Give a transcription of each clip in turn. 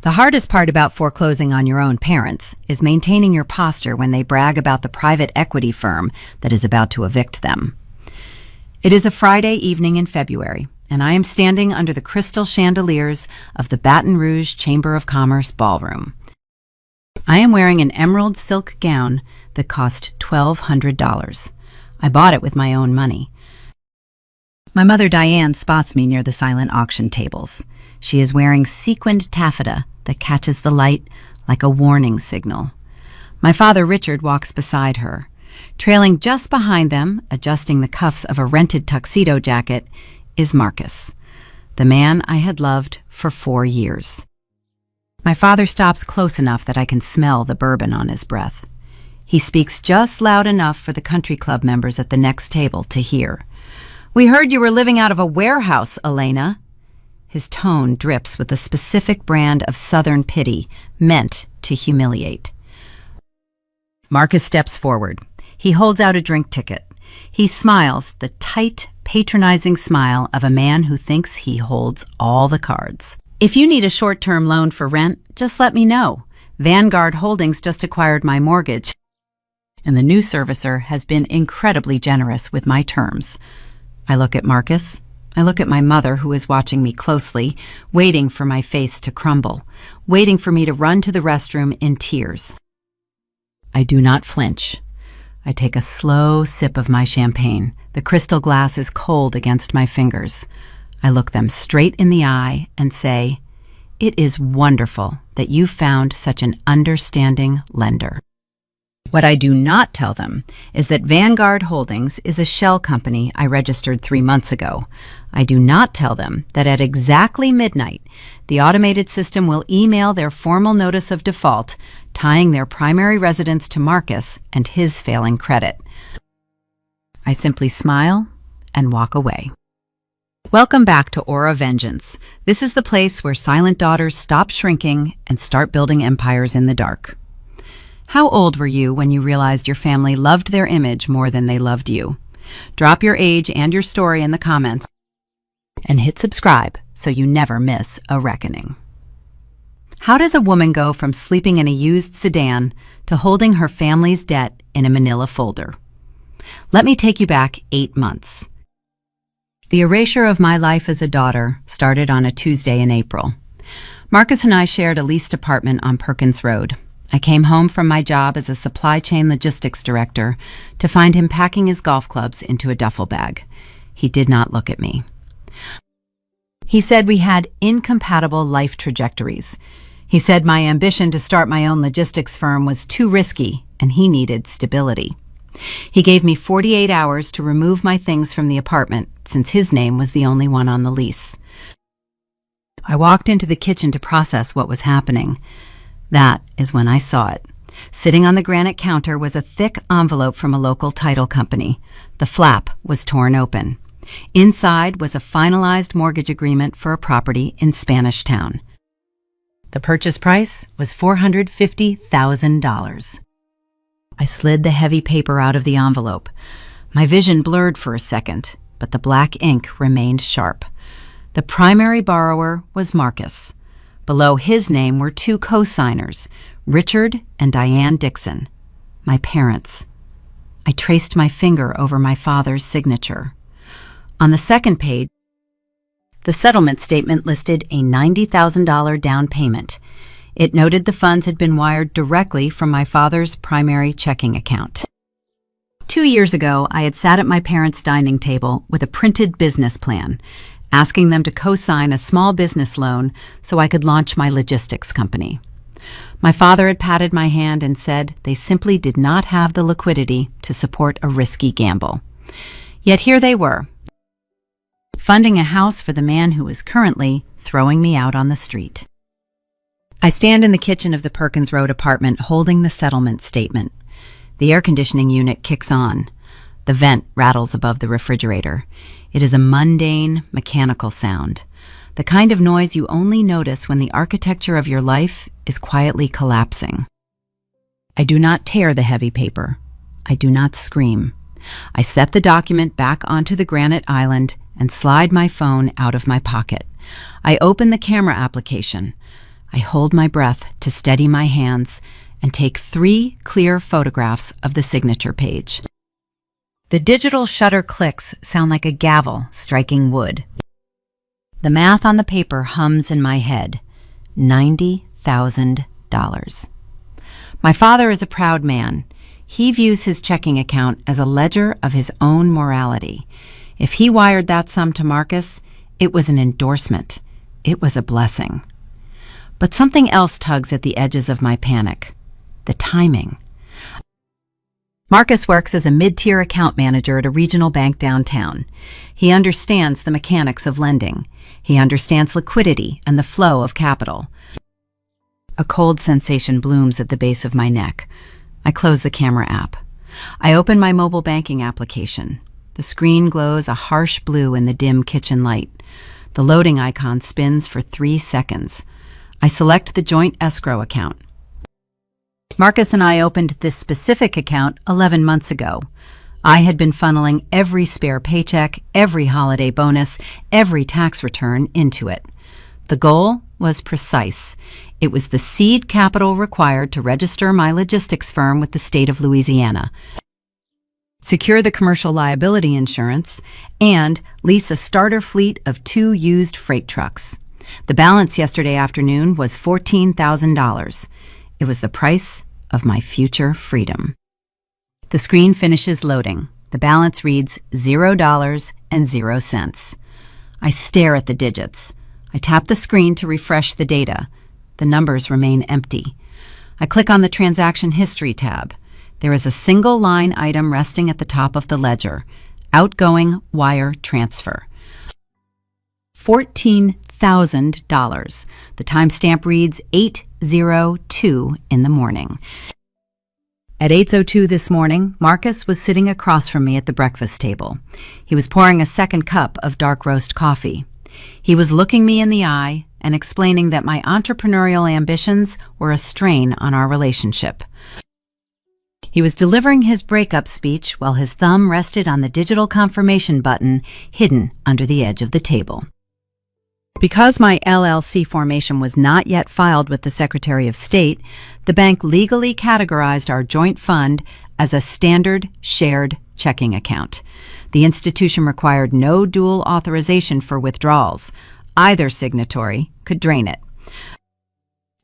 The hardest part about foreclosing on your own parents is maintaining your posture when they brag about the private equity firm that is about to evict them. It is a Friday evening in February, and I am standing under the crystal chandeliers of the Baton Rouge Chamber of Commerce ballroom. I am wearing an emerald silk gown that cost $1,200. I bought it with my own money. My mother Diane spots me near the silent auction tables. She is wearing sequined taffeta that catches the light like a warning signal. My father Richard walks beside her. Trailing just behind them, adjusting the cuffs of a rented tuxedo jacket, is Marcus, the man I had loved for 4 years. My father stops close enough that I can smell the bourbon on his breath. He speaks just loud enough for the country club members at the next table to hear. "We heard you were living out of a warehouse, Elena." His tone drips with a specific brand of Southern pity meant to humiliate. Marcus steps forward. He holds out a drink ticket. He smiles, the tight, patronizing smile of a man who thinks he holds all the cards. "If you need a short-term loan for rent, just let me know. Vanguard Holdings just acquired my mortgage, and the new servicer has been incredibly generous with my terms." I look at Marcus. I look at my mother, who is watching me closely, waiting for my face to crumble, waiting for me to run to the restroom in tears. I do not flinch. I take a slow sip of my champagne. The crystal glass is cold against my fingers. I look them straight in the eye and say, "It is wonderful that you found such an understanding lender." What I do not tell them is that Vanguard Holdings is a shell company I registered 3 months ago. I do not tell them that at exactly midnight, the automated system will email their formal notice of default, tying their primary residence to Marcus and his failing credit. I simply smile and walk away. Welcome back to Aura Vengeance. This is the place where silent daughters stop shrinking and start building empires in the dark. How old were you when you realized your family loved their image more than they loved you? Drop your age and your story in the comments and hit subscribe so you never miss a reckoning. How does a woman go from sleeping in a used sedan to holding her family's debt in a manila folder? Let me take you back 8 months. The erasure of my life as a daughter started on a Tuesday in April. Marcus and I shared a leased apartment on Perkins Road. I came home from my job as a supply chain logistics director to find him packing his golf clubs into a duffel bag. He did not look at me. He said we had incompatible life trajectories. He said my ambition to start my own logistics firm was too risky and he needed stability. He gave me 48 hours to remove my things from the apartment since his name was the only one on the lease. I walked into the kitchen to process what was happening. That is when I saw it. Sitting on the granite counter was a thick envelope from a local title company. The flap was torn open. Inside was a finalized mortgage agreement for a property in Spanish Town. The purchase price was $450,000. I slid the heavy paper out of the envelope. My vision blurred for a second, but the black ink remained sharp. The primary borrower was Marcus. Below his name were 2 co-signers, Richard and Diane Dixon, my parents. I traced my finger over my father's signature. On the second page, the settlement statement listed a $90,000 down payment. It noted the funds had been wired directly from my father's primary checking account. 2 years ago, I had sat at my parents' dining table with a printed business plan, asking them to co-sign a small business loan so I could launch my logistics company. My father had patted my hand and said they simply did not have the liquidity to support a risky gamble. Yet here they were, funding a house for the man who is currently throwing me out on the street. I stand in the kitchen of the Perkins Road apartment holding the settlement statement. The air conditioning unit kicks on. The vent rattles above the refrigerator. It is a mundane, mechanical sound, the kind of noise you only notice when the architecture of your life is quietly collapsing. I do not tear the heavy paper. I do not scream. I set the document back onto the granite island and slide my phone out of my pocket. I open the camera application. I hold my breath to steady my hands and take 3 clear photographs of the signature page. The digital shutter clicks sound like a gavel striking wood. The math on the paper hums in my head. $90,000. My father is a proud man. He views his checking account as a ledger of his own morality. If he wired that sum to Marcus, it was an endorsement. It was a blessing. But something else tugs at the edges of my panic. The timing. Marcus works as a mid-tier account manager at a regional bank downtown. He understands the mechanics of lending. He understands liquidity and the flow of capital. A cold sensation blooms at the base of my neck. I close the camera app. I open my mobile banking application. The screen glows a harsh blue in the dim kitchen light. The loading icon spins for 3 seconds. I select the joint escrow account. Marcus and I opened this specific account 11 months ago. I had been funneling every spare paycheck, every holiday bonus, every tax return into it. The goal was precise. It was the seed capital required to register my logistics firm with the state of Louisiana, secure the commercial liability insurance, and lease a starter fleet of 2 used freight trucks. The balance yesterday afternoon was $14,000. It was the price of my future freedom. The screen finishes loading. The balance reads $0.00. I stare at the digits. I tap the screen to refresh the data. The numbers remain empty. I click on the Transaction History tab. There is a single line item resting at the top of the ledger. Outgoing wire transfer. $14,000. The timestamp reads 8:02 in the morning. At 8:02 this morning, Marcus was sitting across from me at the breakfast table. He was pouring a second cup of dark roast coffee. He was looking me in the eye and explaining that my entrepreneurial ambitions were a strain on our relationship. He was delivering his breakup speech while his thumb rested on the digital confirmation button hidden under the edge of the table. Because my LLC formation was not yet filed with the Secretary of State, the bank legally categorized our joint fund as a standard shared checking account. The institution required no dual authorization for withdrawals. Either signatory could drain it.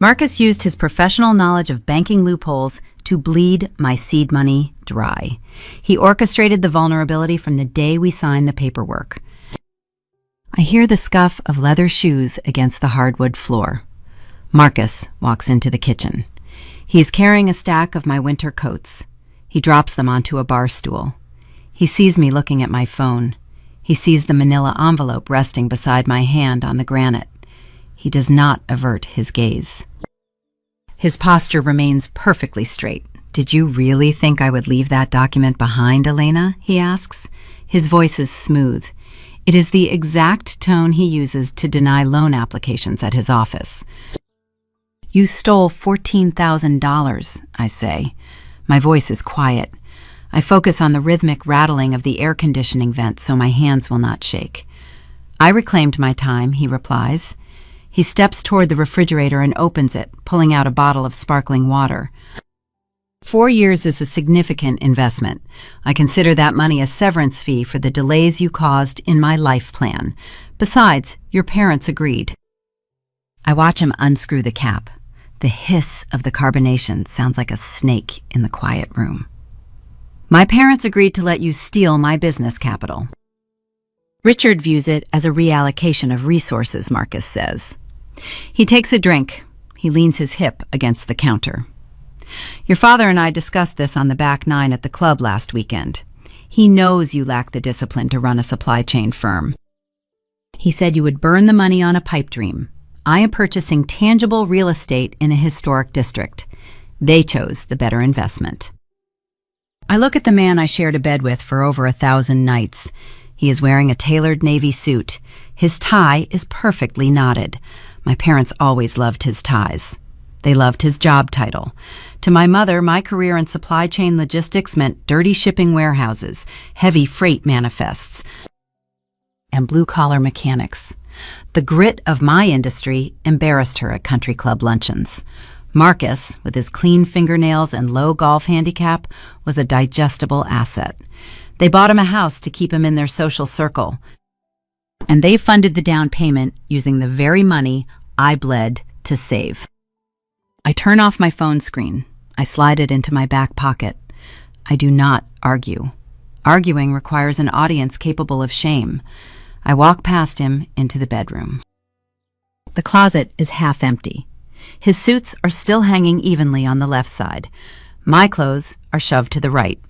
Marcus used his professional knowledge of banking loopholes to bleed my seed money dry. He orchestrated the vulnerability from the day we signed the paperwork. I hear the scuff of leather shoes against the hardwood floor. Marcus walks into the kitchen. He is carrying a stack of my winter coats. He drops them onto a bar stool. He sees me looking at my phone. He sees the manila envelope resting beside my hand on the granite. He does not avert his gaze. His posture remains perfectly straight. "Did you really think I would leave that document behind, Elena?" he asks. His voice is smooth. It is the exact tone he uses to deny loan applications at his office. "You stole $14,000, I say. My voice is quiet. I focus on the rhythmic rattling of the air conditioning vent so my hands will not shake. "I reclaimed my time," he replies. He steps toward the refrigerator and opens it, pulling out a bottle of sparkling water. 4 years is a significant investment. I consider that money a severance fee for the delays you caused in my life plan. Besides, your parents agreed. I watch him unscrew the cap. The hiss of the carbonation sounds like a snake in the quiet room. "My parents agreed to let you steal my business capital." Richard views it as a reallocation of resources, Marcus says. He takes a drink. He leans his hip against the counter. "Your father and I discussed this on the back nine at the club last weekend. He knows you lack the discipline to run a supply chain firm. He said you would burn the money on a pipe dream. I am purchasing tangible real estate in a historic district. They chose the better investment." I look at the man I shared a bed with for over 1,000 nights. He is wearing a tailored navy suit. His tie is perfectly knotted. My parents always loved his ties. They loved his job title. To my mother, my career in supply chain logistics meant dirty shipping warehouses, heavy freight manifests, and blue-collar mechanics. The grit of my industry embarrassed her at country club luncheons. Marcus, with his clean fingernails and low golf handicap, was a digestible asset. They bought him a house to keep him in their social circle, and they funded the down payment using the very money I bled to save. I turn off my phone screen. I slide it into my back pocket. I do not argue. Arguing requires an audience capable of shame. I walk past him into the bedroom. The closet is half empty. His suits are still hanging evenly on the left side. My clothes are shoved to the right.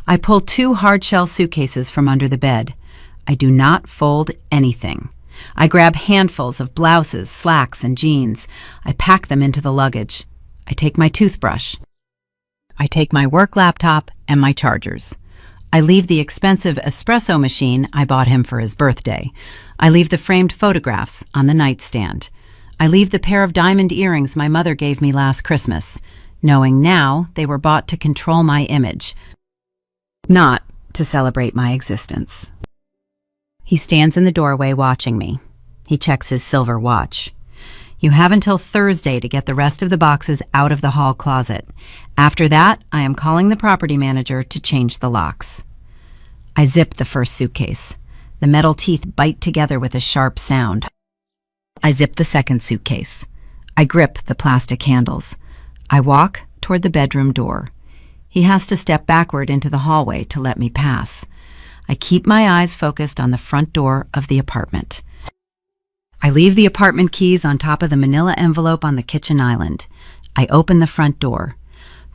I pull 2 hard-shell suitcases from under the bed. I do not fold anything. I grab handfuls of blouses, slacks, and jeans. I pack them into the luggage. I take my toothbrush. I take my work laptop and my chargers. I leave the expensive espresso machine I bought him for his birthday. I leave the framed photographs on the nightstand. I leave the pair of diamond earrings my mother gave me last Christmas, knowing now they were bought to control my image, not to celebrate my existence. He stands in the doorway watching me. He checks his silver watch. You have until Thursday to get the rest of the boxes out of the hall closet. After that, I am calling the property manager to change the locks. I zip the first suitcase. The metal teeth bite together with a sharp sound. I zip the second suitcase. I grip the plastic handles. I walk toward the bedroom door. He has to step backward into the hallway to let me pass. I keep my eyes focused on the front door of the apartment. I leave the apartment keys on top of the manila envelope on the kitchen island. I open the front door.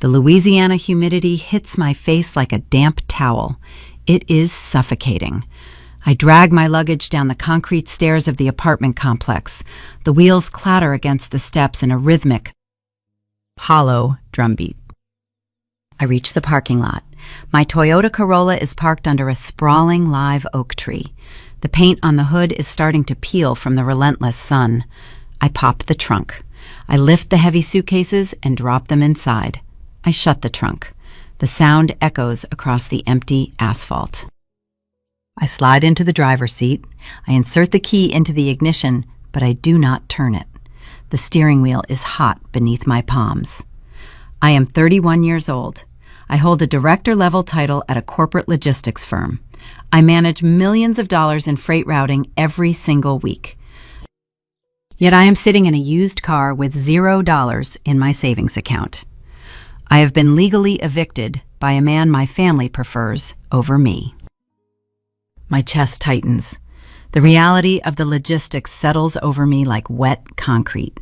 The Louisiana humidity hits my face like a damp towel. It is suffocating. I drag my luggage down the concrete stairs of the apartment complex. The wheels clatter against the steps in a rhythmic, hollow drumbeat. I reach the parking lot. My Toyota Corolla is parked under a sprawling live oak tree. The paint on the hood is starting to peel from the relentless sun. I pop the trunk. I lift the heavy suitcases and drop them inside. I shut the trunk. The sound echoes across the empty asphalt. I slide into the driver's seat. I insert the key into the ignition, but I do not turn it. The steering wheel is hot beneath my palms. I am 31 years old. I hold a director-level title at a corporate logistics firm. I manage millions of dollars in freight routing every single week. Yet I am sitting in a used car with $0 in my savings account. I have been legally evicted by a man my family prefers over me. My chest tightens. The reality of the logistics settles over me like wet concrete.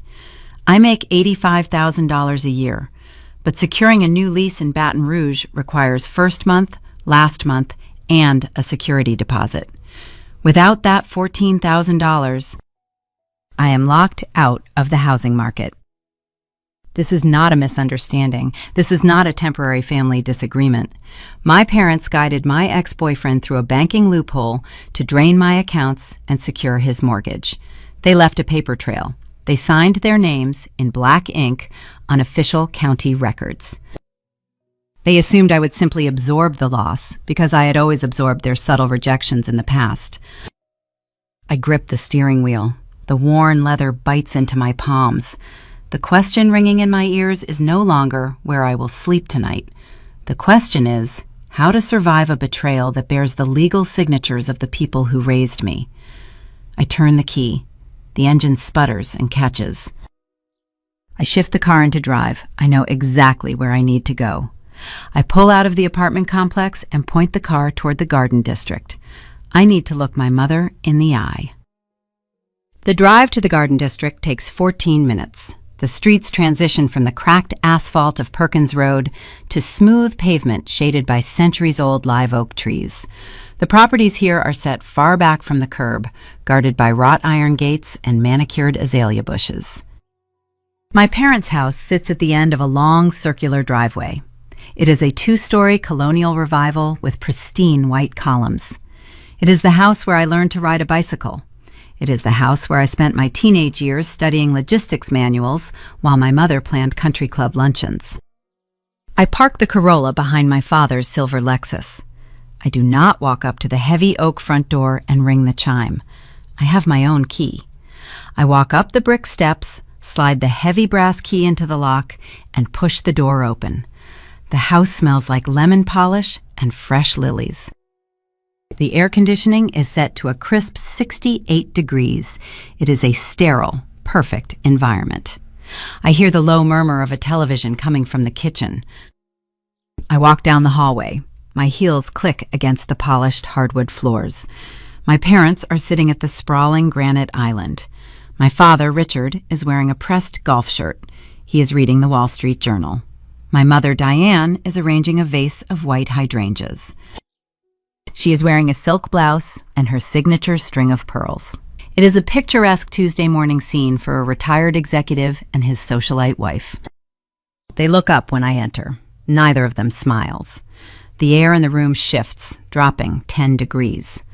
I make $85,000 a year, but securing a new lease in Baton Rouge requires first month, last month, and a security deposit. Without that $14,000, I am locked out of the housing market. This is not a misunderstanding. This is not a temporary family disagreement. My parents guided my ex-boyfriend through a banking loophole to drain my accounts and secure his mortgage. They left a paper trail. They signed their names in black ink on official county records. They assumed I would simply absorb the loss because I had always absorbed their subtle rejections in the past. I grip the steering wheel. The worn leather bites into my palms. The question ringing in my ears is no longer where I will sleep tonight. The question is how to survive a betrayal that bears the legal signatures of the people who raised me. I turn the key. The engine sputters and catches. I shift the car into drive. I know exactly where I need to go. I pull out of the apartment complex and point the car toward the Garden District. I need to look my mother in the eye. The drive to the Garden District takes 14 minutes. The streets transition from the cracked asphalt of Perkins Road to smooth pavement shaded by centuries-old live oak trees. The properties here are set far back from the curb, guarded by wrought iron gates and manicured azalea bushes. My parents' house sits at the end of a long circular driveway. It is a 2-story colonial revival with pristine white columns. It is the house where I learned to ride a bicycle. It is the house where I spent my teenage years studying logistics manuals while my mother planned country club luncheons. I park the Corolla behind my father's silver Lexus. I do not walk up to the heavy oak front door and ring the chime. I have my own key. I walk up the brick steps, slide the heavy brass key into the lock, and push the door open. The house smells like lemon polish and fresh lilies. The air conditioning is set to a crisp 68 degrees. It is a sterile, perfect environment. I hear the low murmur of a television coming from the kitchen. I walk down the hallway. My heels click against the polished hardwood floors. My parents are sitting at the sprawling granite island. My father, Richard, is wearing a pressed golf shirt. He is reading the Wall Street Journal. My mother, Diane, is arranging a vase of white hydrangeas. She is wearing a silk blouse and her signature string of pearls. It is a picturesque Tuesday morning scene for a retired executive and his socialite wife. They look up when I enter. Neither of them smiles. The air in the room shifts, dropping 10 degrees.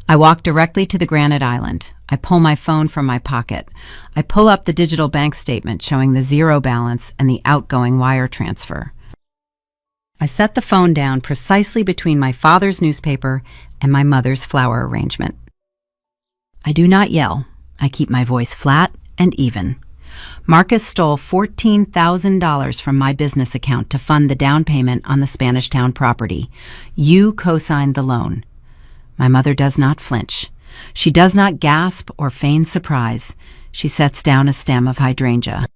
I walk directly to the granite island. I pull my phone from my pocket. I pull up the digital bank statement showing the zero balance and the outgoing wire transfer. I set the phone down precisely between my father's newspaper and my mother's flower arrangement. I do not yell. I keep my voice flat and even. Marcus stole $14,000 from my business account to fund the down payment on the Spanish Town property. You co-signed the loan. My mother does not flinch. She does not gasp or feign surprise. She sets down a stem of hydrangea.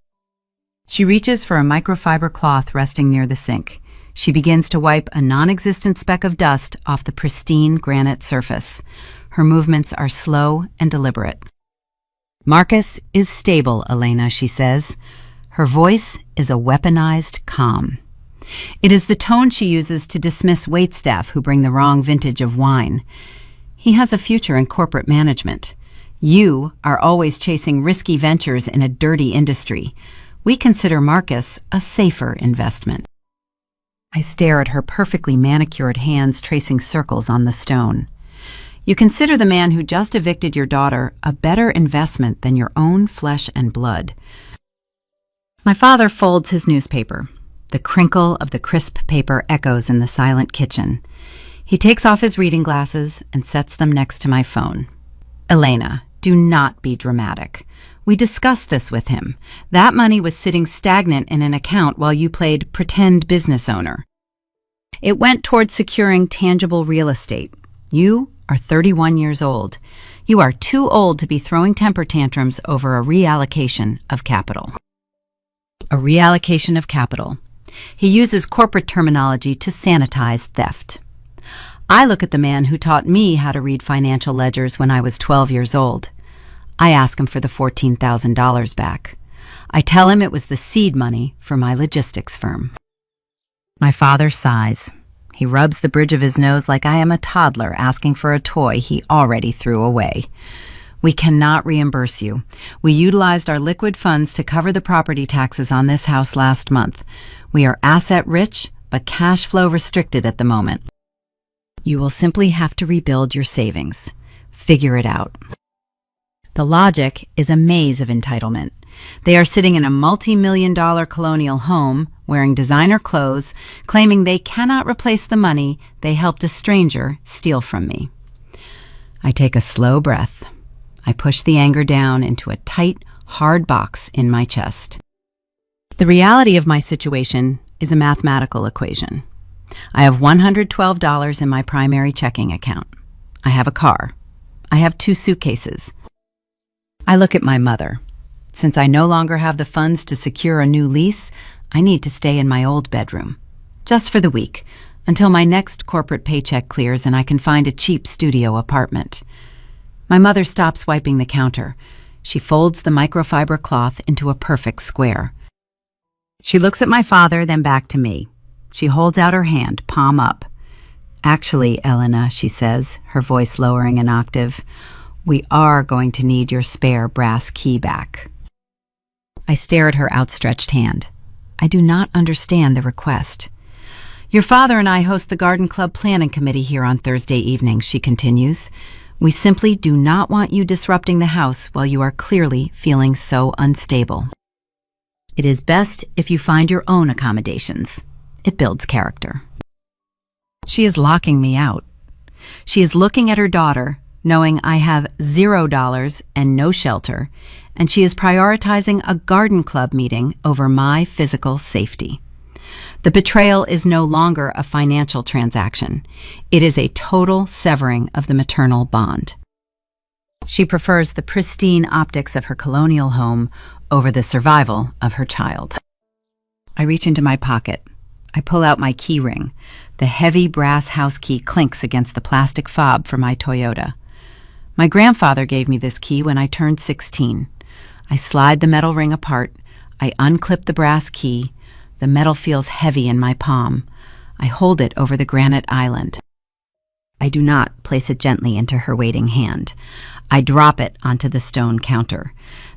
She reaches for a microfiber cloth resting near the sink. She begins to wipe a non-existent speck of dust off the pristine granite surface. Her movements are slow and deliberate. Marcus is stable, Elena, she says. Her voice is a weaponized calm. It is the tone she uses to dismiss waitstaff who bring the wrong vintage of wine. He has a future in corporate management. You are always chasing risky ventures in a dirty industry. We consider Marcus a safer investment. I stare at her perfectly manicured hands tracing circles on the stone. You consider the man who just evicted your daughter a better investment than your own flesh and blood. My father folds his newspaper. The crinkle of the crisp paper echoes in the silent kitchen. He takes off his reading glasses and sets them next to my phone. Elena, do not be dramatic. We discussed this with him. That money was sitting stagnant in an account while you played pretend business owner. It went towards securing tangible real estate. You are 31 years old. You are too old to be throwing temper tantrums over a reallocation of capital. A reallocation of capital. He uses corporate terminology to sanitize theft. I look at the man who taught me how to read financial ledgers when I was 12 years old. I ask him for the $14,000 back. I tell him it was the seed money for my logistics firm. My father sighs. He rubs the bridge of his nose like I am a toddler asking for a toy he already threw away. We cannot reimburse you. We utilized our liquid funds to cover the property taxes on this house last month. We are asset rich, but cash flow restricted at the moment. You will simply have to rebuild your savings. Figure it out. The logic is a maze of entitlement. They are sitting in a multi-million-dollar colonial home, wearing designer clothes, claiming they cannot replace the money they helped a stranger steal from me. I take a slow breath. I push the anger down into a tight, hard box in my chest. The reality of my situation is a mathematical equation. I have $112 in my primary checking account. I have a car. I have 2 suitcases. I look at my mother. Since I no longer have the funds to secure a new lease, I need to stay in my old bedroom. Just for the week, until my next corporate paycheck clears and I can find a cheap studio apartment. My mother stops wiping the counter. She folds the microfiber cloth into a perfect square. She looks at my father, then back to me. She holds out her hand, palm up. Actually, Elena, she says, her voice lowering an octave, we are going to need your spare brass key back. I stare at her outstretched hand. I do not understand the request. Your father and I host the Garden Club Planning Committee here on Thursday evenings, she continues. We simply do not want you disrupting the house while you are clearly feeling so unstable. It is best if you find your own accommodations. It builds character. She is locking me out. She is looking at her daughter, knowing I have $0 and no shelter, and she is prioritizing a garden club meeting over my physical safety. The betrayal is no longer a financial transaction. It is a total severing of the maternal bond. She prefers the pristine optics of her colonial home over the survival of her child. I reach into my pocket. I pull out my key ring. The heavy brass house key clinks against the plastic fob for my Toyota. My grandfather gave me this key when I turned 16. I slide the metal ring apart. I unclip the brass key. The metal feels heavy in my palm. I hold it over the granite island. I do not place it gently into her waiting hand. I drop it onto the stone counter.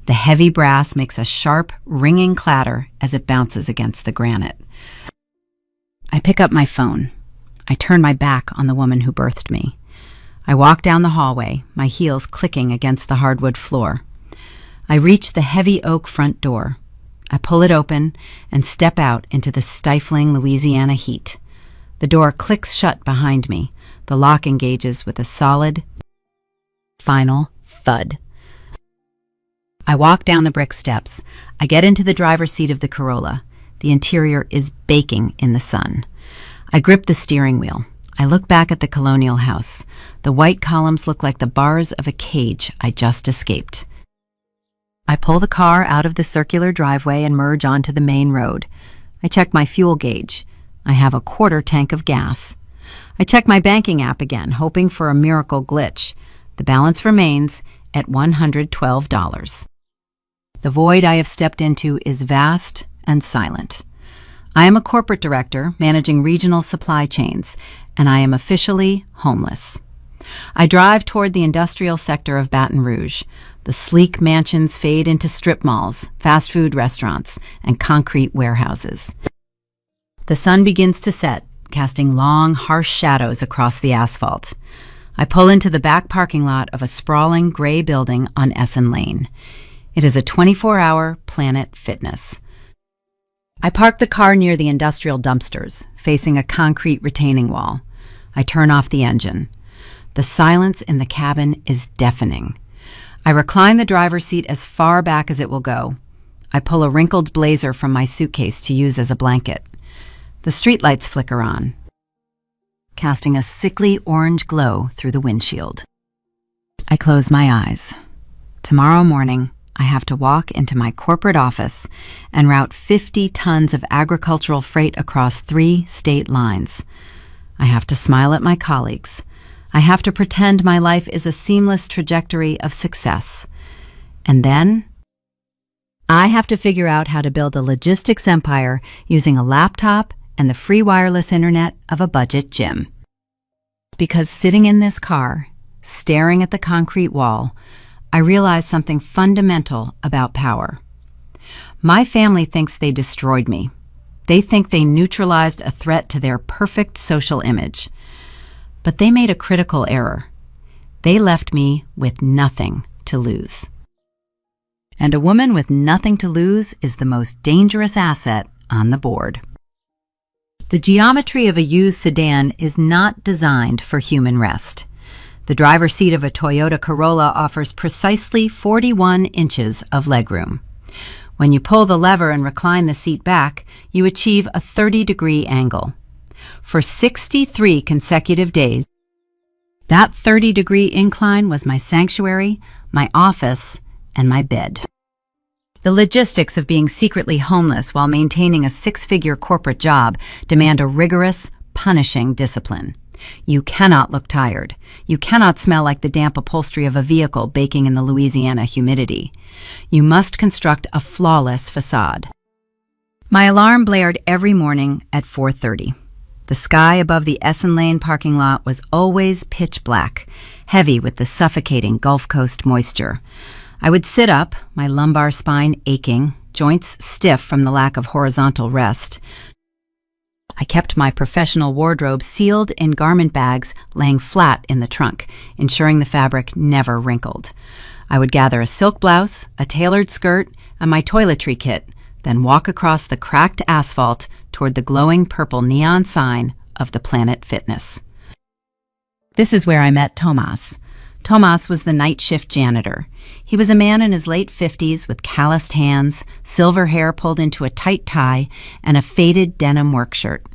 The heavy brass makes a sharp, ringing clatter as it bounces against the granite. I pick up my phone. I turn my back on the woman who birthed me. I walk down the hallway, my heels clicking against the hardwood floor. I reach the heavy oak front door. I pull it open and step out into the stifling Louisiana heat. The door clicks shut behind me. The lock engages with a solid, final thud. I walk down the brick steps. I get into the driver's seat of the Corolla. The interior is baking in the sun. I grip the steering wheel. I look back at the colonial house. The white columns look like the bars of a cage I just escaped. I pull the car out of the circular driveway and merge onto the main road. I check my fuel gauge. I have a quarter tank of gas. I check my banking app again, hoping for a miracle glitch. The balance remains at $112. The void I have stepped into is vast and silent. I am a corporate director managing regional supply chains, and I am officially homeless. I drive toward the industrial sector of Baton Rouge. The sleek mansions fade into strip malls, fast food restaurants, and concrete warehouses. The sun begins to set, casting long, harsh shadows across the asphalt. I pull into the back parking lot of a sprawling gray building on Essen Lane. It is a 24-hour Planet Fitness. I park the car near the industrial dumpsters, facing a concrete retaining wall. I turn off the engine. The silence in the cabin is deafening. I recline the driver's seat as far back as it will go. I pull a wrinkled blazer from my suitcase to use as a blanket. The streetlights flicker on, casting a sickly orange glow through the windshield. I close my eyes. Tomorrow morning, I have to walk into my corporate office and route 50 tons of agricultural freight across 3 state lines. I have to smile at my colleagues. I have to pretend my life is a seamless trajectory of success. And then, I have to figure out how to build a logistics empire using a laptop and the free wireless internet of a budget gym. Because sitting in this car, staring at the concrete wall, I realize something fundamental about power. My family thinks they destroyed me. They think they neutralized a threat to their perfect social image. But they made a critical error. They left me with nothing to lose. And a woman with nothing to lose is the most dangerous asset on the board. The geometry of a used sedan is not designed for human rest. The driver's seat of a Toyota Corolla offers precisely 41 inches of legroom. When you pull the lever and recline the seat back, you achieve a 30-degree angle. For 63 consecutive days, that 30-degree incline was my sanctuary, my office, and my bed. The logistics of being secretly homeless while maintaining a 6-figure corporate job demand a rigorous, punishing discipline. You cannot look tired. You cannot smell like the damp upholstery of a vehicle baking in the Louisiana humidity. You must construct a flawless facade. My alarm blared every morning at 4:30. The sky above the Essen Lane parking lot was always pitch black, heavy with the suffocating Gulf Coast moisture. I would sit up, my lumbar spine aching, joints stiff from the lack of horizontal rest. I kept my professional wardrobe sealed in garment bags laying flat in the trunk, ensuring the fabric never wrinkled. I would gather a silk blouse, a tailored skirt, and my toiletry kit, then walk across the cracked asphalt toward the glowing purple neon sign of the Planet Fitness. This is where I met Tomas. Tomas was the night shift janitor. He was a man in his late 50s with calloused hands, silver hair pulled into a tight tie, and a faded denim work shirt.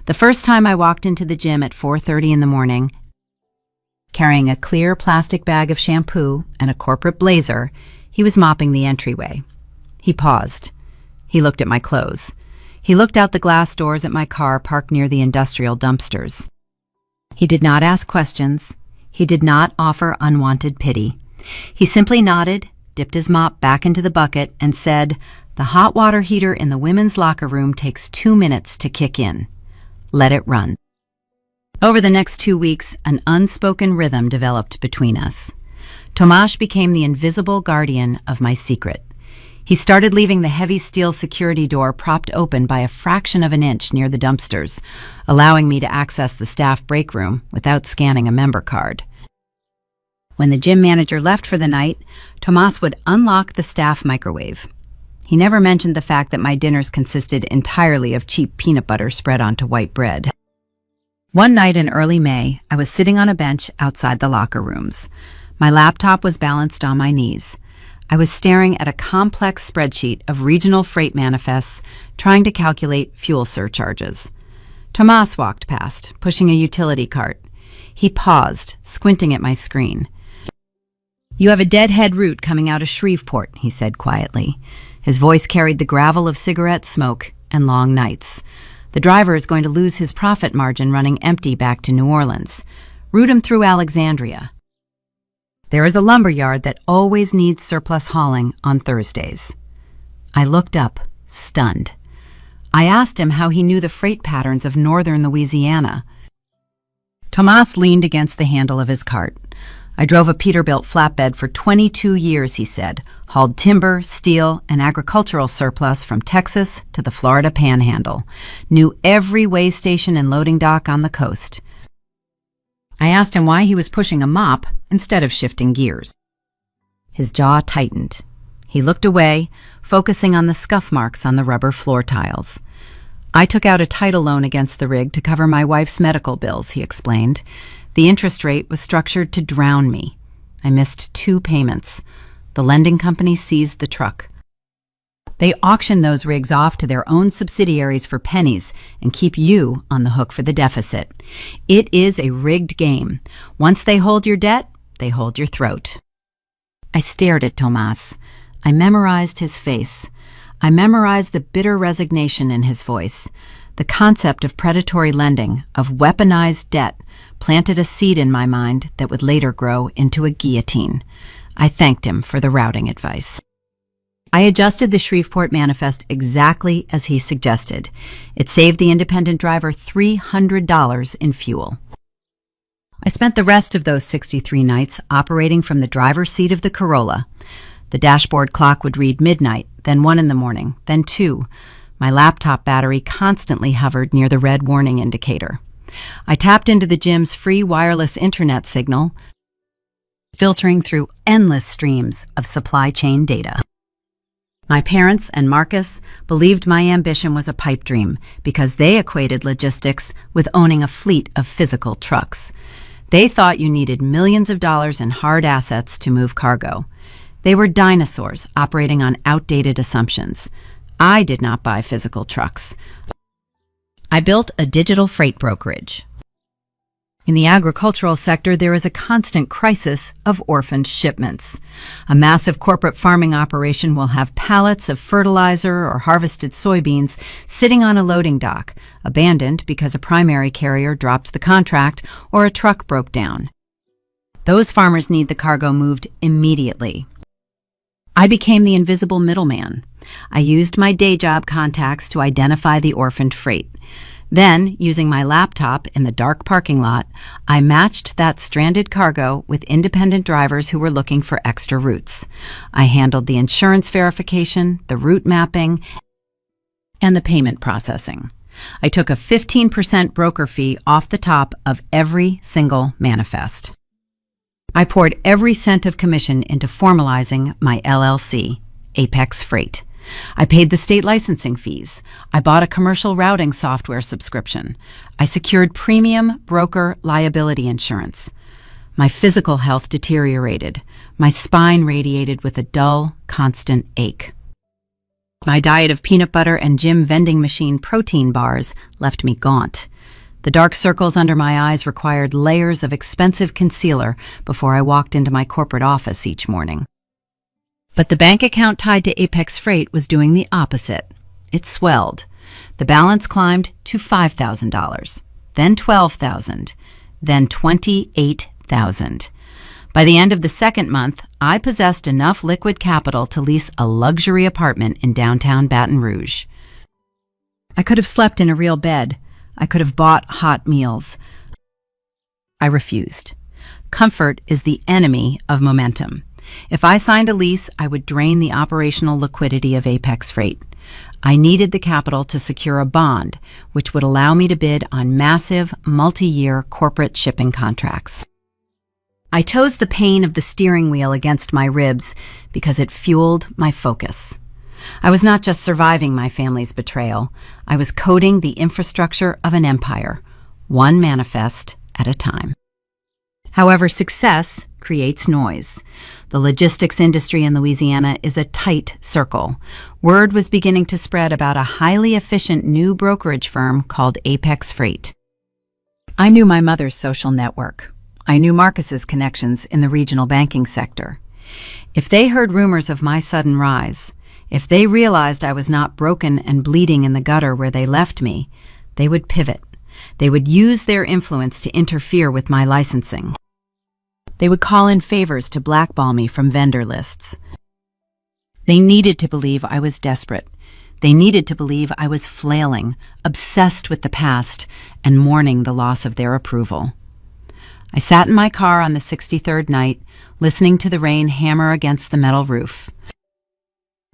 The first time I walked into the gym at 4:30 in the morning, carrying a clear plastic bag of shampoo and a corporate blazer, he was mopping the entryway. He paused. He looked at my clothes. He looked out the glass doors at my car parked near the industrial dumpsters. He did not ask questions. He did not offer unwanted pity. He simply nodded, dipped his mop back into the bucket, and said, "The hot water heater in the women's locker room takes 2 minutes to kick in. Let it run." Over the next 2 weeks, an unspoken rhythm developed between us. Tomas became the invisible guardian of my secret. He started leaving the heavy steel security door propped open by a fraction of an inch near the dumpsters, allowing me to access the staff break room without scanning a member card. When the gym manager left for the night, Tomas would unlock the staff microwave. He never mentioned the fact that my dinners consisted entirely of cheap peanut butter spread onto white bread. One night in early May, I was sitting on a bench outside the locker rooms. My laptop was balanced on my knees. I was staring at a complex spreadsheet of regional freight manifests, trying to calculate fuel surcharges. Tomas walked past, pushing a utility cart. He paused, squinting at my screen. "You have a deadhead route coming out of Shreveport," he said quietly. His voice carried the gravel of cigarette smoke and long nights. "The driver is going to lose his profit margin running empty back to New Orleans. Route him through Alexandria. There is a lumber yard that always needs surplus hauling on Thursdays." I looked up, stunned. I asked him how he knew the freight patterns of northern Louisiana. Tomas leaned against the handle of his cart. "I drove a Peterbilt flatbed for 22 years, he said, hauled timber, steel, and agricultural surplus from Texas to the Florida Panhandle. Knew every way station and loading dock on the coast." I asked him why he was pushing a mop instead of shifting gears. His jaw tightened. He looked away, focusing on the scuff marks on the rubber floor tiles. "I took out a title loan against the rig to cover my wife's medical bills," he explained. "The interest rate was structured to drown me. I missed 2 payments. The lending company seized the truck. They auction those rigs off to their own subsidiaries for pennies and keep you on the hook for the deficit. It is a rigged game. Once they hold your debt, they hold your throat." I stared at Tomas. I memorized his face. I memorized the bitter resignation in his voice. The concept of predatory lending, of weaponized debt, planted a seed in my mind that would later grow into a guillotine. I thanked him for the routing advice. I adjusted the Shreveport manifest exactly as he suggested. It saved the independent driver $300 in fuel. I spent the rest of those 63 nights operating from the driver's seat of the Corolla. The dashboard clock would read midnight, then 1 in the morning, then 2. My laptop battery constantly hovered near the red warning indicator. I tapped into the gym's free wireless internet signal, filtering through endless streams of supply chain data. My parents and Marcus believed my ambition was a pipe dream because they equated logistics with owning a fleet of physical trucks. They thought you needed millions of dollars in hard assets to move cargo. They were dinosaurs operating on outdated assumptions. I did not buy physical trucks. I built a digital freight brokerage. In the agricultural sector, there is a constant crisis of orphaned shipments. A massive corporate farming operation will have pallets of fertilizer or harvested soybeans sitting on a loading dock, abandoned because a primary carrier dropped the contract or a truck broke down. Those farmers need the cargo moved immediately. I became the invisible middleman. I used my day job contacts to identify the orphaned freight. Then, using my laptop in the dark parking lot, I matched that stranded cargo with independent drivers who were looking for extra routes. I handled the insurance verification, the route mapping, and the payment processing. I took a 15% broker fee off the top of every single manifest. I poured every cent of commission into formalizing my LLC, Apex Freight. I paid the state licensing fees. I bought a commercial routing software subscription. I secured premium broker liability insurance. My physical health deteriorated. My spine radiated with a dull, constant ache. My diet of peanut butter and gym vending machine protein bars left me gaunt. The dark circles under my eyes required layers of expensive concealer before I walked into my corporate office each morning. But the bank account tied to Apex Freight was doing the opposite. It swelled. The balance climbed to $5,000, then $12,000, then $28,000. By the end of the second month, I possessed enough liquid capital to lease a luxury apartment in downtown Baton Rouge. I could have slept in a real bed. I could have bought hot meals. I refused. Comfort is the enemy of momentum. If I signed a lease, I would drain the operational liquidity of Apex Freight. I needed the capital to secure a bond, which would allow me to bid on massive, multi-year corporate shipping contracts. I chose the pain of the steering wheel against my ribs because it fueled my focus. I was not just surviving my family's betrayal, I was coding the infrastructure of an empire, one manifest at a time. However, success creates noise. The logistics industry in Louisiana is a tight circle. Word was beginning to spread about a highly efficient new brokerage firm called Apex Freight. I knew my mother's social network. I knew Marcus's connections in the regional banking sector. If they heard rumors of my sudden rise, if they realized I was not broken and bleeding in the gutter where they left me, they would pivot. They would use their influence to interfere with my licensing. They would call in favors to blackball me from vendor lists. They needed to believe I was desperate. They needed to believe I was flailing, obsessed with the past, and mourning the loss of their approval. I sat in my car on the 63rd night, listening to the rain hammer against the metal roof.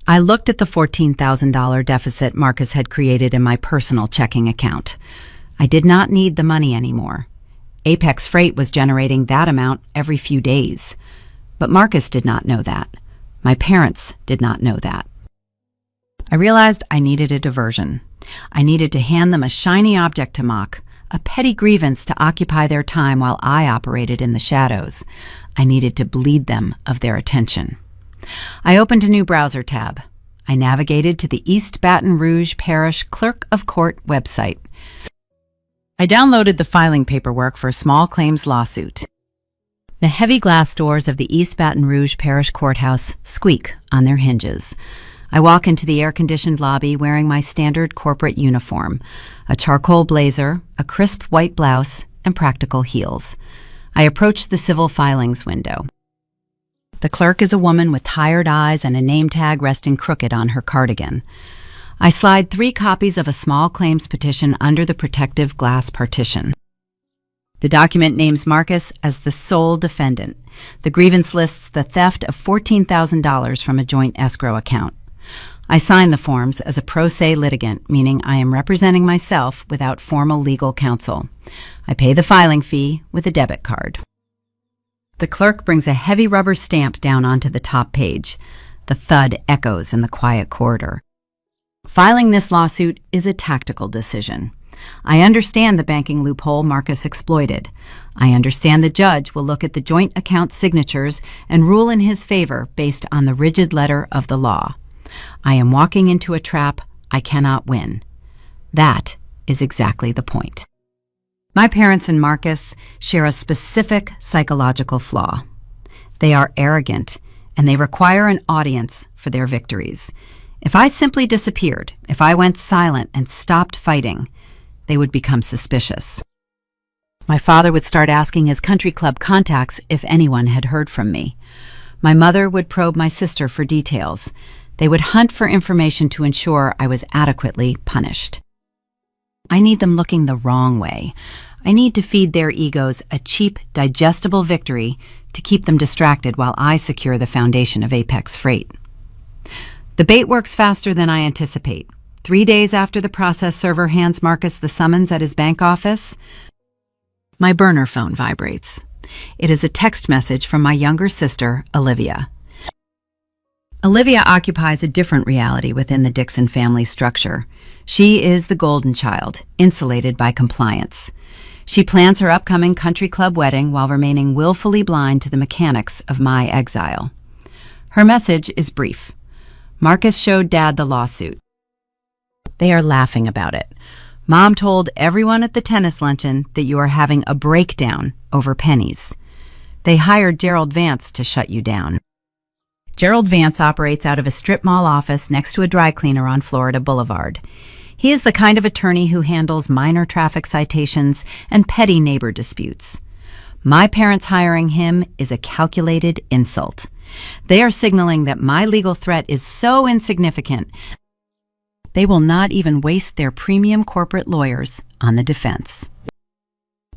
I looked at the $14,000 deficit Marcus had created in my personal checking account. I did not need the money anymore. Apex Freight was generating that amount every few days. But Marcus did not know that. My parents did not know that. I realized I needed a diversion. I needed to hand them a shiny object to mock, a petty grievance to occupy their time while I operated in the shadows. I needed to bleed them of their attention. I opened a new browser tab. I navigated to the East Baton Rouge Parish Clerk of Court website. I downloaded the filing paperwork for a small claims lawsuit. The heavy glass doors of the East Baton Rouge Parish Courthouse squeak on their hinges. I walk into the air-conditioned lobby wearing my standard corporate uniform, a charcoal blazer, a crisp white blouse, and practical heels. I approach the civil filings window. The clerk is a woman with tired eyes and a name tag resting crooked on her cardigan. I slide 3 copies of a small claims petition under the protective glass partition. The document names Marcus as the sole defendant. The grievance lists the theft of $14,000 from a joint escrow account. I sign the forms as a pro se litigant, meaning I am representing myself without formal legal counsel. I pay the filing fee with a debit card. The clerk brings a heavy rubber stamp down onto the top page. The thud echoes in the quiet corridor. Filing this lawsuit is a tactical decision. I understand the banking loophole Marcus exploited. I understand the judge will look at the joint account signatures and rule in his favor based on the rigid letter of the law. I am walking into a trap I cannot win. That is exactly the point. My parents and Marcus share a specific psychological flaw. They are arrogant, and they require an audience for their victories. If I simply disappeared, if I went silent and stopped fighting, they would become suspicious. My father would start asking his country club contacts if anyone had heard from me. My mother would probe my sister for details. They would hunt for information to ensure I was adequately punished. I need them looking the wrong way. I need to feed their egos a cheap, digestible victory to keep them distracted while I secure the foundation of Apex Freight. The bait works faster than I anticipate. 3 days after the process server hands Marcus the summons at his bank office, my burner phone vibrates. It is a text message from my younger sister, Olivia. Olivia occupies a different reality within the Dixon family structure. She is the golden child, insulated by compliance. She plans her upcoming country club wedding while remaining willfully blind to the mechanics of my exile. Her message is brief. Marcus showed Dad the lawsuit. They are laughing about it. Mom told everyone at the tennis luncheon that you are having a breakdown over pennies. They hired Gerald Vance to shut you down. Gerald Vance operates out of a strip mall office next to a dry cleaner on Florida Boulevard. He is the kind of attorney who handles minor traffic citations and petty neighbor disputes. My parents hiring him is a calculated insult. They are signaling that my legal threat is so insignificant, they will not even waste their premium corporate lawyers on the defense.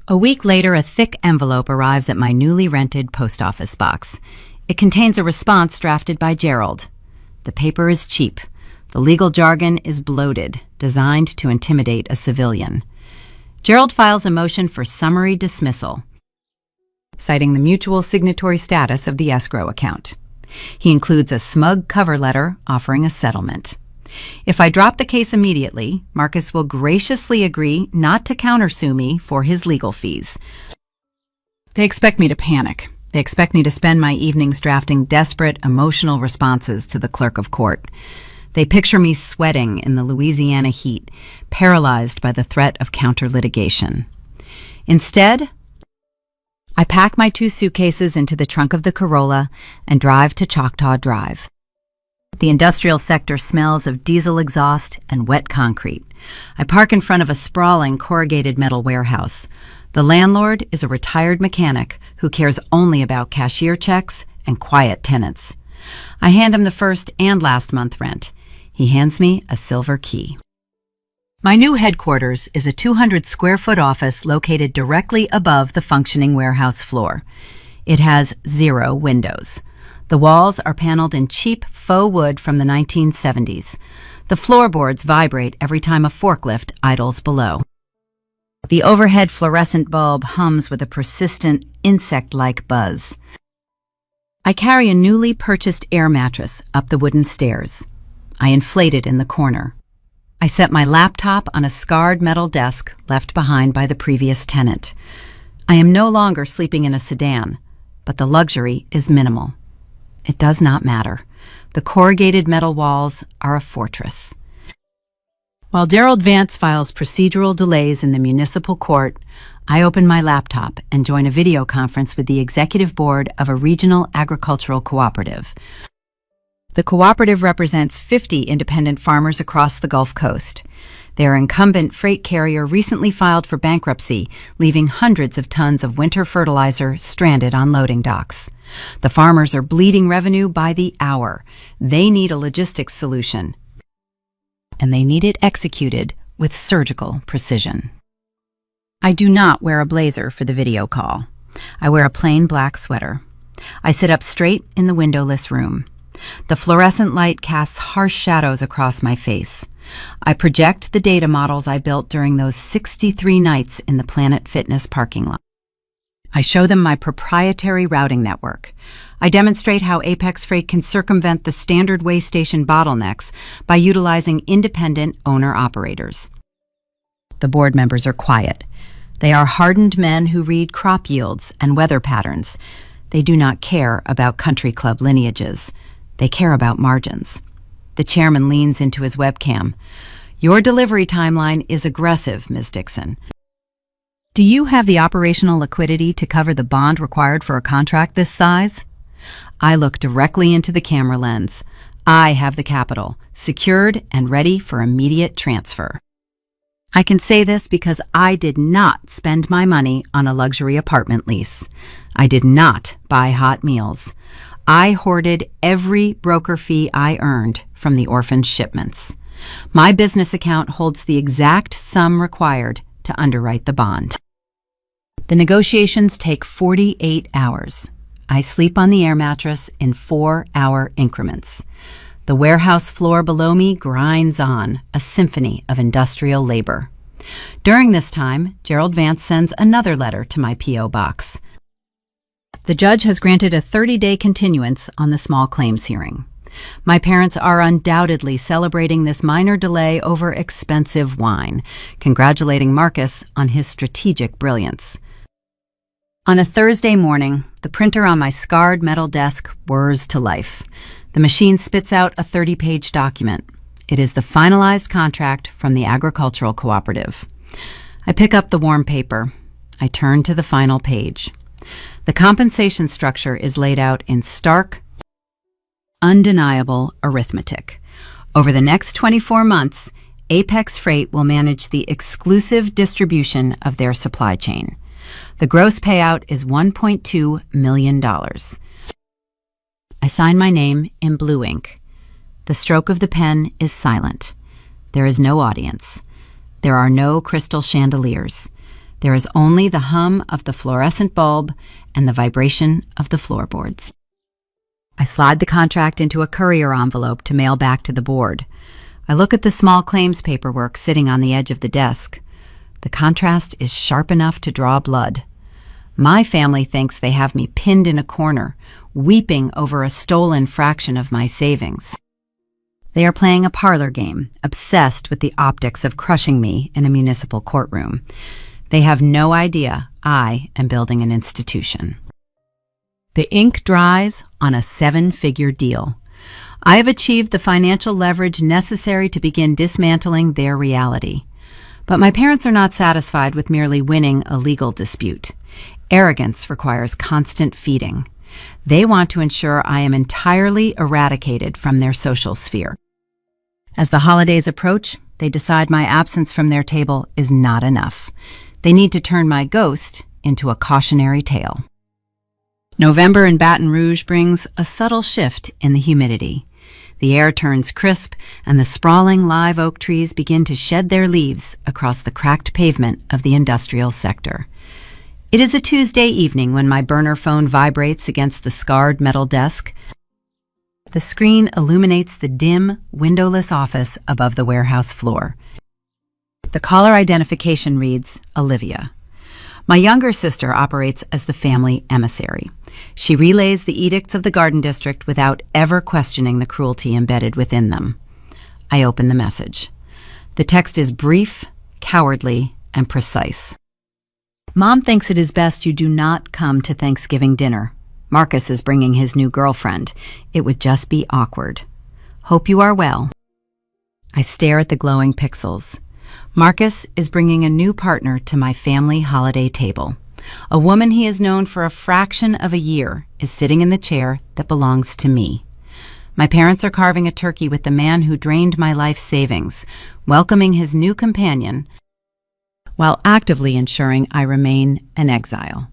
A week later, a thick envelope arrives at my newly rented post office box. It contains a response drafted by Gerald. The paper is cheap. The legal jargon is bloated, designed to intimidate a civilian. Gerald files a motion for summary dismissal, citing the mutual signatory status of the escrow account. He includes a smug cover letter offering a settlement. If I drop the case immediately, Marcus will graciously agree not to countersue me for his legal fees. They expect me to panic. They expect me to spend my evenings drafting desperate, emotional responses to the clerk of court. They picture me sweating in the Louisiana heat, paralyzed by the threat of counter-litigation. Instead, I pack my 2 suitcases into the trunk of the Corolla and drive to Choctaw Drive. The industrial sector smells of diesel exhaust and wet concrete. I park in front of a sprawling corrugated metal warehouse. The landlord is a retired mechanic who cares only about cashier checks and quiet tenants. I hand him the first and last month rent. He hands me a silver key. My new headquarters is a 200-square-foot office located directly above the functioning warehouse floor. It has 0 windows. The walls are paneled in cheap faux wood from the 1970s. The floorboards vibrate every time a forklift idles below. The overhead fluorescent bulb hums with a persistent, insect-like buzz. I carry a newly purchased air mattress up the wooden stairs. I inflate it in the corner. I set my laptop on a scarred metal desk left behind by the previous tenant. I am no longer sleeping in a sedan, but the luxury is minimal. It does not matter. The corrugated metal walls are a fortress. While Gerald Vance files procedural delays in the municipal court, I open my laptop and join a video conference with the executive board of a regional agricultural cooperative. The cooperative represents 50 independent farmers across the Gulf Coast. Their incumbent freight carrier recently filed for bankruptcy, leaving hundreds of tons of winter fertilizer stranded on loading docks. The farmers are bleeding revenue by the hour. They need a logistics solution, and they need it executed with surgical precision. I do not wear a blazer for the video call. I wear a plain black sweater. I sit up straight in the windowless room. The fluorescent light casts harsh shadows across my face. I project the data models I built during those 63 nights in the Planet Fitness parking lot. I show them my proprietary routing network. I demonstrate how Apex Freight can circumvent the standard way station bottlenecks by utilizing independent owner-operators. The board members are quiet. They are hardened men who read crop yields and weather patterns. They do not care about country club lineages. They care about margins. The chairman leans into his webcam. Your delivery timeline is aggressive, Ms. Dixon. Do you have the operational liquidity to cover the bond required for a contract this size? I look directly into the camera lens. I have the capital, secured and ready for immediate transfer. I can say this because I did not spend my money on a luxury apartment lease. I did not buy hot meals. I hoarded every broker fee I earned from the orphaned shipments. My business account holds the exact sum required to underwrite the bond. The negotiations take 48 hours. I sleep on the air mattress in 4-hour increments. The warehouse floor below me grinds on, a symphony of industrial labor. During this time, Gerald Vance sends another letter to my P.O. box. The judge has granted a 30-day continuance on the small claims hearing. My parents are undoubtedly celebrating this minor delay over expensive wine, congratulating Marcus on his strategic brilliance. On a Thursday morning, the printer on my scarred metal desk whirs to life. The machine spits out a 30-page document. It is the finalized contract from the agricultural cooperative. I pick up the warm paper. I turn to the final page. The compensation structure is laid out in stark, undeniable arithmetic. Over the next 24 months, Apex Freight will manage the exclusive distribution of their supply chain. The gross payout is $1.2 million. I sign my name in blue ink. The stroke of the pen is silent. There is no audience. There are no crystal chandeliers. There is only the hum of the fluorescent bulb and the vibration of the floorboards. I slide the contract into a courier envelope to mail back to the board. I look at the small claims paperwork sitting on the edge of the desk. The contrast is sharp enough to draw blood. My family thinks they have me pinned in a corner, weeping over a stolen fraction of my savings. They are playing a parlor game, obsessed with the optics of crushing me in a municipal courtroom. They have no idea I am building an institution. The ink dries on a 7-figure deal. I have achieved the financial leverage necessary to begin dismantling their reality. But my parents are not satisfied with merely winning a legal dispute. Arrogance requires constant feeding. They want to ensure I am entirely eradicated from their social sphere. As the holidays approach, they decide my absence from their table is not enough. They need to turn my ghost into a cautionary tale. November in Baton Rouge brings a subtle shift in the humidity. The air turns crisp, and the sprawling live oak trees begin to shed their leaves across the cracked pavement of the industrial sector. It is a Tuesday evening when my burner phone vibrates against the scarred metal desk. The screen illuminates the dim, windowless office above the warehouse floor. The caller identification reads, Olivia. My younger sister operates as the family emissary. She relays the edicts of the Garden District without ever questioning the cruelty embedded within them. I open the message. The text is brief, cowardly, and precise. Mom thinks it is best you do not come to Thanksgiving dinner. Marcus is bringing his new girlfriend. It would just be awkward. Hope you are well. I stare at the glowing pixels. Marcus is bringing a new partner to my family holiday table. A woman he has known for a fraction of a year is sitting in the chair that belongs to me. My parents are carving a turkey with the man who drained my life savings, welcoming his new companion, while actively ensuring I remain an exile.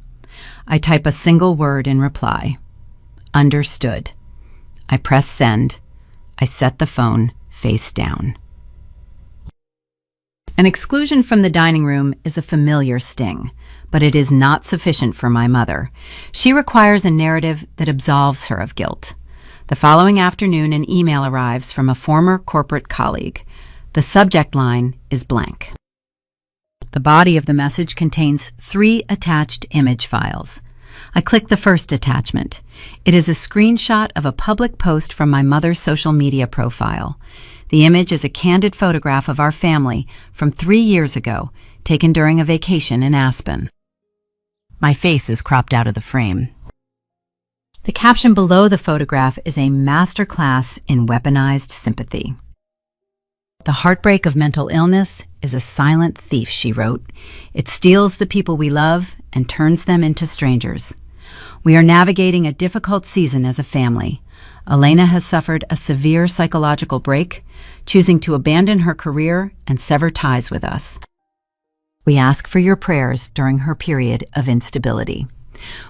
I type a single word in reply. Understood. I press send. I set the phone face down. An exclusion from the dining room is a familiar sting, but it is not sufficient for my mother. She requires a narrative that absolves her of guilt. The following afternoon, an email arrives from a former corporate colleague. The subject line is blank. The body of the message contains 3 attached image files. I click the first attachment. It is a screenshot of a public post from my mother's social media profile. The image is a candid photograph of our family from 3 years ago, taken during a vacation in Aspen. My face is cropped out of the frame. The caption below the photograph is a masterclass in weaponized sympathy. The heartbreak of mental illness is a silent thief, she wrote. It steals the people we love and turns them into strangers. We are navigating a difficult season as a family. Elena has suffered a severe psychological break, choosing to abandon her career and sever ties with us. We ask for your prayers during her period of instability.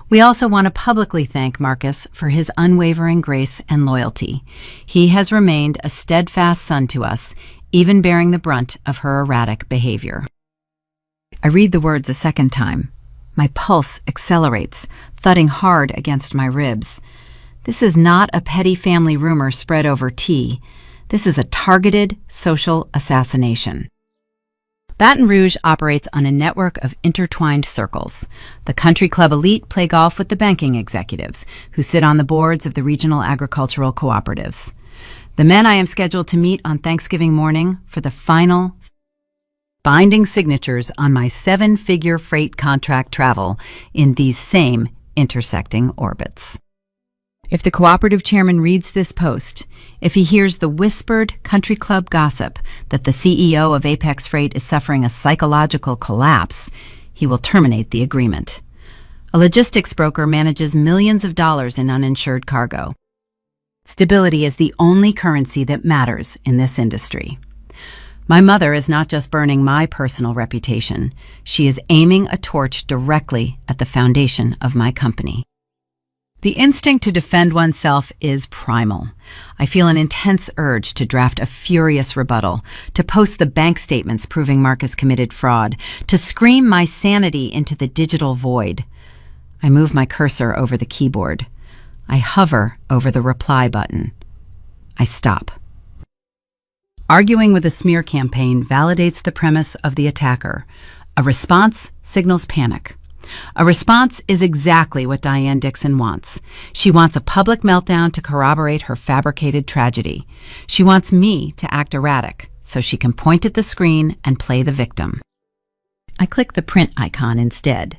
We also want to publicly thank Marcus for his unwavering grace and loyalty. He has remained a steadfast son to us, even bearing the brunt of her erratic behavior. I read the words a second time. My pulse accelerates, thudding hard against my ribs. This is not a petty family rumor spread over tea. This is a targeted social assassination. Baton Rouge operates on a network of intertwined circles. The country club elite play golf with the banking executives, who sit on the boards of the regional agricultural cooperatives. The men I am scheduled to meet on Thanksgiving morning for the final binding signatures on my 7-figure freight contract travel in these same intersecting orbits. If the cooperative chairman reads this post, if he hears the whispered country club gossip that the CEO of Apex Freight is suffering a psychological collapse, he will terminate the agreement. A logistics broker manages millions of dollars in uninsured cargo. Stability is the only currency that matters in this industry. My mother is not just burning my personal reputation, she is aiming a torch directly at the foundation of my company. The instinct to defend oneself is primal. I feel an intense urge to draft a furious rebuttal, to post the bank statements proving Marcus committed fraud, to scream my sanity into the digital void. I move my cursor over the keyboard. I hover over the reply button. I stop. Arguing with a smear campaign validates the premise of the attacker. A response signals panic. A response is exactly what Diane Dixon wants. She wants a public meltdown to corroborate her fabricated tragedy. She wants me to act erratic so she can point at the screen and play the victim. I click the print icon instead.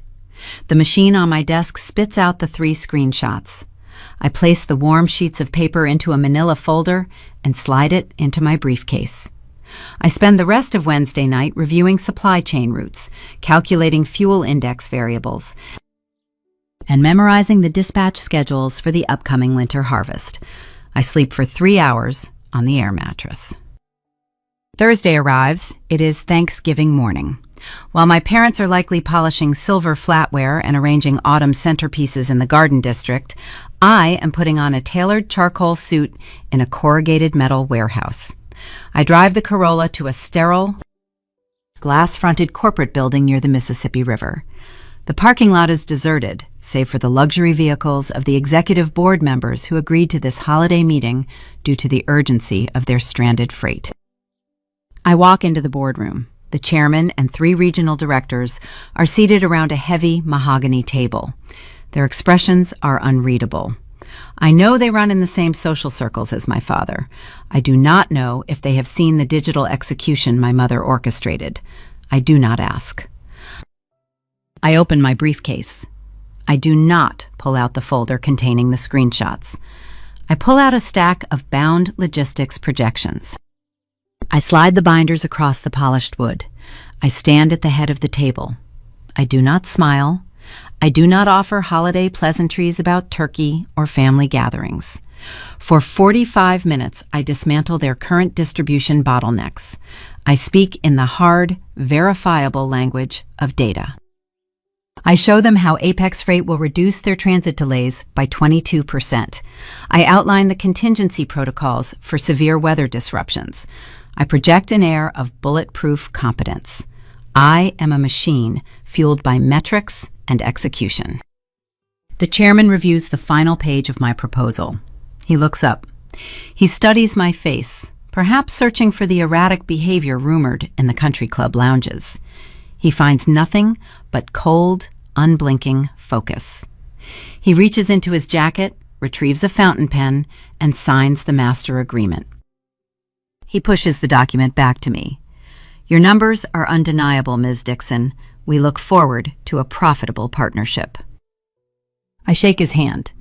The machine on my desk spits out the 3 screenshots. I place the warm sheets of paper into a manila folder and slide it into my briefcase. I spend the rest of Wednesday night reviewing supply chain routes, calculating fuel index variables, and memorizing the dispatch schedules for the upcoming winter harvest. I sleep for 3 hours on the air mattress. Thursday arrives. It is Thanksgiving morning. While my parents are likely polishing silver flatware and arranging autumn centerpieces in the garden district, I am putting on a tailored charcoal suit in a corrugated metal warehouse. I drive the Corolla to a sterile, glass-fronted corporate building near the Mississippi River. The parking lot is deserted, save for the luxury vehicles of the executive board members who agreed to this holiday meeting due to the urgency of their stranded freight. I walk into the boardroom. The chairman and 3 regional directors are seated around a heavy mahogany table. Their expressions are unreadable. I know they run in the same social circles as my father. I do not know if they have seen the digital execution my mother orchestrated. I do not ask. I open my briefcase. I do not pull out the folder containing the screenshots. I pull out a stack of bound logistics projections. I slide the binders across the polished wood. I stand at the head of the table. I do not smile. I do not offer holiday pleasantries about turkey or family gatherings. For 45 minutes, I dismantle their current distribution bottlenecks. I speak in the hard, verifiable language of data. I show them how Apex Freight will reduce their transit delays by 22%. I outline the contingency protocols for severe weather disruptions. I project an air of bulletproof competence. I am a machine fueled by metrics and execution. The chairman reviews the final page of my proposal. He looks up. He studies my face, perhaps searching for the erratic behavior rumored in the country club lounges. He finds nothing but cold, unblinking focus. He reaches into his jacket, retrieves a fountain pen, and signs the master agreement. He pushes the document back to me. Your numbers are undeniable, Ms. Dixon. We look forward to a profitable partnership. I shake his hand.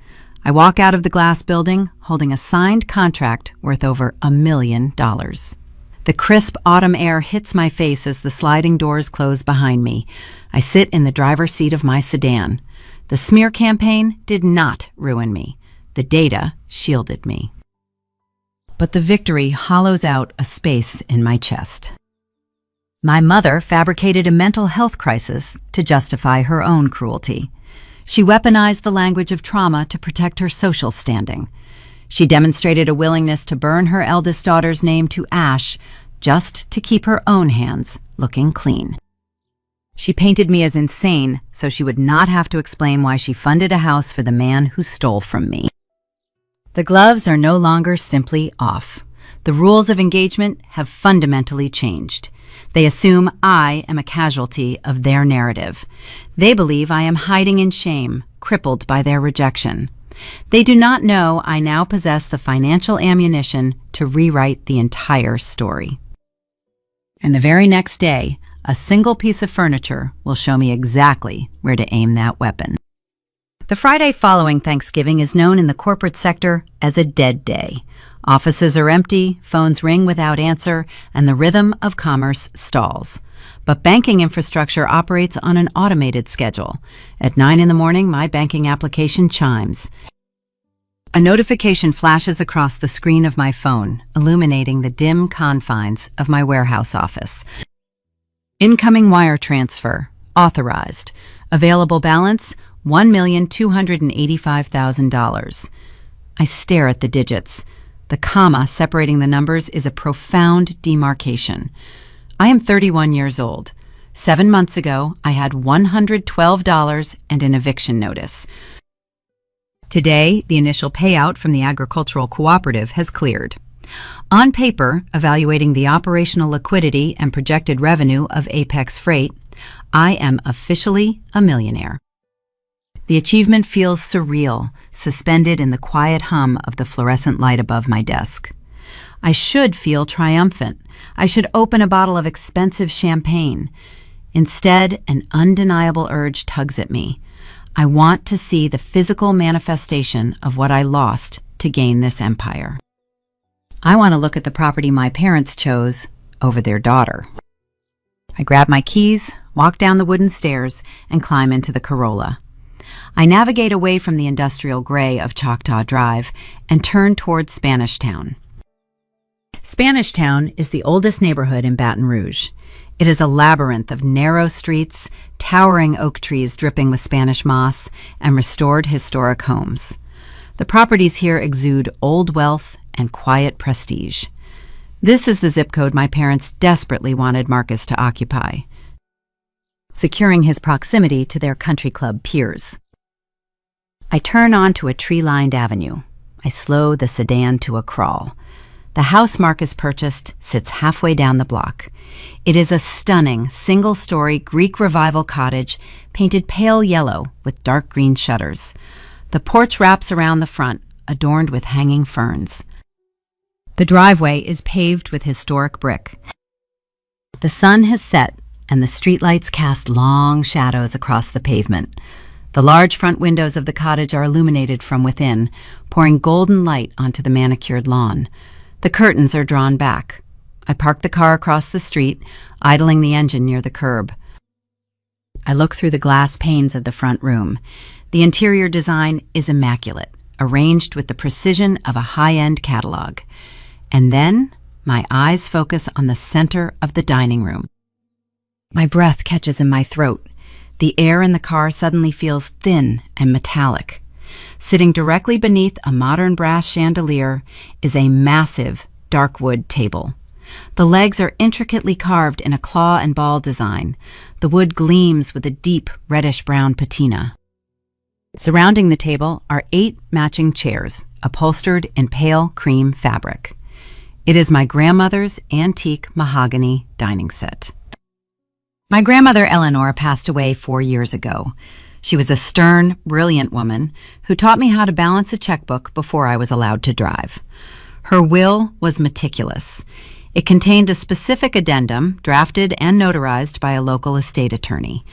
I walk out of the glass building holding a signed contract worth over $1 million. The crisp autumn air hits my face as the sliding doors close behind me. I sit in the driver's seat of my sedan. The smear campaign did not ruin me. The data shielded me. But the victory hollows out a space in my chest. My mother fabricated a mental health crisis to justify her own cruelty. She weaponized the language of trauma to protect her social standing. She demonstrated a willingness to burn her eldest daughter's name to ash just to keep her own hands looking clean. She painted me as insane so she would not have to explain why she funded a house for the man who stole from me. The gloves are no longer simply off. The rules of engagement have fundamentally changed. They assume I am a casualty of their narrative. They believe I am hiding in shame, crippled by their rejection. They do not know I now possess the financial ammunition to rewrite the entire story. And the very next day, a single piece of furniture will show me exactly where to aim that weapon. The Friday following Thanksgiving is known in the corporate sector as a dead day. Offices are empty, phones ring without answer, and the rhythm of commerce stalls. But banking infrastructure operates on an automated schedule. At 9 in the morning, my banking application chimes. A notification flashes across the screen of my phone, illuminating the dim confines of my warehouse office. Incoming wire transfer. Authorized. Available balance, $1,285,000. I stare at the digits. The comma separating the numbers is a profound demarcation. I am 31 years old. 7 months ago, I had $112 and an eviction notice. Today, the initial payout from the agricultural cooperative has cleared. On paper, evaluating the operational liquidity and projected revenue of Apex Freight, I am officially a millionaire. The achievement feels surreal, suspended in the quiet hum of the fluorescent light above my desk. I should feel triumphant. I should open a bottle of expensive champagne. Instead, an undeniable urge tugs at me. I want to see the physical manifestation of what I lost to gain this empire. I want to look at the property my parents chose over their daughter. I grab my keys, walk down the wooden stairs, and climb into the Corolla. I navigate away from the industrial gray of Choctaw Drive and turn toward Spanish Town. Spanish Town is the oldest neighborhood in Baton Rouge. It is a labyrinth of narrow streets, towering oak trees dripping with Spanish moss, and restored historic homes. The properties here exude old wealth and quiet prestige. This is the zip code my parents desperately wanted Marcus to occupy, securing his proximity to their country club peers. I turn onto a tree-lined avenue. I slow the sedan to a crawl. The house Marcus purchased sits halfway down the block. It is a stunning, single-story Greek Revival cottage painted pale yellow with dark green shutters. The porch wraps around the front, adorned with hanging ferns. The driveway is paved with historic brick. The sun has set, and the streetlights cast long shadows across the pavement. The large front windows of the cottage are illuminated from within, pouring golden light onto the manicured lawn. The curtains are drawn back. I park the car across the street, idling the engine near the curb. I look through the glass panes of the front room. The interior design is immaculate, arranged with the precision of a high-end catalog. And then my eyes focus on the center of the dining room. My breath catches in my throat. The air in the car suddenly feels thin and metallic. Sitting directly beneath a modern brass chandelier is a massive dark wood table. The legs are intricately carved in a claw and ball design. The wood gleams with a deep reddish-brown patina. Surrounding the table are 8 matching chairs, upholstered in pale cream fabric. It is my grandmother's antique mahogany dining set. My grandmother Eleanor passed away 4 years ago. She was a stern, brilliant woman who taught me how to balance a checkbook before I was allowed to drive. Her will was meticulous. It contained a specific addendum, drafted and notarized by a local estate attorney.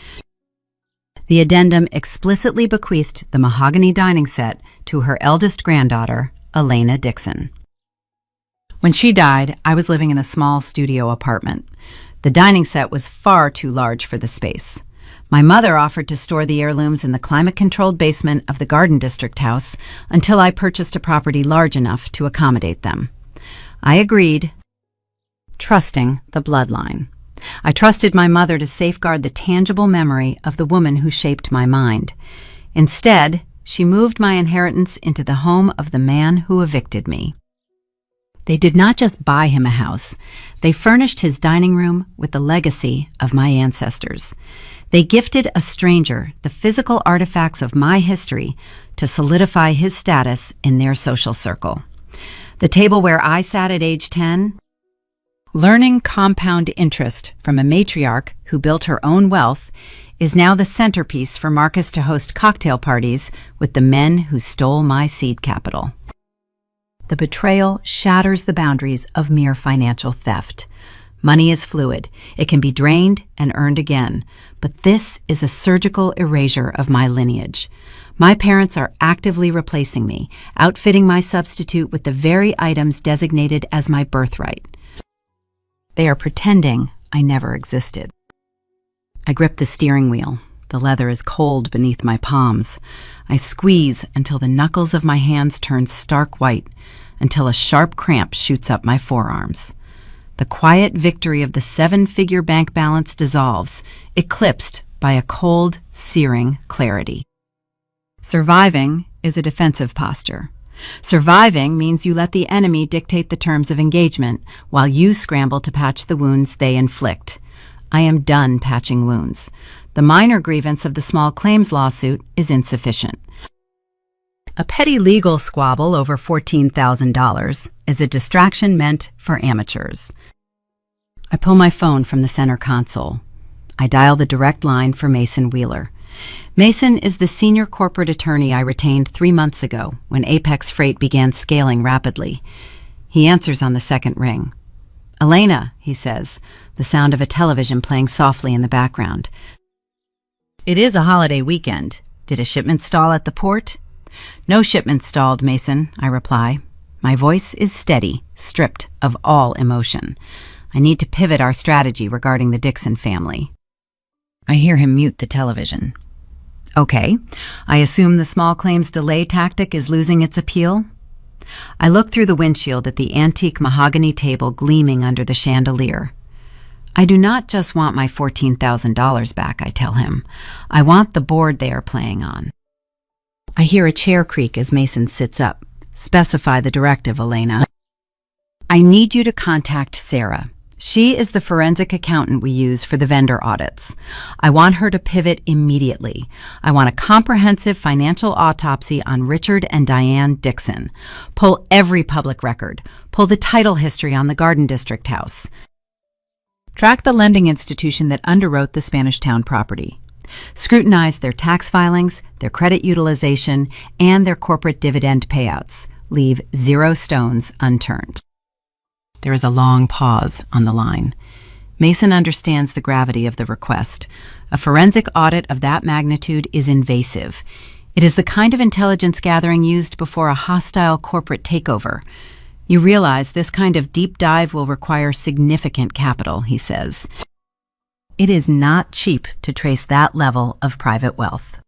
The addendum explicitly bequeathed the mahogany dining set to her eldest granddaughter, Elena Dixon. When she died, I was living in a small studio apartment. The dining set was far too large for the space. My mother offered to store the heirlooms in the climate-controlled basement of the Garden District house until I purchased a property large enough to accommodate them. I agreed, trusting the bloodline. I trusted my mother to safeguard the tangible memory of the woman who shaped my mind. Instead, she moved my inheritance into the home of the man who evicted me. They did not just buy him a house. They furnished his dining room with the legacy of my ancestors. They gifted a stranger the physical artifacts of my history to solidify his status in their social circle. The table where I sat at age 10, learning compound interest from a matriarch who built her own wealth, is now the centerpiece for Marcus to host cocktail parties with the men who stole my seed capital. The betrayal shatters the boundaries of mere financial theft. Money is fluid. It can be drained and earned again. But this is a surgical erasure of my lineage. My parents are actively replacing me, outfitting my substitute with the very items designated as my birthright. They are pretending I never existed. I grip the steering wheel. The leather is cold beneath my palms. I squeeze until the knuckles of my hands turn stark white, until a sharp cramp shoots up my forearms. The quiet victory of the 7-figure bank balance dissolves, eclipsed by a cold, searing clarity. Surviving is a defensive posture. Surviving means you let the enemy dictate the terms of engagement while you scramble to patch the wounds they inflict. I am done patching wounds. The minor grievance of the small claims lawsuit is insufficient. A petty legal squabble over $14,000 is a distraction meant for amateurs. I pull my phone from the center console. I dial the direct line for Mason Wheeler. Mason is the senior corporate attorney I retained 3 months ago when Apex Freight began scaling rapidly. He answers on the second ring. "Elena," he says, the sound of a television playing softly in the background. "It is a holiday weekend. Did a shipment stall at the port?" "No shipment stalled, Mason," I reply. My voice is steady, stripped of all emotion. I need to pivot our strategy regarding the Dixon family. I hear him mute the television. "Okay, I assume the small claims delay tactic is losing its appeal?" I look through the windshield at the antique mahogany table gleaming under the chandelier. "I do not just want my $14,000 back," I tell him. "I want the board they are playing on." I hear a chair creak as Mason sits up. "Specify the directive, Elena." "I need you to contact Sarah. She is the forensic accountant we use for the vendor audits. I want her to pivot immediately. I want a comprehensive financial autopsy on Richard and Diane Dixon. Pull every public record. Pull the title history on the Garden District house. Track the lending institution that underwrote the Spanish Town property. Scrutinize their tax filings, their credit utilization, and their corporate dividend payouts. Leave 0 stones unturned." There is a long pause on the line. Mason understands the gravity of the request. A forensic audit of that magnitude is invasive. It is the kind of intelligence gathering used before a hostile corporate takeover. "You realize this kind of deep dive will require significant capital," he says. "It is not cheap to trace that level of private wealth."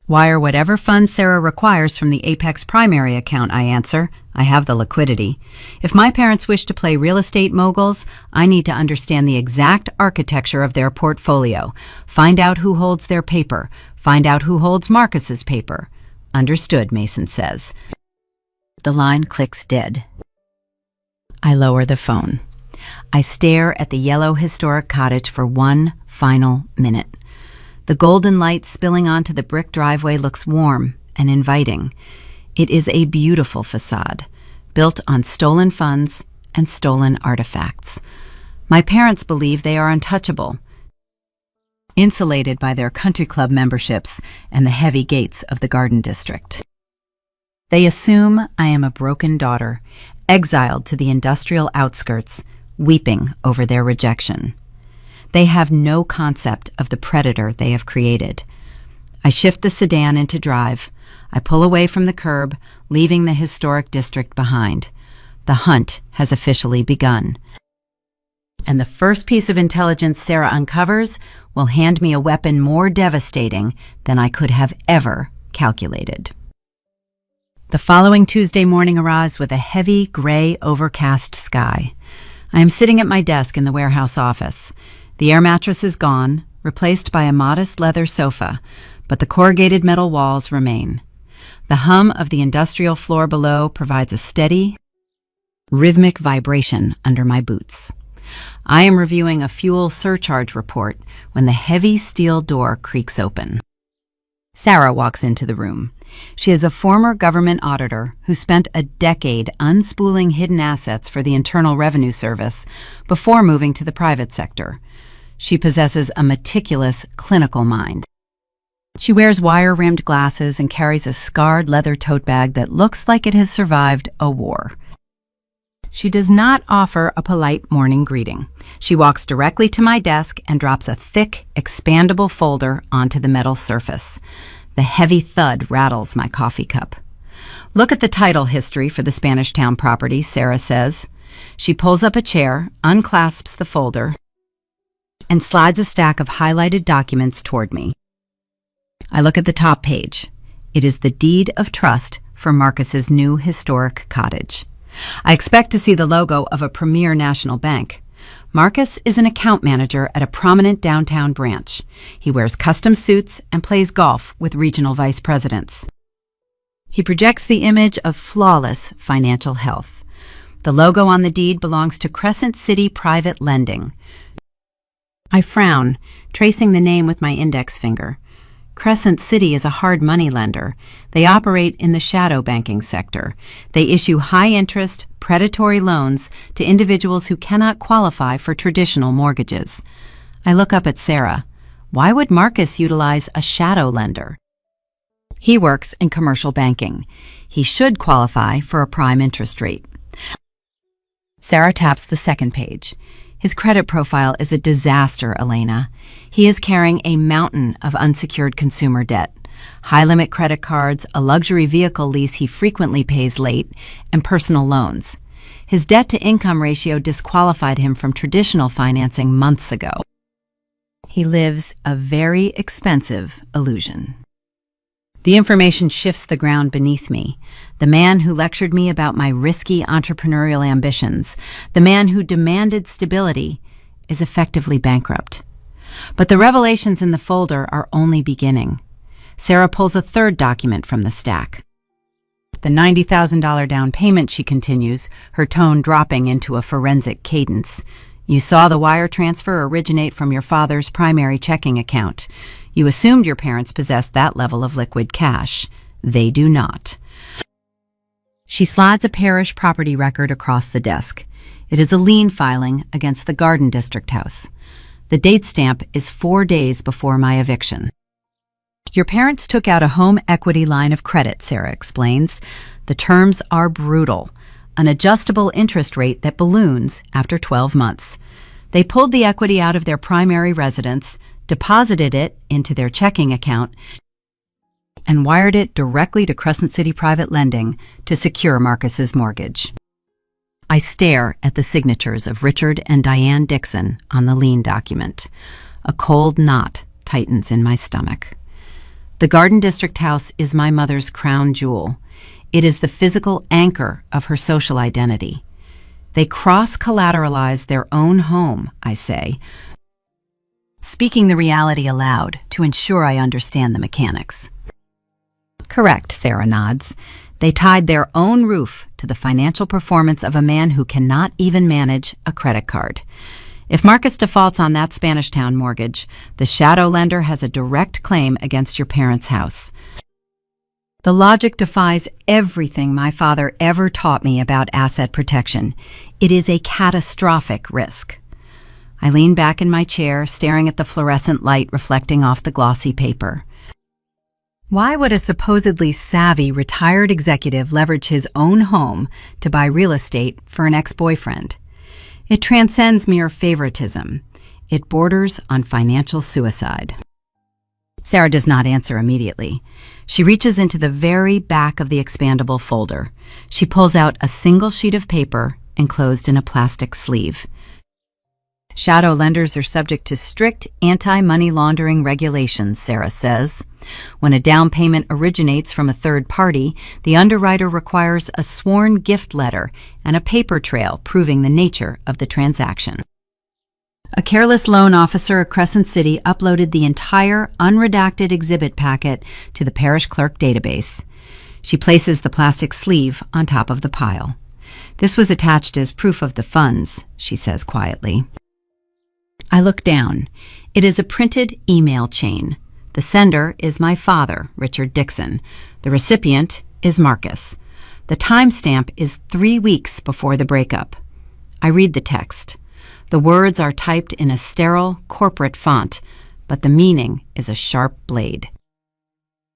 "Wire whatever funds Sarah requires from the Apex primary account," I answer. "I have the liquidity. If my parents wish to play real estate moguls, I need to understand the exact architecture of their portfolio. Find out who holds their paper. Find out who holds Marcus's paper." "Understood," Mason says. The line clicks dead. I lower the phone. I stare at the yellow historic cottage for one final minute. The golden light spilling onto the brick driveway looks warm and inviting. It is a beautiful facade, built on stolen funds and stolen artifacts. My parents believe they are untouchable, insulated by their country club memberships and the heavy gates of the Garden District. They assume I am a broken daughter, exiled to the industrial outskirts, weeping over their rejection. They have no concept of the predator they have created. I shift the sedan into drive. I pull away from the curb, leaving the historic district behind. The hunt has officially begun. And the first piece of intelligence Sarah uncovers will hand me a weapon more devastating than I could have ever calculated. The following Tuesday morning arrives with a heavy, gray, overcast sky. I am sitting at my desk in the warehouse office. The air mattress is gone, replaced by a modest leather sofa, but the corrugated metal walls remain. The hum of the industrial floor below provides a steady, rhythmic vibration under my boots. I am reviewing a fuel surcharge report when the heavy steel door creaks open. Sarah walks into the room. She is a former government auditor who spent a decade unspooling hidden assets for the Internal Revenue Service before moving to the private sector. She possesses a meticulous, clinical mind. She wears wire-rimmed glasses and carries a scarred leather tote bag that looks like it has survived a war. She does not offer a polite morning greeting. She walks directly to my desk and drops a thick, expandable folder onto the metal surface. The heavy thud rattles my coffee cup. "Look at the title history for the Spanish Town property," Sarah says. She pulls up a chair, unclasps the folder, and slides a stack of highlighted documents toward me. I look at the top page. It is the deed of trust for Marcus's new historic cottage. I expect to see the logo of a premier national bank. Marcus is an account manager at a prominent downtown branch. He wears custom suits and plays golf with regional vice presidents. He projects the image of flawless financial health. The logo on the deed belongs to Crescent City Private Lending. I frown, tracing the name with my index finger. Crescent City is a hard money lender. They operate in the shadow banking sector. They issue high-interest, predatory loans to individuals who cannot qualify for traditional mortgages. I look up at Sarah. Why would Marcus utilize a shadow lender? He works in commercial banking. He should qualify for a prime interest rate. Sarah taps the second page. His credit profile is a disaster, Elena. He is carrying a mountain of unsecured consumer debt, high-limit credit cards, a luxury vehicle lease he frequently pays late, and personal loans. His debt-to-income ratio disqualified him from traditional financing months ago. He lives a very expensive illusion. The information shifts the ground beneath me. The man who lectured me about my risky entrepreneurial ambitions, the man who demanded stability, is effectively bankrupt. But the revelations in the folder are only beginning. Sarah pulls a third document from the stack. The $90,000 down payment, she continues, her tone dropping into a forensic cadence. You saw the wire transfer originate from your father's primary checking account. You assumed your parents possessed that level of liquid cash. They do not. She slides a parish property record across the desk. It is a lien filing against the Garden District house. The date stamp is 4 days before my eviction. Your parents took out a home equity line of credit, Sarah explains. The terms are brutal. An adjustable interest rate that balloons after 12 months. They pulled the equity out of their primary residence, deposited it into their checking account, and wired it directly to Crescent City Private Lending to secure Marcus's mortgage. I stare at the signatures of Richard and Diane Dixon on the lien document. A cold knot tightens in my stomach. The Garden District house is my mother's crown jewel. It is the physical anchor of her social identity. They cross-collateralize their own home, I say, speaking the reality aloud to ensure I understand the mechanics. Correct, Sarah nods. They tied their own roof to the financial performance of a man who cannot even manage a credit card. If Marcus defaults on that Spanish Town mortgage, the shadow lender has a direct claim against your parents' house. The logic defies everything my father ever taught me about asset protection. It is a catastrophic risk. I lean back in my chair, staring at the fluorescent light reflecting off the glossy paper. Why would a supposedly savvy retired executive leverage his own home to buy real estate for an ex-boyfriend? It transcends mere favoritism. It borders on financial suicide. Sarah does not answer immediately. She reaches into the very back of the expandable folder. She pulls out a single sheet of paper enclosed in a plastic sleeve. Shadow lenders are subject to strict anti-money laundering regulations, Sarah says. When a down payment originates from a third party, the underwriter requires a sworn gift letter and a paper trail proving the nature of the transaction. A careless loan officer at Crescent City uploaded the entire unredacted exhibit packet to the parish clerk database. She places the plastic sleeve on top of the pile. This was attached as proof of the funds, she says quietly. I look down. It is a printed email chain. The sender is my father, Richard Dixon. The recipient is Marcus. The timestamp is 3 weeks before the breakup. I read the text. The words are typed in a sterile, corporate font, but the meaning is a sharp blade.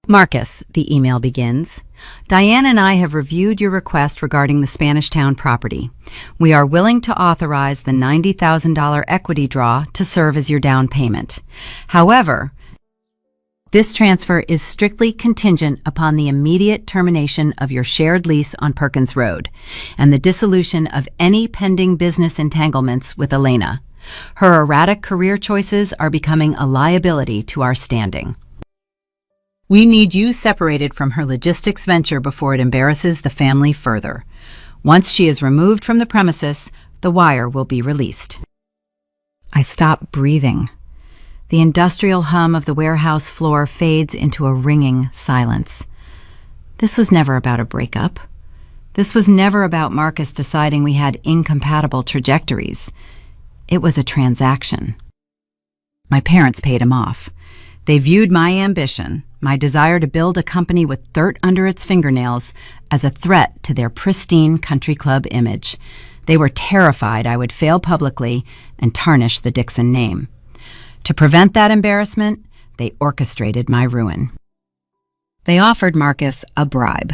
Marcus, the email begins, Diane and I have reviewed your request regarding the Spanish Town property. We are willing to authorize the $90,000 equity draw to serve as your down payment. However, this transfer is strictly contingent upon the immediate termination of your shared lease on Perkins Road and the dissolution of any pending business entanglements with Elena. Her erratic career choices are becoming a liability to our standing. We need you separated from her logistics venture before it embarrasses the family further. Once she is removed from the premises, the wire will be released. I stop breathing. The industrial hum of the warehouse floor fades into a ringing silence. This was never about a breakup. This was never about Marcus deciding we had incompatible trajectories. It was a transaction. My parents paid him off. They viewed my ambition, my desire to build a company with dirt under its fingernails, as a threat to their pristine country club image. They were terrified I would fail publicly and tarnish the Dixon name. To prevent that embarrassment, they orchestrated my ruin. They offered Marcus a bribe.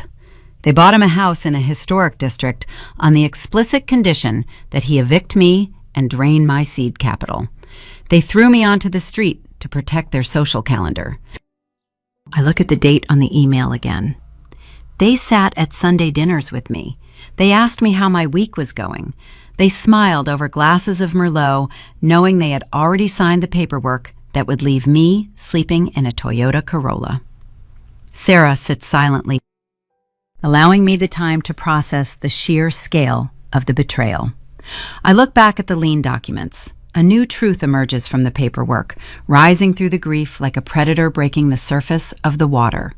They bought him a house in a historic district on the explicit condition that he evict me and drain my seed capital. They threw me onto the street to protect their social calendar. I look at the date on the email again. They sat at Sunday dinners with me. They asked me how my week was going. They smiled over glasses of Merlot, knowing they had already signed the paperwork that would leave me sleeping in a Toyota Corolla. Sarah sits silently, allowing me the time to process the sheer scale of the betrayal. I look back at the lien documents. A new truth emerges from the paperwork, rising through the grief like a predator breaking the surface of the water.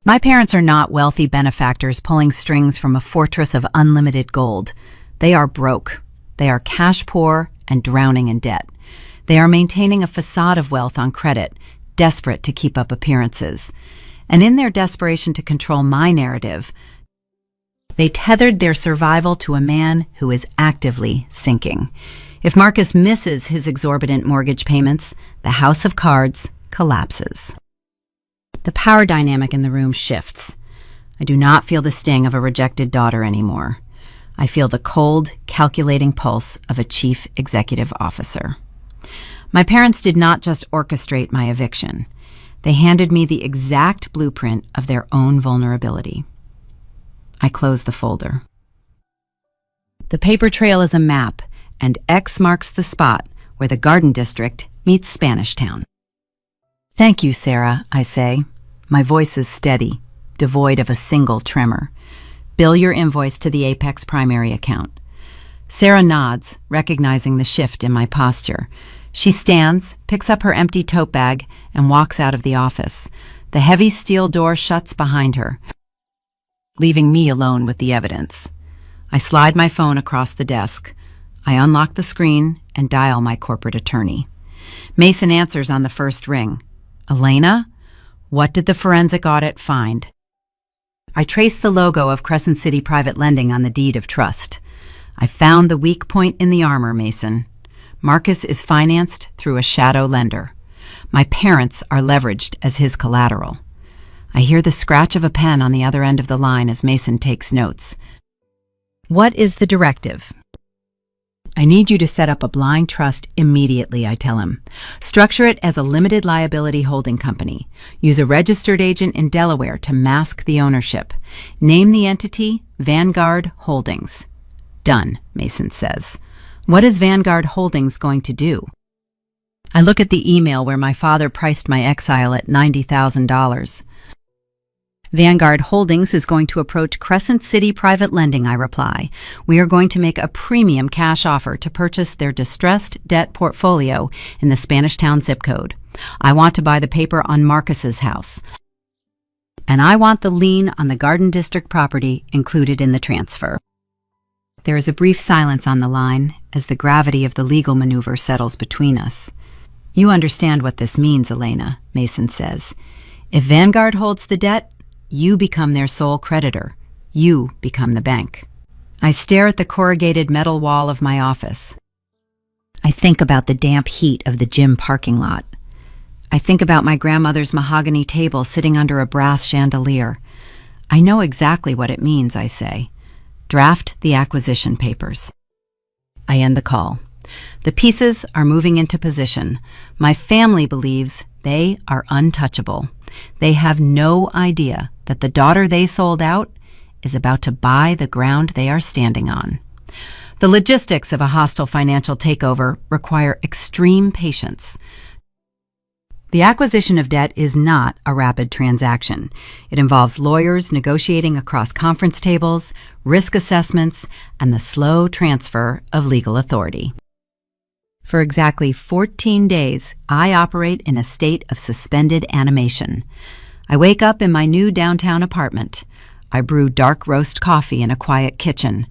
My parents are not wealthy benefactors pulling strings from a fortress of unlimited gold. They are broke. They are cash poor and drowning in debt. They are maintaining a facade of wealth on credit, desperate to keep up appearances. And in their desperation to control my narrative, they tethered their survival to a man who is actively sinking. If Marcus misses his exorbitant mortgage payments, the house of cards collapses. The power dynamic in the room shifts. I do not feel the sting of a rejected daughter anymore. I feel the cold, calculating pulse of a chief executive officer. My parents did not just orchestrate my eviction. They handed me the exact blueprint of their own vulnerability. I close the folder. The paper trail is a map, and X marks the spot where the Garden District meets Spanish Town. Thank you, Sarah, I say. My voice is steady, devoid of a single tremor. Bill your invoice to the Apex primary account. Sarah nods, recognizing the shift in my posture. She stands, picks up her empty tote bag, and walks out of the office. The heavy steel door shuts behind her, leaving me alone with the evidence. I slide my phone across the desk. I unlock the screen and dial my corporate attorney. Mason answers on the first ring. Elena, what did the forensic audit find? I trace the logo of Crescent City Private Lending on the deed of trust. I found the weak point in the armor, Mason. Marcus is financed through a shadow lender. My parents are leveraged as his collateral. I hear the scratch of a pen on the other end of the line as Mason takes notes. What is the directive? I need you to set up a blind trust immediately, I tell him. Structure it as a limited liability holding company. Use a registered agent in Delaware to mask the ownership. Name the entity Vanguard Holdings. Done, Mason says. What is Vanguard Holdings going to do? I look at the email where my father priced my exile at $90,000. Vanguard Holdings is going to approach Crescent City Private Lending, I reply. We are going to make a premium cash offer to purchase their distressed debt portfolio in the Spanish Town zip code. I want to buy the paper on Marcus's house. And I want the lien on the Garden District property included in the transfer. There is a brief silence on the line as the gravity of the legal maneuver settles between us. You understand what this means, Elena, Mason says. If Vanguard holds the debt, you become their sole creditor. You become the bank. I stare at the corrugated metal wall of my office. I think about the damp heat of the gym parking lot. I think about my grandmother's mahogany table sitting under a brass chandelier. I know exactly what it means, I say. Draft the acquisition papers. I end the call. The pieces are moving into position. My family believes they are untouchable. They have no idea that the daughter they sold out is about to buy the ground they are standing on. The logistics of a hostile financial takeover require extreme patience. The acquisition of debt is not a rapid transaction. It involves lawyers negotiating across conference tables, risk assessments, and the slow transfer of legal authority. For exactly 14 days, I operate in a state of suspended animation. I wake up in my new downtown apartment. I brew dark roast coffee in a quiet kitchen.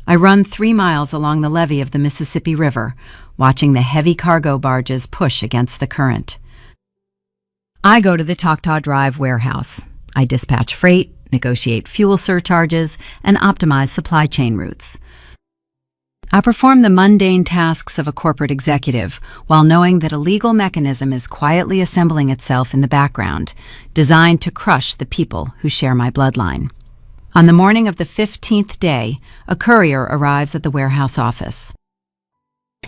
I run 3 miles along the levee of the Mississippi River, watching the heavy cargo barges push against the current. I go to the Choctaw Drive warehouse. I dispatch freight, negotiate fuel surcharges, and optimize supply chain routes. I perform the mundane tasks of a corporate executive while knowing that a legal mechanism is quietly assembling itself in the background, designed to crush the people who share my bloodline. On the morning of the 15th day, a courier arrives at the warehouse office.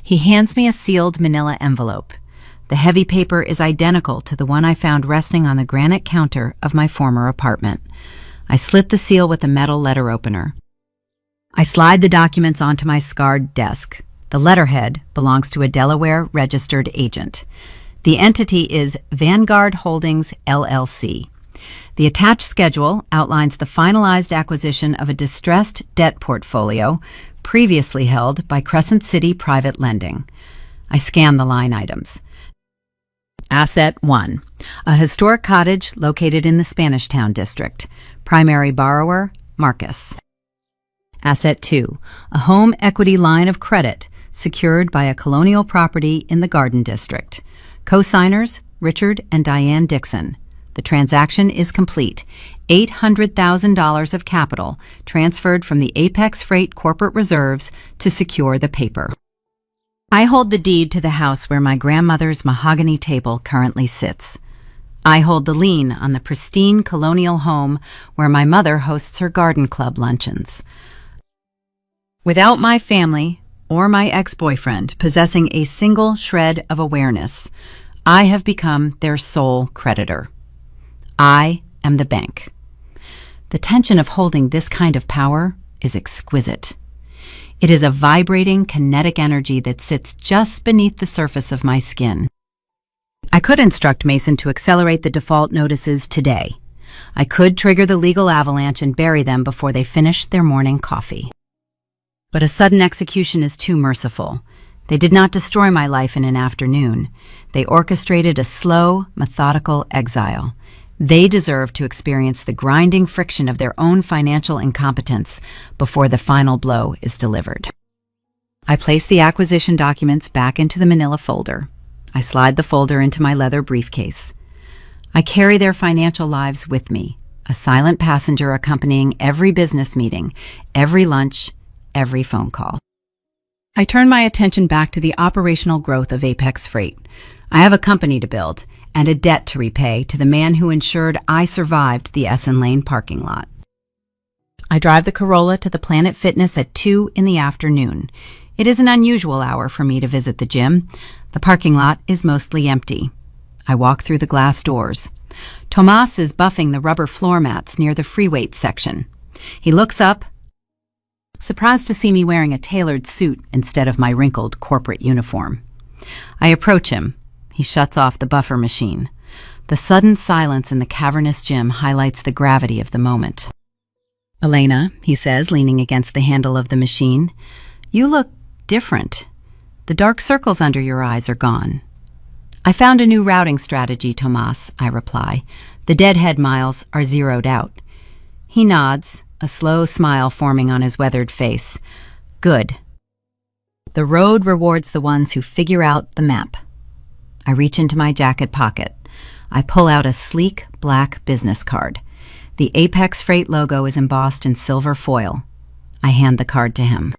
He hands me a sealed manila envelope. The heavy paper is identical to the one I found resting on the granite counter of my former apartment. I slit the seal with a metal letter opener. I slide the documents onto my scarred desk. The letterhead belongs to a Delaware registered agent. The entity is Vanguard Holdings, LLC. The attached schedule outlines the finalized acquisition of a distressed debt portfolio previously held by Crescent City Private Lending. I scan the line items. Asset 1, a historic cottage located in the Spanish Town district. Primary borrower, Marcus. Asset 2, a home equity line of credit secured by a colonial property in the Garden District. Co-signers, Richard and Diane Dixon. The transaction is complete. $800,000 of capital transferred from the Apex Freight corporate reserves to secure the paper. I hold the deed to the house where my grandmother's mahogany table currently sits. I hold the lien on the pristine colonial home where my mother hosts her garden club luncheons. Without my family or my ex-boyfriend possessing a single shred of awareness, I have become their sole creditor. I am the bank. The tension of holding this kind of power is exquisite. It is a vibrating kinetic energy that sits just beneath the surface of my skin. I could instruct Mason to accelerate the default notices today. I could trigger the legal avalanche and bury them before they finish their morning coffee. But a sudden execution is too merciful. They did not destroy my life in an afternoon. They orchestrated a slow, methodical exile. They deserve to experience the grinding friction of their own financial incompetence before the final blow is delivered. I place the acquisition documents back into the manila folder. I slide the folder into my leather briefcase. I carry their financial lives with me, a silent passenger accompanying every business meeting, every lunch, every phone call. I turn my attention back to the operational growth of Apex Freight. I have a company to build and a debt to repay to the man who ensured I survived the Essen Lane parking lot. I drive the Corolla to the Planet Fitness at 2 in the afternoon. It is an unusual hour for me to visit the gym. The parking lot is mostly empty. I walk through the glass doors. Tomas is buffing the rubber floor mats near the free weights section. He looks up, surprised to see me wearing a tailored suit instead of my wrinkled corporate uniform. I approach him. He shuts off the buffer machine. The sudden silence in the cavernous gym highlights the gravity of the moment. "Elena," he says, leaning against the handle of the machine, "you look different. The dark circles under your eyes are gone." "I found a new routing strategy, Tomas," I reply. "The deadhead miles are zeroed out." He nods, a slow smile forming on his weathered face. "Good. The road rewards the ones who figure out the map." I reach into my jacket pocket. I pull out a sleek black business card. The Apex Freight logo is embossed in silver foil. I hand the card to him.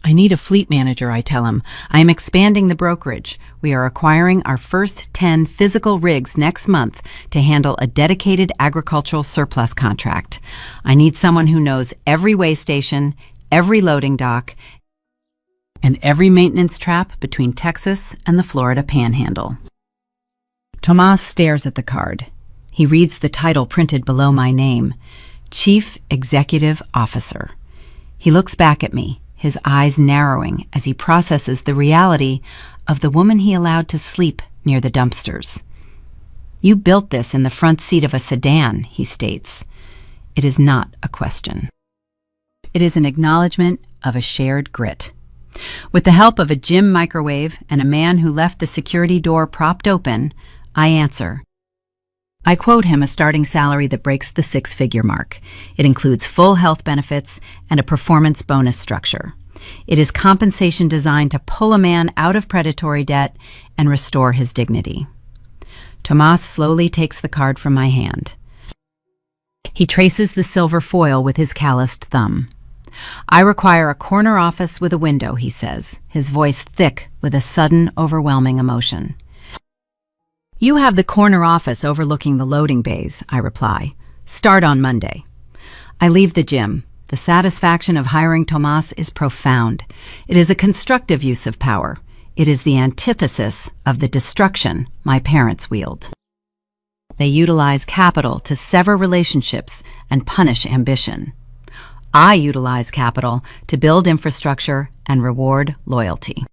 I need a fleet manager, I tell him. I am expanding the brokerage. We are acquiring our first 10 physical rigs next month to handle a dedicated agricultural surplus contract. I need someone who knows every weigh station, every loading dock, and every maintenance trap between Texas and the Florida Panhandle. Tomas stares at the card. He reads the title printed below my name, Chief Executive Officer. He looks back at me, his eyes narrowing as he processes the reality of the woman he allowed to sleep near the dumpsters. You built this in the front seat of a sedan, he states. It is not a question. It is an acknowledgement of a shared grit. With the help of a gym microwave and a man who left the security door propped open, I answer. I quote him a starting salary that breaks the six-figure mark. It includes full health benefits and a performance bonus structure. It is compensation designed to pull a man out of predatory debt and restore his dignity. Tomas slowly takes the card from my hand. He traces the silver foil with his calloused thumb. I require a corner office with a window, he says, his voice thick with a sudden, overwhelming emotion. You have the corner office overlooking the loading bays, I reply. Start on Monday. I leave the gym. The satisfaction of hiring Tomas is profound. It is a constructive use of power. It is the antithesis of the destruction my parents wield. They utilize capital to sever relationships and punish ambition. I utilize capital to build infrastructure and reward loyalty.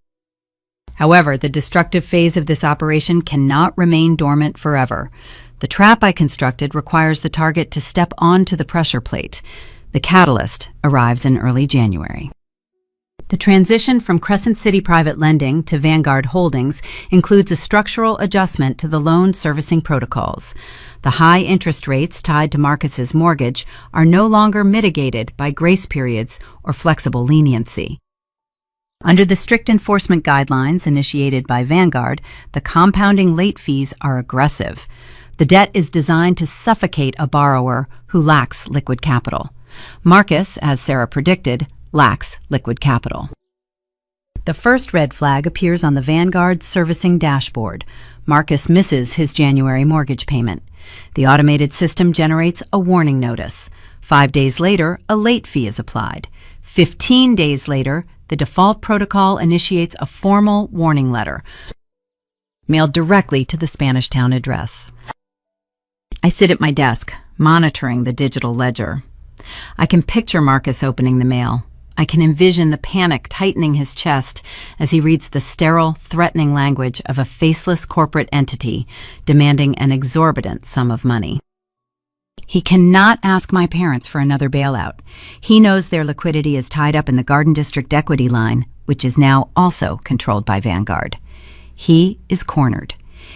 However, the destructive phase of this operation cannot remain dormant forever. The trap I constructed requires the target to step onto the pressure plate. The catalyst arrives in early January. The transition from Crescent City Private Lending to Vanguard Holdings includes a structural adjustment to the loan servicing protocols. The high interest rates tied to Marcus's mortgage are no longer mitigated by grace periods or flexible leniency. Under the strict enforcement guidelines initiated by Vanguard, the compounding late fees are aggressive. The debt is designed to suffocate a borrower who lacks liquid capital. Marcus, as Sarah predicted, lacks liquid capital. The first red flag appears on the Vanguard servicing dashboard. Marcus misses his January mortgage payment. The automated system generates a warning notice. 5 days later, a late fee is applied. 15 days later, the default protocol initiates a formal warning letter, mailed directly to the Spanish Town address. I sit at my desk, monitoring the digital ledger. I can picture Marcus opening the mail. I can envision the panic tightening his chest as he reads the sterile, threatening language of a faceless corporate entity demanding an exorbitant sum of money. He cannot ask my parents for another bailout. He knows their liquidity is tied up in the Garden District equity line, which is now also controlled by Vanguard. He is cornered.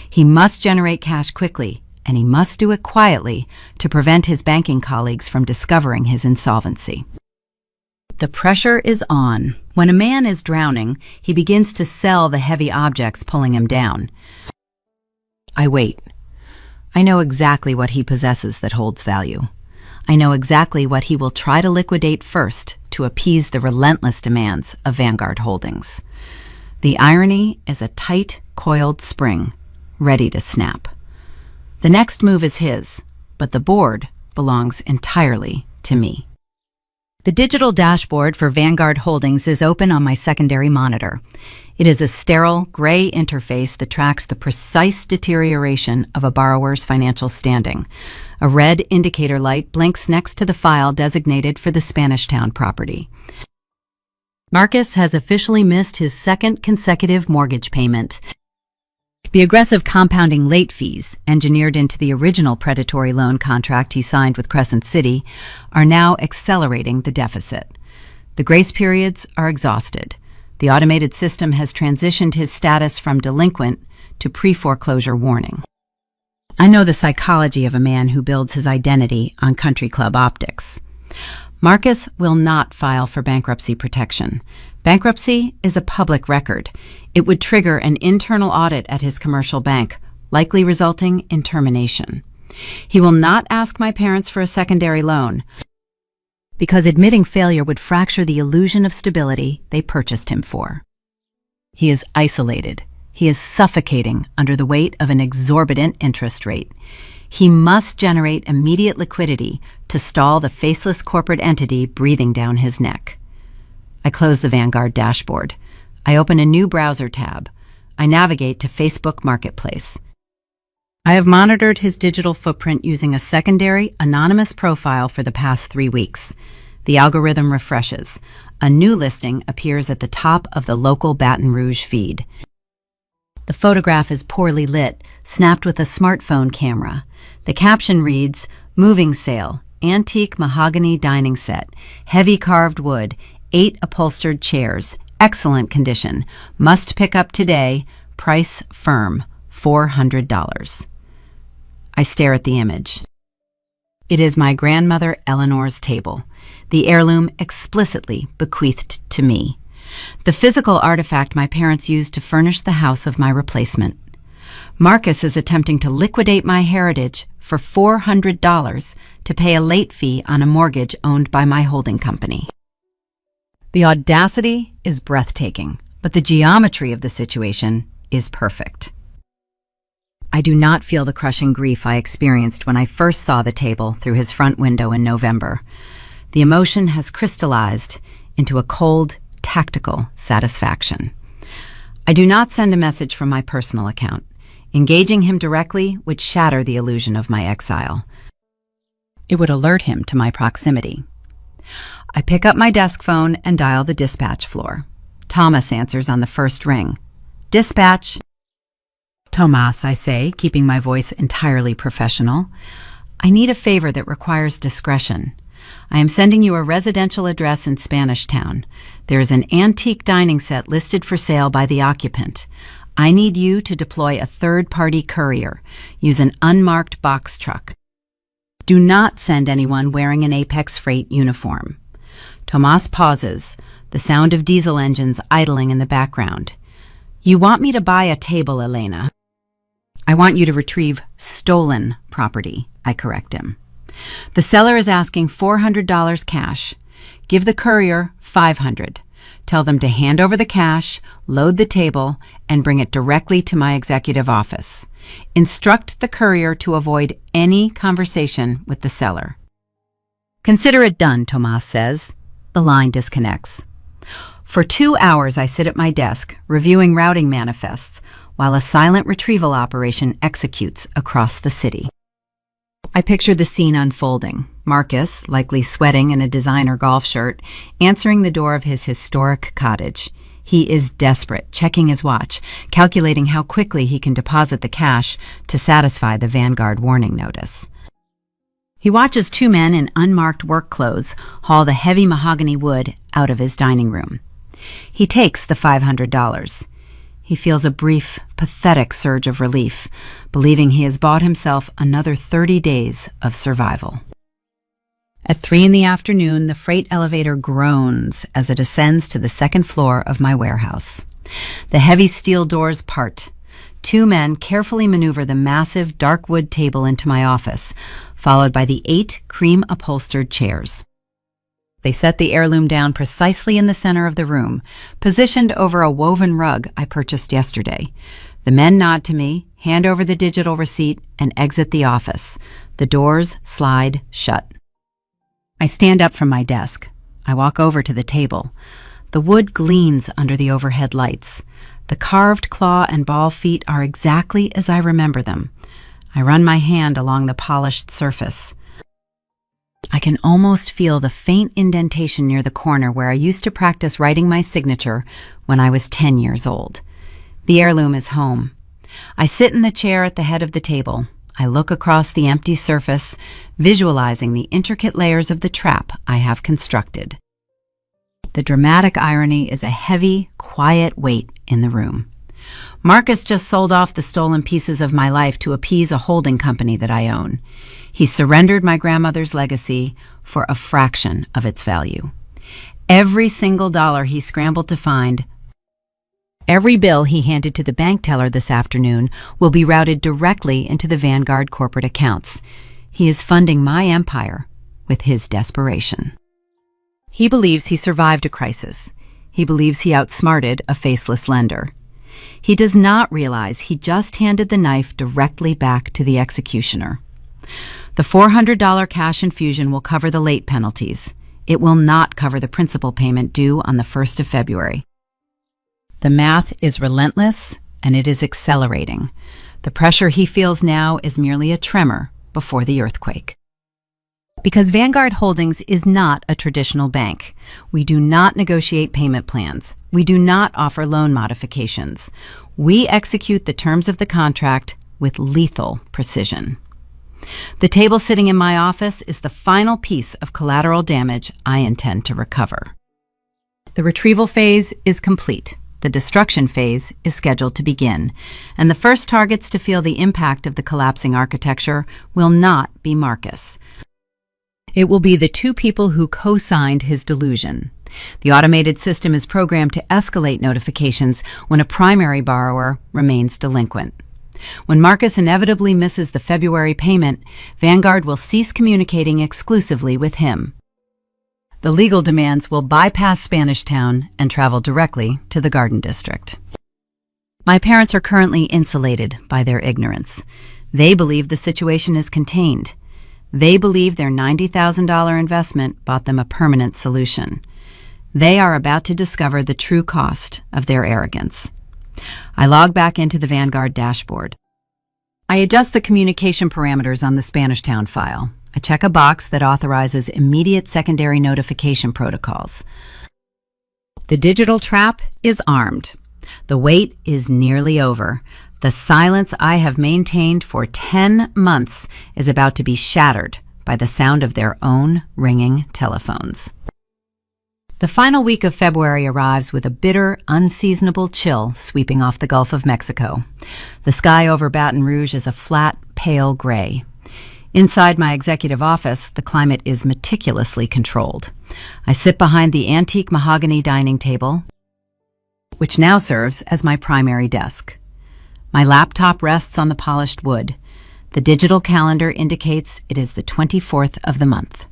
He must generate cash quickly, and he must do it quietly to prevent his banking colleagues from discovering his insolvency. The pressure is on. When a man is drowning, he begins to sell the heavy objects pulling him down. I wait. I know exactly what he possesses that holds value. I know exactly what he will try to liquidate first to appease the relentless demands of Vanguard Holdings. The irony is a tight, coiled spring, ready to snap. The next move is his, but the board belongs entirely to me. The digital dashboard for Vanguard Holdings is open on my secondary monitor. It is a sterile, gray interface that tracks the precise deterioration of a borrower's financial standing. A red indicator light blinks next to the file designated for the Spanish Town property. Marcus has officially missed his second consecutive mortgage payment. The aggressive compounding late fees, engineered into the original predatory loan contract he signed with Crescent City, are now accelerating the deficit. The grace periods are exhausted. The automated system has transitioned his status from delinquent to pre-foreclosure warning. I know the psychology of a man who builds his identity on country club optics. Marcus will not file for bankruptcy protection. Bankruptcy is a public record. It would trigger an internal audit at his commercial bank, likely resulting in termination. He will not ask my parents for a secondary loan. because admitting failure would fracture the illusion of stability they purchased him for. He is isolated. He is suffocating under the weight of an exorbitant interest rate. He must generate immediate liquidity to stall the faceless corporate entity breathing down his neck. I close the Vanguard dashboard. I open a new browser tab. I navigate to Facebook Marketplace. I have monitored his digital footprint using a secondary, anonymous profile for the past 3 weeks. The algorithm refreshes. A new listing appears at the top of the local Baton Rouge feed. The photograph is poorly lit, snapped with a smartphone camera. The caption reads, "Moving sale, antique mahogany dining set, heavy carved wood, 8 upholstered chairs, excellent condition, must pick up today, price firm, $400. I stare at the image. It is my grandmother Eleanor's table, the heirloom explicitly bequeathed to me, the physical artifact my parents used to furnish the house of my replacement. Marcus is attempting to liquidate my heritage for $400 to pay a late fee on a mortgage owned by my holding company. The audacity is breathtaking, but the geometry of the situation is perfect. I do not feel the crushing grief I experienced when I first saw the table through his front window in November. The emotion has crystallized into a cold, tactical satisfaction. I do not send a message from my personal account. Engaging him directly would shatter the illusion of my exile. It would alert him to my proximity. I pick up my desk phone and dial the dispatch floor. Thomas answers on the first ring. "Dispatch." "Tomas," I say, keeping my voice entirely professional. "I need a favor that requires discretion. I am sending you a residential address in Spanish Town. There is an antique dining set listed for sale by the occupant. I need you to deploy a third-party courier. Use an unmarked box truck. Do not send anyone wearing an Apex Freight uniform." Tomas pauses, the sound of diesel engines idling in the background. "You want me to buy a table, Elena." "I want you to retrieve stolen property," I correct him. "The seller is asking $400 cash. Give the courier $500. Tell them to hand over the cash, load the table, and bring it directly to my executive office. Instruct the courier to avoid any conversation with the seller." "Consider it done," Tomas says. The line disconnects. For 2 hours, I sit at my desk, reviewing routing manifests, while a silent retrieval operation executes across the city. I picture the scene unfolding. Marcus, likely sweating in a designer golf shirt, answering the door of his historic cottage. He is desperate, checking his watch, calculating how quickly he can deposit the cash to satisfy the Vanguard warning notice. He watches 2 men in unmarked work clothes haul the heavy mahogany wood out of his dining room. He takes the $500. He feels a brief, pathetic surge of relief, believing he has bought himself another 30 days of survival. At 3 p.m, the freight elevator groans as it ascends to the 2nd floor of my warehouse. The heavy steel doors part. 2 men carefully maneuver the massive dark wood table into my office, followed by the 8 cream-upholstered chairs. They set the heirloom down precisely in the center of the room, positioned over a woven rug I purchased yesterday. The men nod to me, hand over the digital receipt, and exit the office. The doors slide shut. I stand up from my desk. I walk over to the table. The wood gleams under the overhead lights. The carved claw and ball feet are exactly as I remember them. I run my hand along the polished surface. I can almost feel the faint indentation near the corner where I used to practice writing my signature when I was 10 years old. The heirloom is home. I sit in the chair at the head of the table. I look across the empty surface, visualizing the intricate layers of the trap I have constructed. The dramatic irony is a heavy, quiet weight in the room. Marcus just sold off the stolen pieces of my life to appease a holding company that I own. He surrendered my grandmother's legacy for a fraction of its value. Every single dollar he scrambled to find, every bill he handed to the bank teller this afternoon will be routed directly into the Vanguard corporate accounts. He is funding my empire with his desperation. He believes he survived a crisis. He believes he outsmarted a faceless lender. He does not realize he just handed the knife directly back to the executioner. The $400 cash infusion will cover the late penalties. It will not cover the principal payment due on the 1st of February. The math is relentless, and it is accelerating. The pressure he feels now is merely a tremor before the earthquake. Because Vanguard Holdings is not a traditional bank, we do not negotiate payment plans. We do not offer loan modifications. We execute the terms of the contract with lethal precision. The table sitting in my office is the final piece of collateral damage I intend to recover. The retrieval phase is complete. The destruction phase is scheduled to begin, and the first targets to feel the impact of the collapsing architecture will not be Marcus. It will be the two people who co-signed his delusion. The automated system is programmed to escalate notifications when a primary borrower remains delinquent. When Marcus inevitably misses the February payment, Vanguard will cease communicating exclusively with him. The legal demands will bypass Spanish Town and travel directly to the Garden District. My parents are currently insulated by their ignorance. They believe the situation is contained. They believe their $90,000 investment bought them a permanent solution. They are about to discover the true cost of their arrogance. I log back into the Vanguard dashboard. I adjust the communication parameters on the Spanish Town file. I check a box that authorizes immediate secondary notification protocols. The digital trap is armed. The wait is nearly over. The silence I have maintained for 10 months is about to be shattered by the sound of their own ringing telephones. The final week of February arrives with a bitter, unseasonable chill sweeping off the Gulf of Mexico. The sky over Baton Rouge is a flat, pale gray. Inside my executive office, the climate is meticulously controlled. I sit behind the antique mahogany dining table, which now serves as my primary desk. My laptop rests on the polished wood. The digital calendar indicates it is the 24th of the month.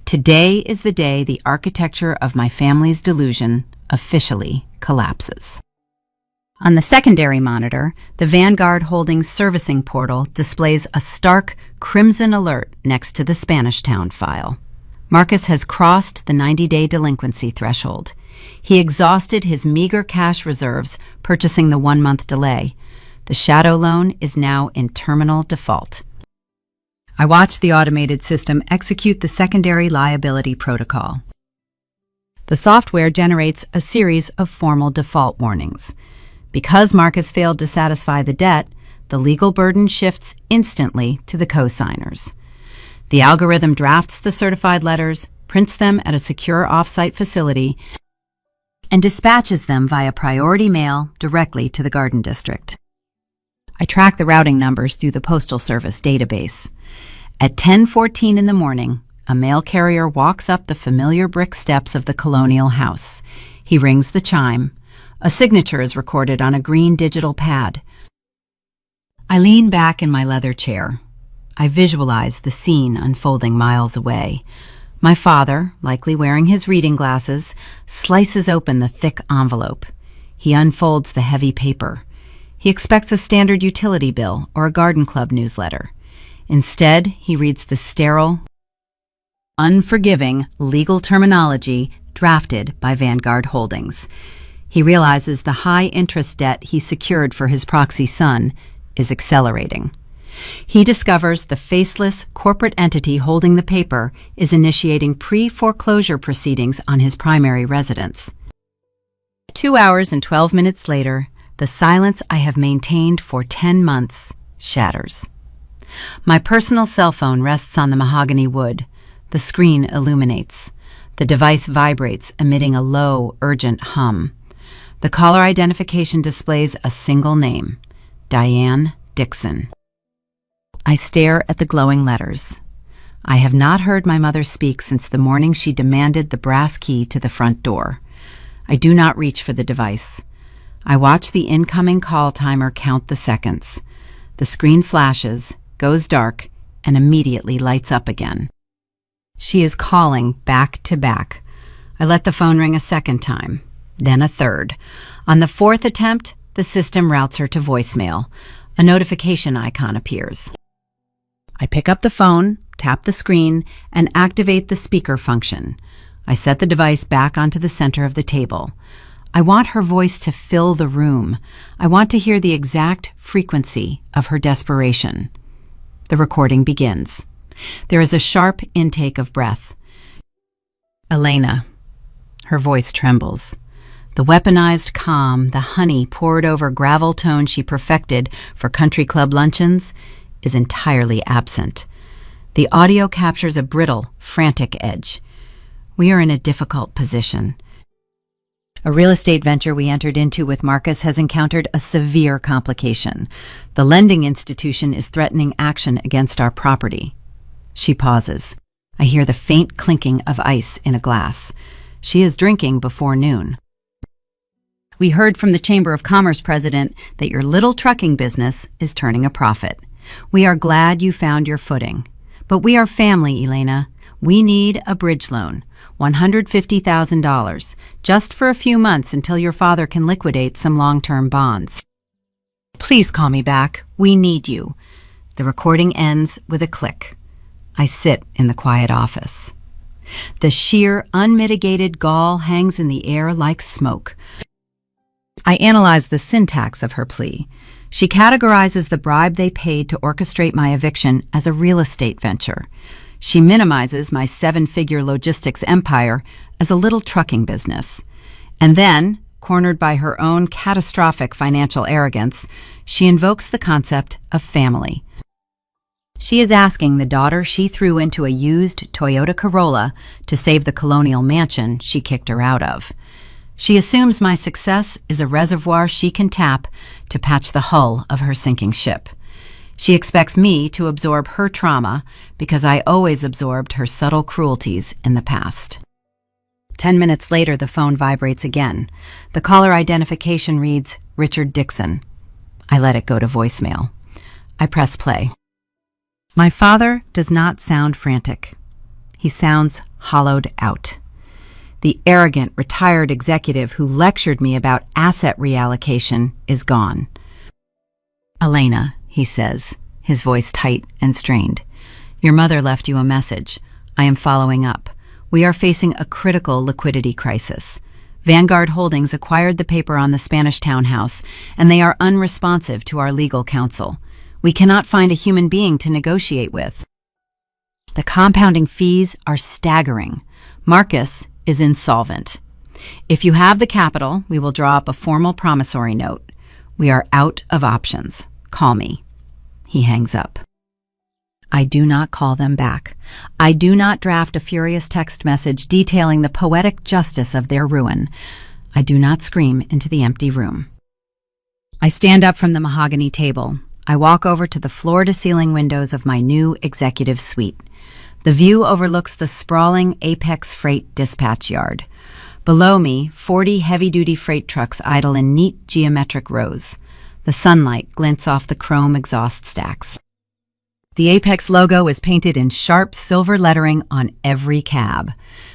Today is the day the architecture of my family's delusion officially collapses. On the secondary monitor, the Vanguard Holdings servicing portal displays a stark crimson alert next to the Spanish Town file. Marcus has crossed the 90-day delinquency threshold. He exhausted his meager cash reserves, purchasing the 1-month delay. The shadow loan is now in terminal default. I watch the automated system execute the secondary liability protocol. The software generates a series of formal default warnings. Because Marcus failed to satisfy the debt, the legal burden shifts instantly to the co-signers. The algorithm drafts the certified letters, prints them at a secure off-site facility, and dispatches them via priority mail directly to the Garden District. I track the routing numbers through the Postal Service database. At 10:14 in the morning, a mail carrier walks up the familiar brick steps of the colonial house. He rings the chime. A signature is recorded on a green digital pad. I lean back in my leather chair. I visualize the scene unfolding miles away. My father, likely wearing his reading glasses, slices open the thick envelope. He unfolds the heavy paper. He expects a standard utility bill or a garden club newsletter. Instead, he reads the sterile, unforgiving legal terminology drafted by Vanguard Holdings. He realizes the high-interest debt he secured for his proxy son is accelerating. He discovers the faceless corporate entity holding the paper is initiating pre-foreclosure proceedings on his primary residence. 2 hours and 12 minutes later, the silence I have maintained for 10 months shatters. My personal cell phone rests on the mahogany wood. The screen illuminates. The device vibrates, emitting a low, urgent hum. The caller identification displays a single name, Diane Dixon. I stare at the glowing letters. I have not heard my mother speak since the morning she demanded the brass key to the front door. I do not reach for the device. I watch the incoming call timer count the seconds. The screen flashes, goes dark, and immediately lights up again. She is calling back to back. I let the phone ring a second time, then a third. On the fourth attempt, the system routes her to voicemail. A notification icon appears. I pick up the phone, tap the screen, and activate the speaker function. I set the device back onto the center of the table. I want her voice to fill the room. I want to hear the exact frequency of her desperation. The recording begins. There is a sharp intake of breath. Elena. Her voice trembles. The weaponized calm, the honey poured over gravel tone she perfected for country club luncheons, is entirely absent. The audio captures a brittle, frantic edge. We are in a difficult position. A real estate venture we entered into with Marcus has encountered a severe complication. The lending institution is threatening action against our property. She pauses. I hear the faint clinking of ice in a glass. She is drinking before noon. We heard from the Chamber of Commerce president that your little trucking business is turning a profit. We are glad you found your footing. But we are family, Elena. We need a bridge loan, $150,000, just for a few months until your father can liquidate some long-term bonds. Please call me back. We need you. The recording ends with a click. I sit in the quiet office. The sheer, unmitigated gall hangs in the air like smoke. I analyze the syntax of her plea. She categorizes the bribe they paid to orchestrate my eviction as a real estate venture. She minimizes my seven-figure logistics empire as a little trucking business. And then, cornered by her own catastrophic financial arrogance, she invokes the concept of family. She is asking the daughter she threw into a used Toyota Corolla to save the colonial mansion she kicked her out of. She assumes my success is a reservoir she can tap to patch the hull of her sinking ship. She expects me to absorb her trauma because I always absorbed her subtle cruelties in the past. 10 minutes later, the phone vibrates again. The caller identification reads, Richard Dixon. I let it go to voicemail. I press play. My father does not sound frantic. He sounds hollowed out. The arrogant, retired executive who lectured me about asset reallocation is gone. Elena, he says, his voice tight and strained. Your mother left you a message. I am following up. We are facing a critical liquidity crisis. Vanguard Holdings acquired the paper on the Spanish townhouse, and they are unresponsive to our legal counsel. We cannot find a human being to negotiate with. The compounding fees are staggering. Marcus is insolvent. If you have the capital, we will draw up a formal promissory note. We are out of options. Call me. He hangs up. I do not call them back. I do not draft a furious text message detailing the poetic justice of their ruin. I do not scream into the empty room. I stand up from the mahogany table. I walk over to the floor-to-ceiling windows of my new executive suite. The view overlooks the sprawling Apex Freight dispatch yard. Below me, 40 heavy-duty freight trucks idle in neat geometric rows. The sunlight glints off the chrome exhaust stacks. The Apex logo is painted in sharp silver lettering on every cab.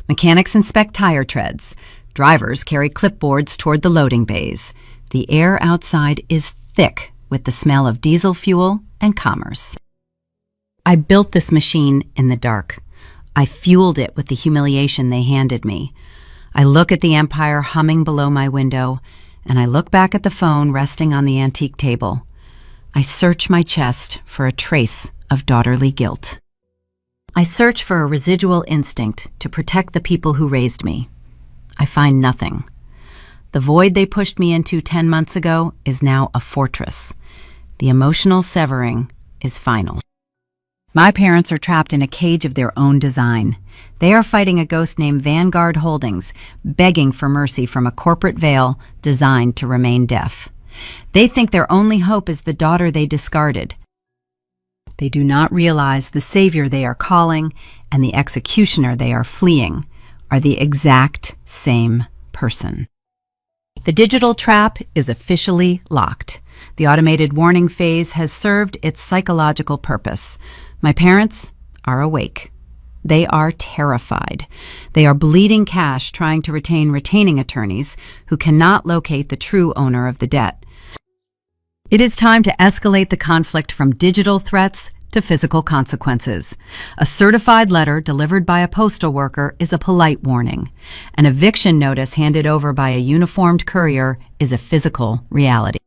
Mechanics inspect tire treads. Drivers carry clipboards toward the loading bays. The air outside is thick with the smell of diesel fuel and commerce. I built this machine in the dark. I fueled it with the humiliation they handed me. I look at the empire humming below my window, and I look back at the phone resting on the antique table. I search my chest for a trace of daughterly guilt. I search for a residual instinct to protect the people who raised me. I find nothing. The void they pushed me into 10 months ago is now a fortress. The emotional severing is final. My parents are trapped in a cage of their own design. They are fighting a ghost named Vanguard Holdings, begging for mercy from a corporate veil designed to remain deaf. They think their only hope is the daughter they discarded. They do not realize the savior they are calling and the executioner they are fleeing are the exact same person. The digital trap is officially locked. The automated warning phase has served its psychological purpose. My parents are awake. They are terrified. They are bleeding cash trying to retain retaining attorneys who cannot locate the true owner of the debt. It is time to escalate the conflict from digital threats to physical consequences. A certified letter delivered by a postal worker is a polite warning. An eviction notice handed over by a uniformed courier is a physical reality.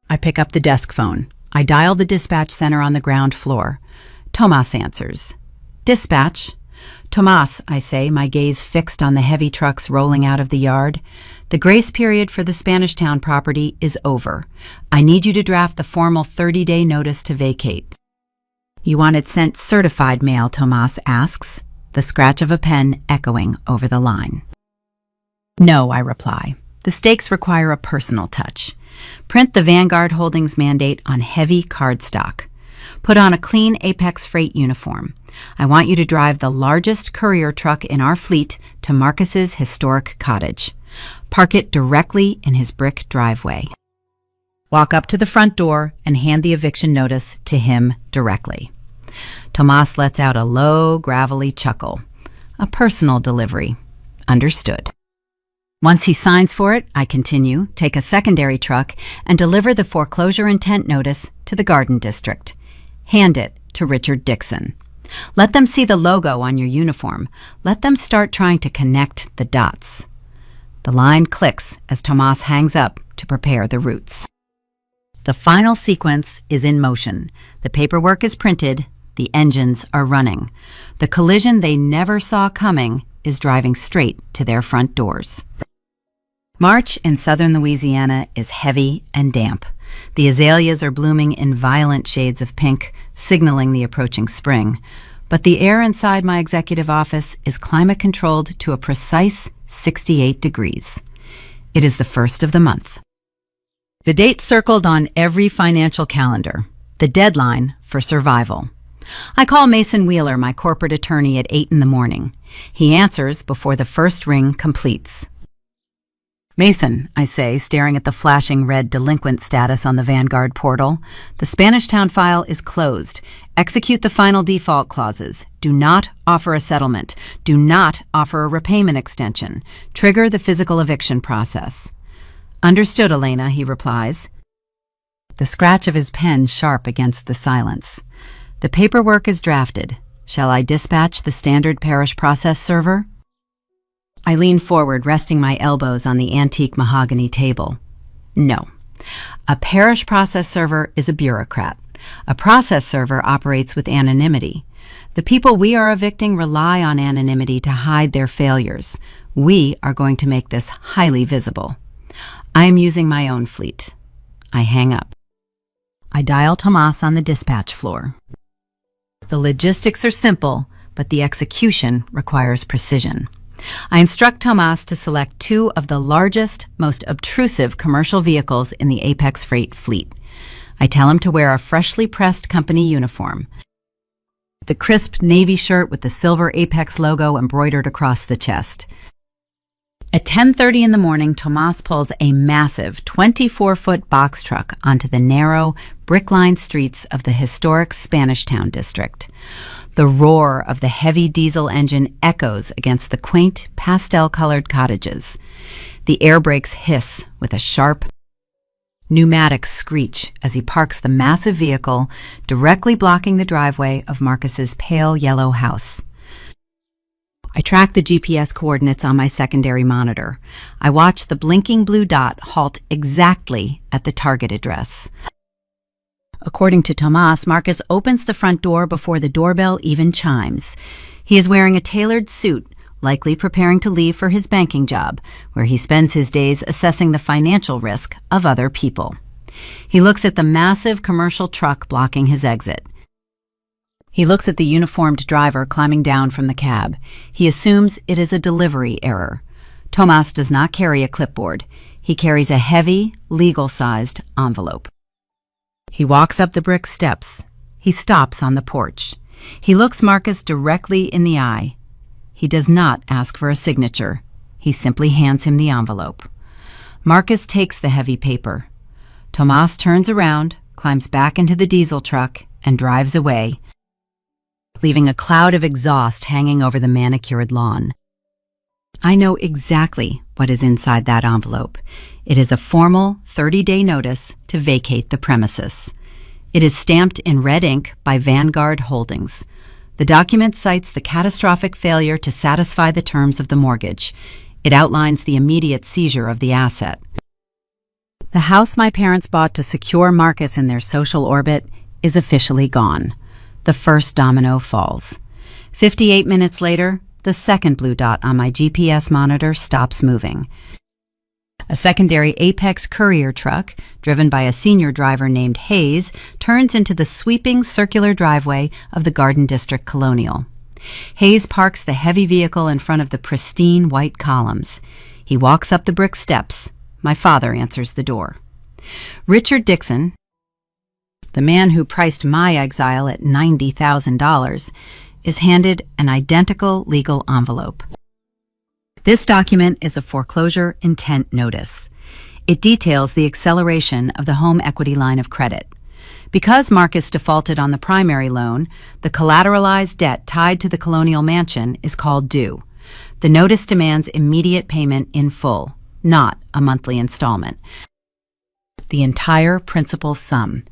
I pick up the desk phone. I dial the dispatch center on the ground floor. Tomas answers. Dispatch. Tomas, I say, my gaze fixed on the heavy trucks rolling out of the yard. The grace period for the Spanish Town property is over. I need you to draft the formal 30-day notice to vacate. You want it sent certified mail, Tomas asks, the scratch of a pen echoing over the line. No, I reply. The stakes require a personal touch. Print the Vanguard Holdings mandate on heavy cardstock. Put on a clean Apex Freight uniform. I want you to drive the largest courier truck in our fleet to Marcus's historic cottage. Park it directly in his brick driveway. Walk up to the front door and hand the eviction notice to him directly. Tomas lets out a low, gravelly chuckle. A personal delivery. Understood. Once he signs for it, I continue, take a secondary truck, and deliver the foreclosure intent notice to the Garden District. Hand it to Richard Dixon. Let them see the logo on your uniform. Let them start trying to connect the dots. The line clicks as Tomas hangs up to prepare the routes. The final sequence is in motion. The paperwork is printed. The engines are running. The collision they never saw coming is driving straight to their front doors. March in southern Louisiana is heavy and damp. The azaleas are blooming in violent shades of pink, signaling the approaching spring. But the air inside my executive office is climate-controlled to a precise 68 degrees. It is the first of the month. The date circled on every financial calendar. The deadline for survival. I call Mason Wheeler, my corporate attorney, at 8 in the morning. He answers before the first ring completes. Mason, I say, staring at the flashing red delinquent status on the Vanguard portal. The Spanish Town file is closed. Execute the final default clauses. Do not offer a settlement. Do not offer a repayment extension. Trigger the physical eviction process. Understood, Elena, he replies. The scratch of his pen sharp against the silence. The paperwork is drafted. Shall I dispatch the standard parish process server? I lean forward, resting my elbows on the antique mahogany table. No. A parish process server is a bureaucrat. A process server operates with anonymity. The people we are evicting rely on anonymity to hide their failures. We are going to make this highly visible. I am using my own fleet. I hang up. I dial Tomas on the dispatch floor. The logistics are simple, but the execution requires precision. I instruct Tomas to select two of the largest, most obtrusive commercial vehicles in the Apex Freight fleet. I tell him to wear a freshly pressed company uniform. The crisp navy shirt with the silver Apex logo embroidered across the chest. At 10:30 in the morning, Tomas pulls a massive 24-foot box truck onto the narrow, brick-lined streets of the historic Spanish Town district. The roar of the heavy diesel engine echoes against the quaint, pastel-colored cottages. The air brakes hiss with a sharp, pneumatic screech as he parks the massive vehicle directly blocking the driveway of Marcus's pale yellow house. I track the GPS coordinates on my secondary monitor. I watch the blinking blue dot halt exactly at the target address. According to Tomas, Marcus opens the front door before the doorbell even chimes. He is wearing a tailored suit, likely preparing to leave for his banking job, where he spends his days assessing the financial risk of other people. He looks at the massive commercial truck blocking his exit. He looks at the uniformed driver climbing down from the cab. He assumes it is a delivery error. Tomas does not carry a clipboard. He carries a heavy, legal-sized envelope. He walks up the brick steps. He stops on the porch. He looks Marcus directly in the eye. He does not ask for a signature. He simply hands him the envelope. Marcus takes the heavy paper. Tomas turns around, climbs back into the diesel truck, and drives away. leaving a cloud of exhaust hanging over the manicured lawn. I know exactly what is inside that envelope. It is a formal 30-day notice to vacate the premises. It is stamped in red ink by Vanguard Holdings. The document cites the catastrophic failure to satisfy the terms of the mortgage. It outlines the immediate seizure of the asset. The house my parents bought to secure Marcus in their social orbit is officially gone. The first domino falls. 58 minutes later, the second blue dot on my GPS monitor stops moving. A secondary Apex courier truck, driven by a senior driver named Hayes, turns into the sweeping circular driveway of the Garden District Colonial. Hayes parks the heavy vehicle in front of the pristine white columns. He walks up the brick steps. My father answers the door. Richard Dixon, the man who priced my exile at $90,000, is handed an identical legal envelope. This document is a foreclosure intent notice. It details the acceleration of the home equity line of credit. Because Marcus defaulted on the primary loan, the collateralized debt tied to the Colonial Mansion is called due. The notice demands immediate payment in full, not a monthly installment. The entire principal sum,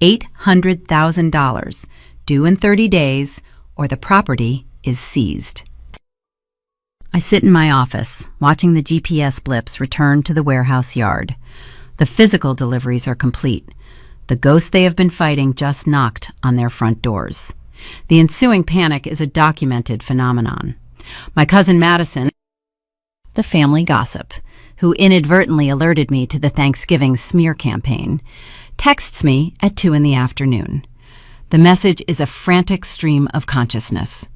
$800,000, due in 30 days, or the property is seized. I sit in my office, watching the GPS blips return to the warehouse yard. The physical deliveries are complete. The ghost they have been fighting just knocked on their front doors. The ensuing panic is a documented phenomenon. My cousin Madison, the family gossip, who inadvertently alerted me to the Thanksgiving smear campaign, texts me at 2 p.m. The message is a frantic stream of consciousness.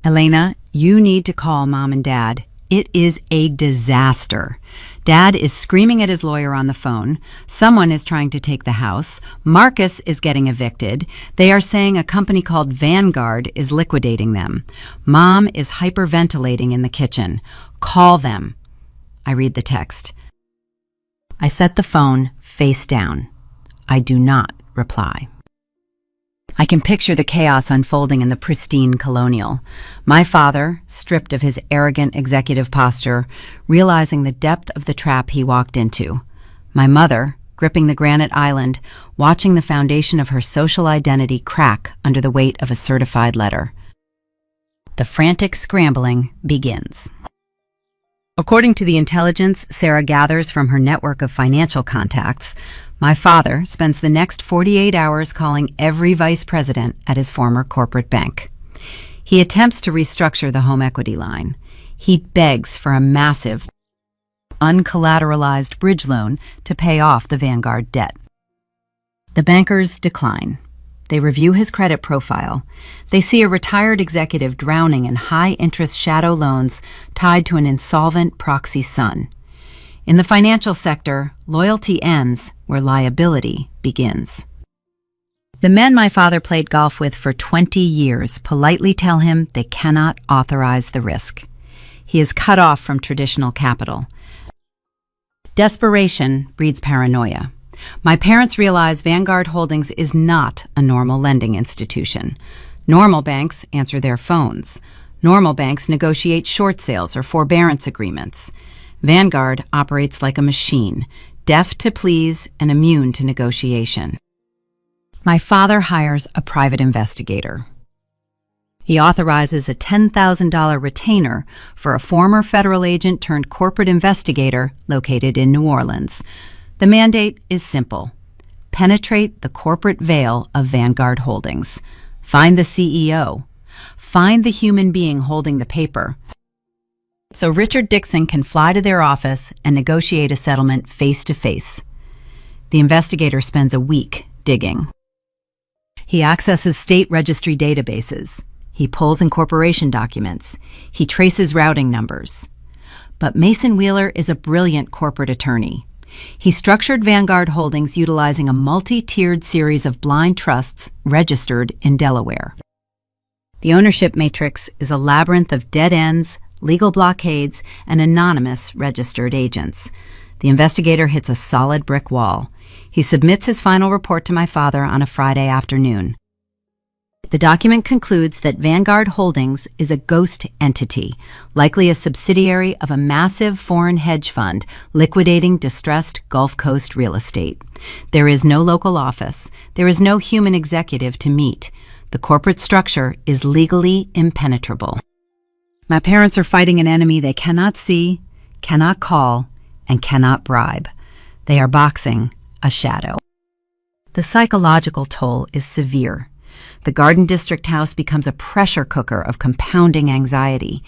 Elena, you need to call Mom and Dad. It is a disaster. Dad is screaming at his lawyer on the phone. Someone is trying to take the house. Marcus is getting evicted. They are saying a company called Vanguard is liquidating them. Mom is hyperventilating in the kitchen. Call them. I read the text. I set the phone face down. I do not reply. I can picture the chaos unfolding in the pristine Colonial. My father, stripped of his arrogant executive posture, realizing the depth of the trap he walked into. My mother, gripping the granite island, watching the foundation of her social identity crack under the weight of a certified letter. The frantic scrambling begins. According to the intelligence Sarah gathers from her network of financial contacts, my father spends the next 48 hours calling every vice president at his former corporate bank. He attempts to restructure the home equity line. He begs for a massive, uncollateralized bridge loan to pay off the Vanguard debt. The bankers decline. They review his credit profile. They see a retired executive drowning in high-interest shadow loans tied to an insolvent proxy son. In the financial sector, loyalty ends where liability begins. The men my father played golf with for 20 years politely tell him they cannot authorize the risk. He is cut off from traditional capital. Desperation breeds paranoia. My parents realize Vanguard Holdings is not a normal lending institution. Normal banks answer their phones. Normal banks negotiate short sales or forbearance agreements. Vanguard operates like a machine, deaf to pleas and immune to negotiation. My father hires a private investigator. He authorizes a $10,000 retainer for a former federal agent turned corporate investigator located in New Orleans. The mandate is simple. Penetrate the corporate veil of Vanguard Holdings. Find the CEO. Find the human being holding the paper, so Richard Dixon can fly to their office and negotiate a settlement face-to-face. The investigator spends a week digging. He accesses state registry databases. He pulls incorporation documents. He traces routing numbers. But Mason Wheeler is a brilliant corporate attorney. He structured Vanguard Holdings utilizing a multi-tiered series of blind trusts registered in Delaware. The ownership matrix is a labyrinth of dead ends, legal blockades, and anonymous registered agents. The investigator hits a solid brick wall. He submits his final report to my father on a Friday afternoon. The document concludes that Vanguard Holdings is a ghost entity, likely a subsidiary of a massive foreign hedge fund liquidating distressed Gulf Coast real estate. There is no local office. There is no human executive to meet. The corporate structure is legally impenetrable. My parents are fighting an enemy they cannot see, cannot call, and cannot bribe. They are boxing a shadow. The psychological toll is severe. The Garden District house becomes a pressure cooker of compounding anxiety.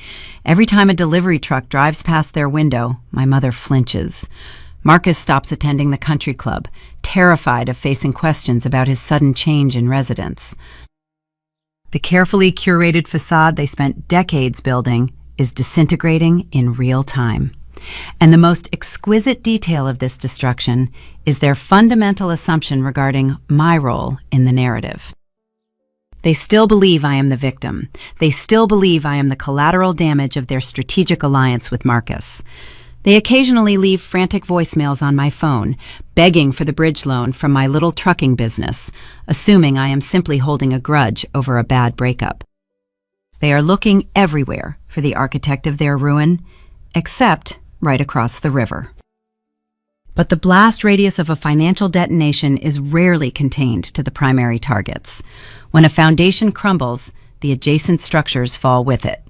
Every time a delivery truck drives past their window, my mother flinches. Marcus stops attending the country club, terrified of facing questions about his sudden change in residence. The carefully curated facade they spent decades building is disintegrating in real time. And the most exquisite detail of this destruction is their fundamental assumption regarding my role in the narrative. They still believe I am the victim. They still believe I am the collateral damage of their strategic alliance with Marcus. They occasionally leave frantic voicemails on my phone, begging for the bridge loan from my little trucking business, assuming I am simply holding a grudge over a bad breakup. They are looking everywhere for the architect of their ruin, except right across the river. But the blast radius of a financial detonation is rarely contained to the primary targets. When a foundation crumbles, the adjacent structures fall with it.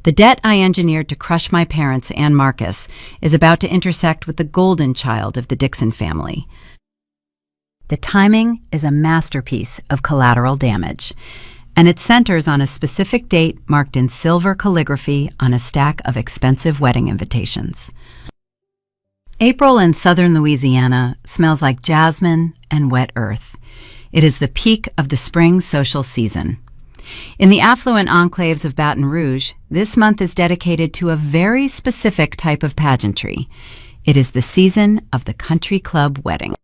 The debt I engineered to crush my parents and Marcus is about to intersect with the golden child of the Dixon family. The timing is a masterpiece of collateral damage, and it centers on a specific date marked in silver calligraphy on a stack of expensive wedding invitations. April in southern Louisiana smells like jasmine and wet earth. It is the peak of the spring social season. In the affluent enclaves of Baton Rouge, this month is dedicated to a very specific type of pageantry. It is the season of the country club wedding.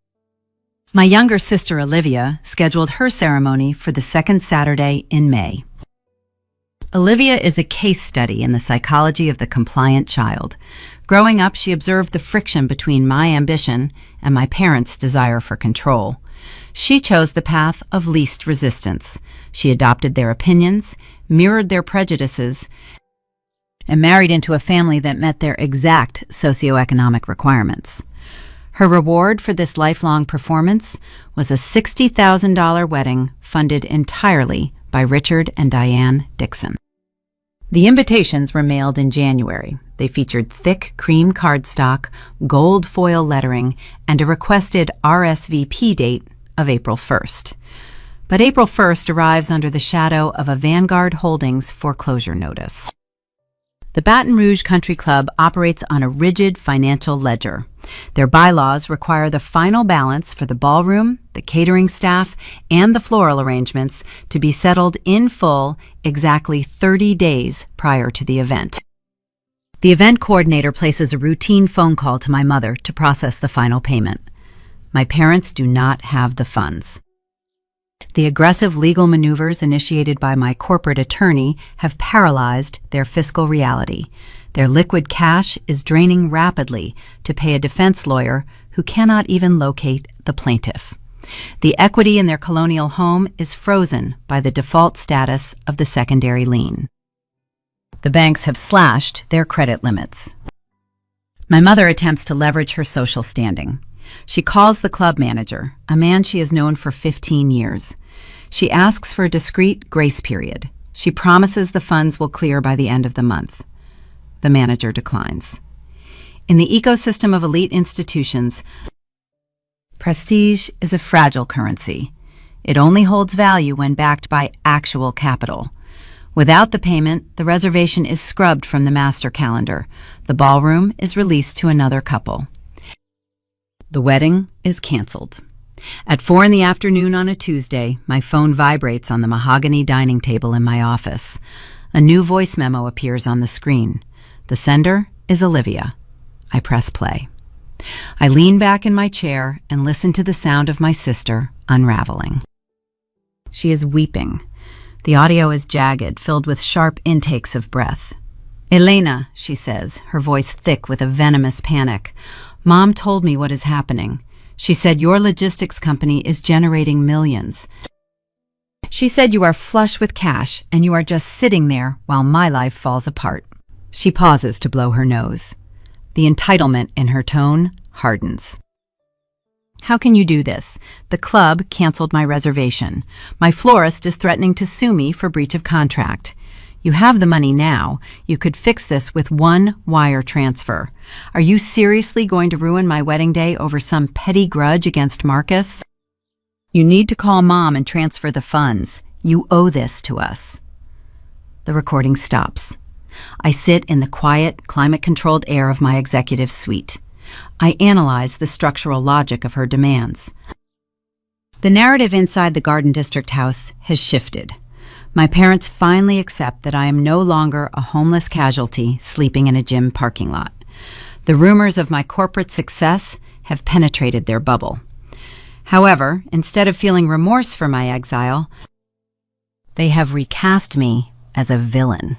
My younger sister Olivia scheduled her ceremony for the second Saturday in May. Olivia is a case study in the psychology of the compliant child. Growing up, she observed the friction between my ambition and my parents' desire for control. She chose the path of least resistance. She adopted their opinions, mirrored their prejudices, and married into a family that met their exact socioeconomic requirements. Her reward for this lifelong performance was a $60,000 wedding funded entirely by Richard and Diane Dixon. The invitations were mailed in January. They featured thick cream cardstock, gold foil lettering, and a requested RSVP date of April 1st. But April 1st arrives under the shadow of a Vanguard Holdings foreclosure notice. The Baton Rouge Country Club operates on a rigid financial ledger. Their bylaws require the final balance for the ballroom, the catering staff, and the floral arrangements to be settled in full exactly 30 days prior to the event. The event coordinator places a routine phone call to my mother to process the final payment. My parents do not have the funds. The aggressive legal maneuvers initiated by my corporate attorney have paralyzed their fiscal reality. Their liquid cash is draining rapidly to pay a defense lawyer who cannot even locate the plaintiff. The equity in their colonial home is frozen by the default status of the secondary lien. The banks have slashed their credit limits. My mother attempts to leverage her social standing. She calls the club manager, a man she has known for 15 years. She asks for a discreet grace period. She promises the funds will clear by the end of the month. The manager declines. In the ecosystem of elite institutions, prestige is a fragile currency. It only holds value when backed by actual capital. Without the payment, the reservation is scrubbed from the master calendar. The ballroom is released to another couple. The wedding is canceled. At 4 p.m. on a Tuesday, my phone vibrates on the mahogany dining table in my office. A new voice memo appears on the screen. The sender is Olivia. I press play. I lean back in my chair and listen to the sound of my sister unraveling. She is weeping. The audio is jagged, filled with sharp intakes of breath. "Elena," she says, her voice thick with a venomous panic. "Mom told me what is happening. She said your logistics company is generating millions. She said you are flush with cash and you are just sitting there while my life falls apart. She pauses to blow her nose. The entitlement in her tone hardens. How can you do this? The club canceled my reservation. My florist is threatening to sue me for breach of contract. You have the money now. You could fix this with one wire transfer. Are you seriously going to ruin my wedding day over some petty grudge against Marcus? You need to call Mom and transfer the funds. You owe this to us. The recording stops. I sit in the quiet, climate-controlled air of my executive suite. I analyze the structural logic of her demands. The narrative inside the Garden District house has shifted. My parents finally accept that I am no longer a homeless casualty sleeping in a gym parking lot. The rumors of my corporate success have penetrated their bubble. However, instead of feeling remorse for my exile, they have recast me as a villain.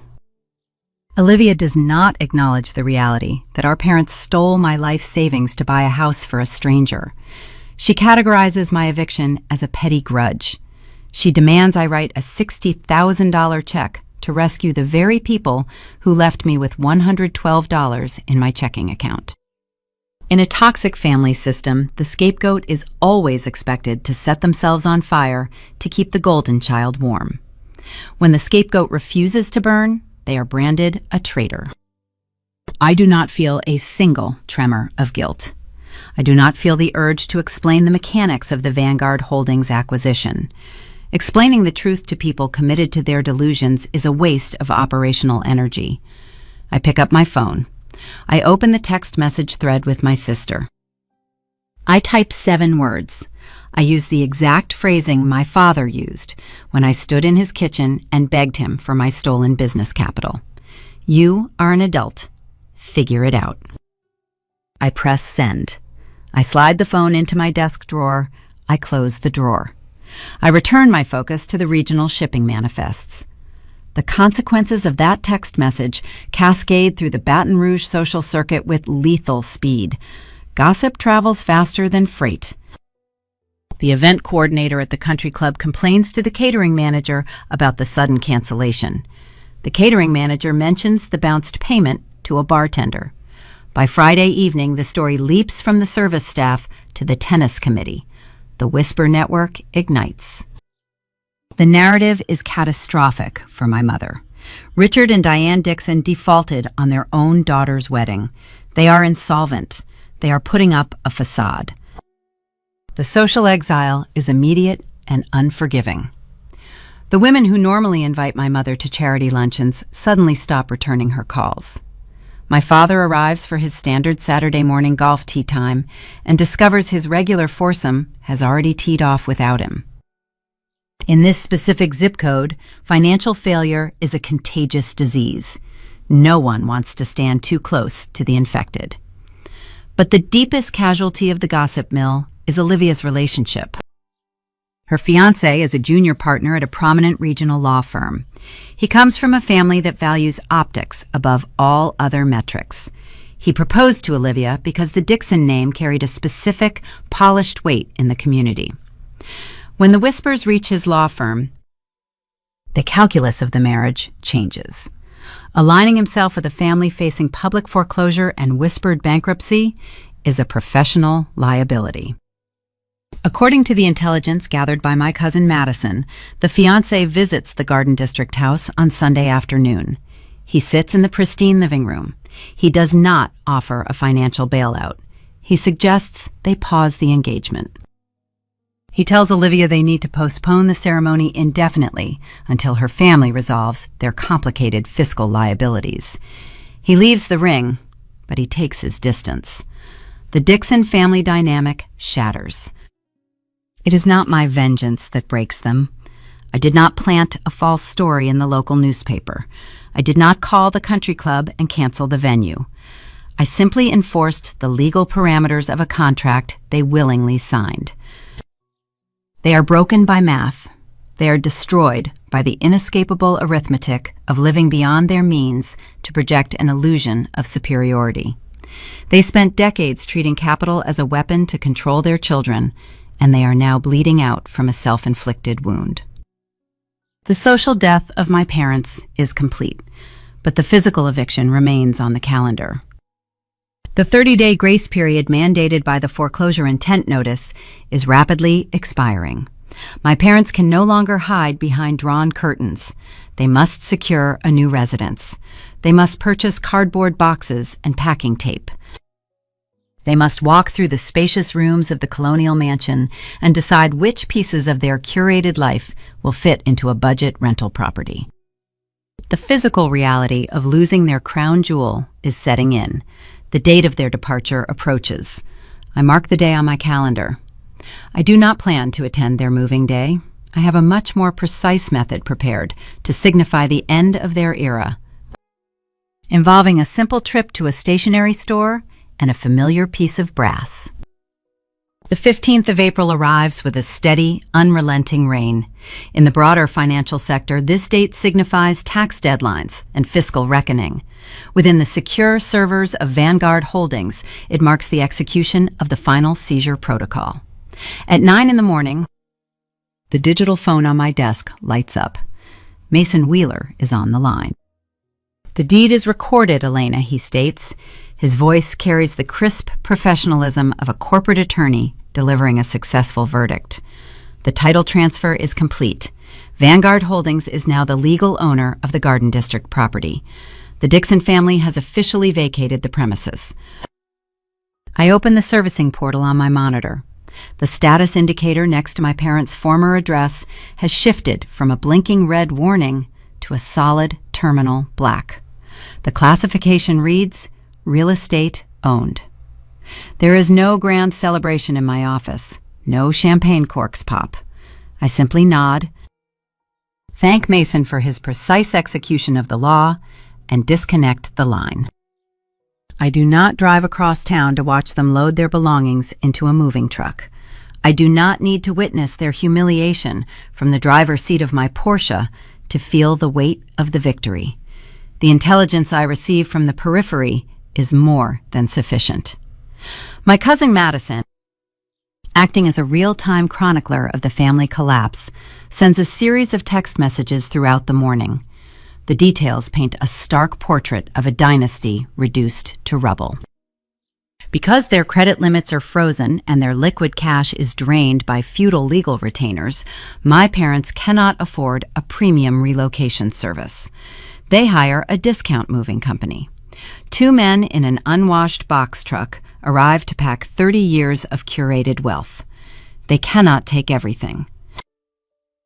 Olivia does not acknowledge the reality that our parents stole my life savings to buy a house for a stranger. She categorizes my eviction as a petty grudge. She demands I write a $60,000 check to rescue the very people who left me with $112 in my checking account. In a toxic family system, the scapegoat is always expected to set themselves on fire to keep the golden child warm. When the scapegoat refuses to burn, they are branded a traitor. I do not feel a single tremor of guilt. I do not feel the urge to explain the mechanics of the Vanguard Holdings acquisition. Explaining the truth to people committed to their delusions is a waste of operational energy. I pick up my phone. I open the text message thread with my sister. I type 7 words. I use the exact phrasing my father used when I stood in his kitchen and begged him for my stolen business capital. You are an adult. Figure it out. I press send. I slide the phone into my desk drawer. I close the drawer. I return my focus to the regional shipping manifests. The consequences of that text message cascade through the Baton Rouge social circuit with lethal speed. Gossip travels faster than freight. The event coordinator at the country club complains to the catering manager about the sudden cancellation. The catering manager mentions the bounced payment to a bartender. By Friday evening, the story leaps from the service staff to the tennis committee. The Whisper Network ignites. The narrative is catastrophic for my mother. Richard and Diane Dixon defaulted on their own daughter's wedding. They are insolvent. They are putting up a facade. The social exile is immediate and unforgiving. The women who normally invite my mother to charity luncheons suddenly stop returning her calls. My father arrives for his standard Saturday morning golf tee time and discovers his regular foursome has already teed off without him. In this specific zip code, financial failure is a contagious disease. No one wants to stand too close to the infected. But the deepest casualty of the gossip mill is Olivia's relationship. Her fiancé is a junior partner at a prominent regional law firm. He comes from a family that values optics above all other metrics. He proposed to Olivia because the Dixon name carried a specific, polished weight in the community. When the whispers reach his law firm, the calculus of the marriage changes. Aligning himself with a family facing public foreclosure and whispered bankruptcy is a professional liability. According to the intelligence gathered by my cousin Madison, the fiancé visits the Garden District house on Sunday afternoon. He sits in the pristine living room. He does not offer a financial bailout. He suggests they pause the engagement. He tells Olivia they need to postpone the ceremony indefinitely until her family resolves their complicated fiscal liabilities. He leaves the ring, but he takes his distance. The Dixon family dynamic shatters. It is not my vengeance that breaks them. I did not plant a false story in the local newspaper. I did not call the country club and cancel the venue. I simply enforced the legal parameters of a contract they willingly signed. They are broken by math. They are destroyed by the inescapable arithmetic of living beyond their means to project an illusion of superiority. They spent decades treating capital as a weapon to control their children, and they are now bleeding out from a self-inflicted wound. The social death of my parents is complete, but the physical eviction remains on the calendar. The 30-day grace period mandated by the foreclosure intent notice is rapidly expiring. My parents can no longer hide behind drawn curtains. They must secure a new residence. They must purchase cardboard boxes and packing tape. They must walk through the spacious rooms of the colonial mansion and decide which pieces of their curated life will fit into a budget rental property. The physical reality of losing their crown jewel is setting in. The date of their departure approaches. I mark the day on my calendar. I do not plan to attend their moving day. I have a much more precise method prepared to signify the end of their era, involving a simple trip to a stationery store and a familiar piece of brass. The 15th of April arrives with a steady, unrelenting rain. In the broader financial sector, this date signifies tax deadlines and fiscal reckoning. Within the secure servers of Vanguard Holdings, it marks the execution of the final seizure protocol. At 9 in the morning, the digital phone on my desk lights up. Mason Wheeler is on the line. "The deed is recorded, Elena," he states. His voice carries the crisp professionalism of a corporate attorney delivering a successful verdict. The title transfer is complete. Vanguard Holdings is now the legal owner of the Garden District property. The Dixon family has officially vacated the premises. I open the servicing portal on my monitor. The status indicator next to my parents' former address has shifted from a blinking red warning to a solid terminal black. The classification reads, "Real estate owned." There is no grand celebration in my office. No champagne corks pop. I simply nod, thank Mason for his precise execution of the law, and disconnect the line. I do not drive across town to watch them load their belongings into a moving truck. I do not need to witness their humiliation from the driver's seat of my Porsche to feel the weight of the victory. The intelligence I receive from the periphery is more than sufficient. My cousin Madison, acting as a real-time chronicler of the family collapse, sends a series of text messages throughout the morning. The details paint a stark portrait of a dynasty reduced to rubble. Because their credit limits are frozen and their liquid cash is drained by feudal legal retainers, my parents cannot afford a premium relocation service. They hire a discount moving company. 2 men in an unwashed box truck arrive to pack 30 years of curated wealth. They cannot take everything.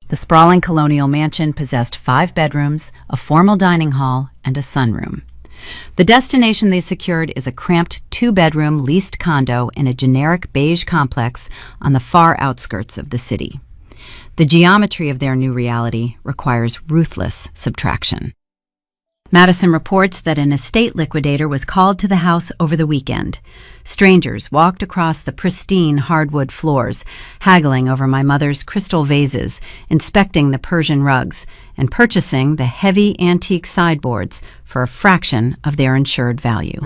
The sprawling colonial mansion possessed 5 bedrooms, a formal dining hall, and a sunroom. The destination they secured is a cramped 2-bedroom leased condo in a generic beige complex on the far outskirts of the city. The geometry of their new reality requires ruthless subtraction. Madison reports that an estate liquidator was called to the house over the weekend. Strangers walked across the pristine hardwood floors, haggling over my mother's crystal vases, inspecting the Persian rugs, and purchasing the heavy antique sideboards for a fraction of their insured value.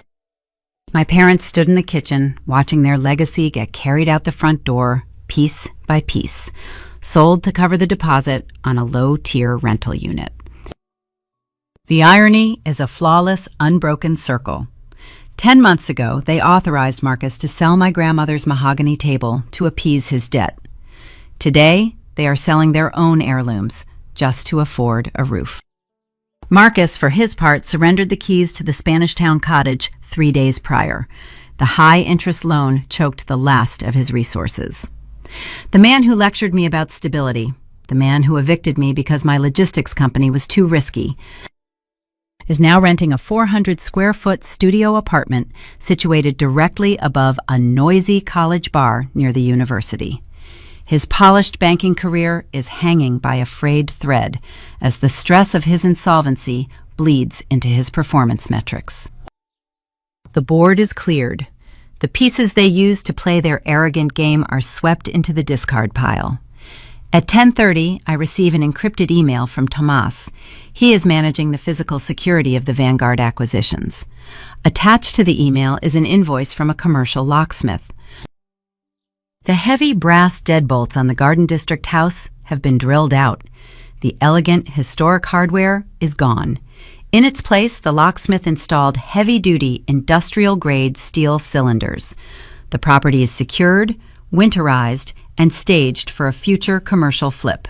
My parents stood in the kitchen, watching their legacy get carried out the front door, piece by piece, sold to cover the deposit on a low-tier rental unit. The irony is a flawless, unbroken circle. 10 months ago, they authorized Marcus to sell my grandmother's mahogany table to appease his debt. Today, they are selling their own heirlooms just to afford a roof. Marcus, for his part, surrendered the keys to the Spanish Town cottage 3 days prior. The high-interest loan choked the last of his resources. The man who lectured me about stability, the man who evicted me because my logistics company was too risky, is now renting a 400-square-foot studio apartment situated directly above a noisy college bar near the university. His polished banking career is hanging by a frayed thread as the stress of his insolvency bleeds into his performance metrics. The board is cleared. The pieces they use to play their arrogant game are swept into the discard pile. At 10:30, I receive an encrypted email from Tomas. He is managing the physical security of the Vanguard acquisitions. Attached to the email is an invoice from a commercial locksmith. The heavy brass deadbolts on the Garden District house have been drilled out. The elegant, historic hardware is gone. In its place, the locksmith installed heavy-duty, industrial-grade steel cylinders. The property is secured, winterized, and staged for a future commercial flip.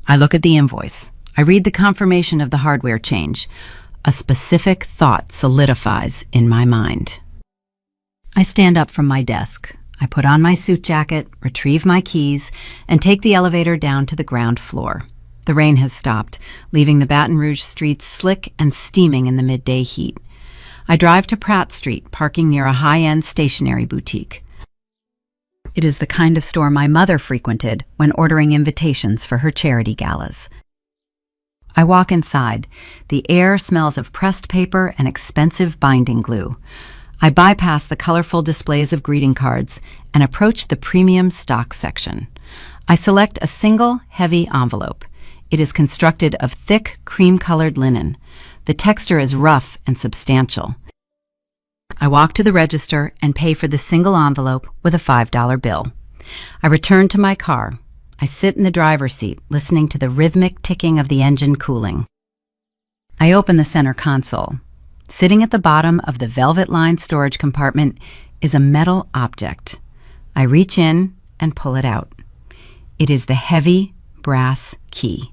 I look at the invoice. I read the confirmation of the hardware change. A specific thought solidifies in my mind. I stand up from my desk. I put on my suit jacket, retrieve my keys, and take the elevator down to the ground floor. The rain has stopped, leaving the Baton Rouge streets slick and steaming in the midday heat. I drive to Pratt Street, parking near a high-end stationery boutique. It is the kind of store my mother frequented when ordering invitations for her charity galas. I walk inside. The air smells of pressed paper and expensive binding glue. I bypass the colorful displays of greeting cards and approach the premium stock section. I select a single, heavy envelope. It is constructed of thick, cream-colored linen. The texture is rough and substantial. I walk to the register and pay for the single envelope with a $5 bill. I return to my car. I sit in the driver's seat, listening to the rhythmic ticking of the engine cooling. I open the center console. Sitting at the bottom of the velvet-lined storage compartment is a metal object. I reach in and pull it out. It is the heavy brass key.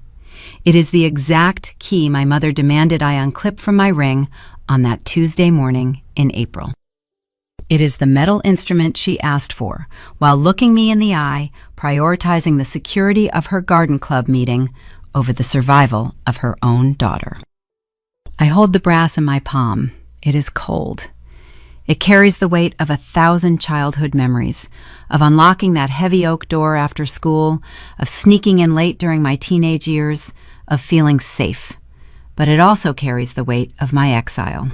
It is the exact key my mother demanded I unclip from my ring on that Tuesday morning in April. It is the metal instrument she asked for, while looking me in the eye, prioritizing the security of her garden club meeting over the survival of her own daughter. I hold the brass in my palm. It is cold. It carries the weight of 1,000 childhood memories, of unlocking that heavy oak door after school, of sneaking in late during my teenage years, of feeling safe. But it also carries the weight of my exile.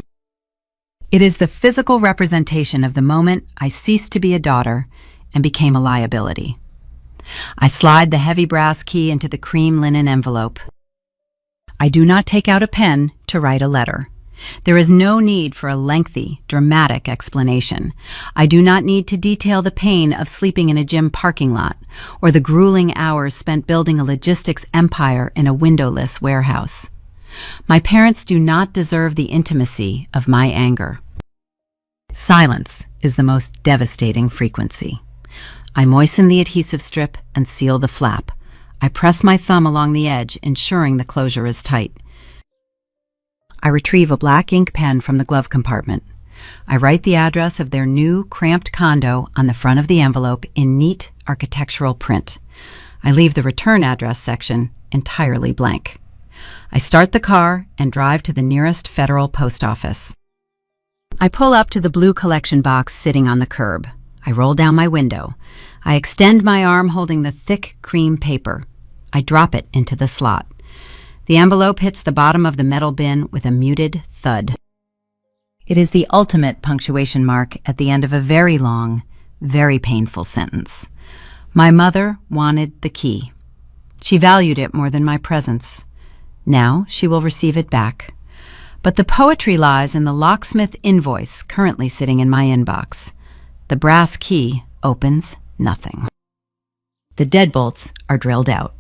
It is the physical representation of the moment I ceased to be a daughter and became a liability. I slide the heavy brass key into the cream linen envelope. I do not take out a pen to write a letter. There is no need for a lengthy, dramatic explanation. I do not need to detail the pain of sleeping in a gym parking lot or the grueling hours spent building a logistics empire in a windowless warehouse. My parents do not deserve the intimacy of my anger. Silence is the most devastating frequency. I moisten the adhesive strip and seal the flap. I press my thumb along the edge, ensuring the closure is tight. I retrieve a black ink pen from the glove compartment. I write the address of their new, cramped condo on the front of the envelope in neat architectural print. I leave the return address section entirely blank. I start the car and drive to the nearest federal post office. I pull up to the blue collection box sitting on the curb. I roll down my window. I extend my arm holding the thick cream paper. I drop it into the slot. The envelope hits the bottom of the metal bin with a muted thud. It is the ultimate punctuation mark at the end of a very long, very painful sentence. My mother wanted the key. She valued it more than my presence. Now she will receive it back. But the poetry lies in the locksmith invoice currently sitting in my inbox. The brass key opens nothing. The deadbolts are drilled out.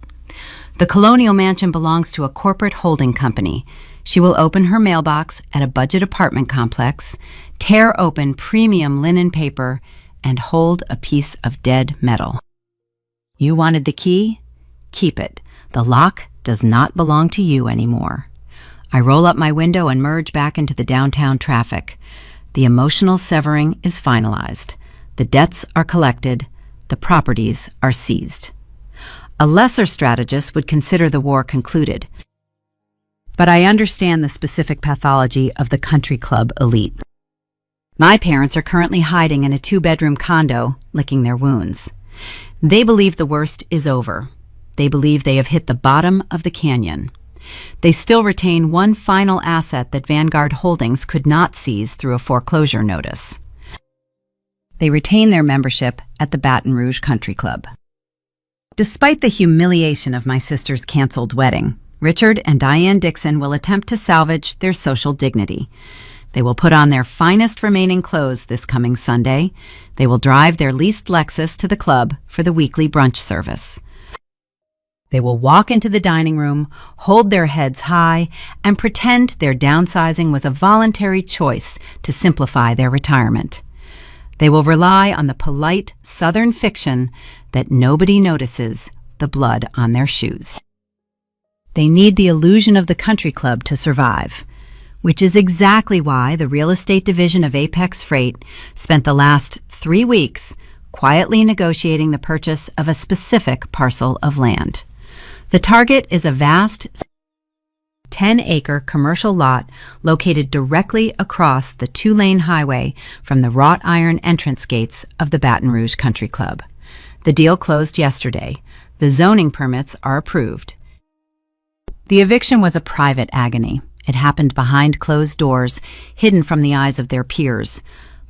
The colonial mansion belongs to a corporate holding company. She will open her mailbox at a budget apartment complex, tear open premium linen paper, and hold a piece of dead metal. You wanted the key? Keep it. The lock does not belong to you anymore. I roll up my window and merge back into the downtown traffic. The emotional severing is finalized. The debts are collected. The properties are seized. A lesser strategist would consider the war concluded. But I understand the specific pathology of the country club elite. My parents are currently hiding in a 2-bedroom condo, licking their wounds. They believe the worst is over. They believe they have hit the bottom of the canyon. They still retain one final asset that Vanguard Holdings could not seize through a foreclosure notice. They retain their membership at the Baton Rouge Country Club. Despite the humiliation of my sister's canceled wedding, Richard and Diane Dixon will attempt to salvage their social dignity. They will put on their finest remaining clothes this coming Sunday. They will drive their leased Lexus to the club for the weekly brunch service. They will walk into the dining room, hold their heads high, and pretend their downsizing was a voluntary choice to simplify their retirement. They will rely on the polite Southern fiction that nobody notices the blood on their shoes. They need the illusion of the country club to survive, which is exactly why the real estate division of Apex Freight spent the last 3 weeks quietly negotiating the purchase of a specific parcel of land. The target is a vast 10-acre commercial lot located directly across the 2-lane highway from the wrought iron entrance gates of the Baton Rouge Country Club. The deal closed yesterday. The zoning permits are approved. The eviction was a private agony. It happened behind closed doors, hidden from the eyes of their peers.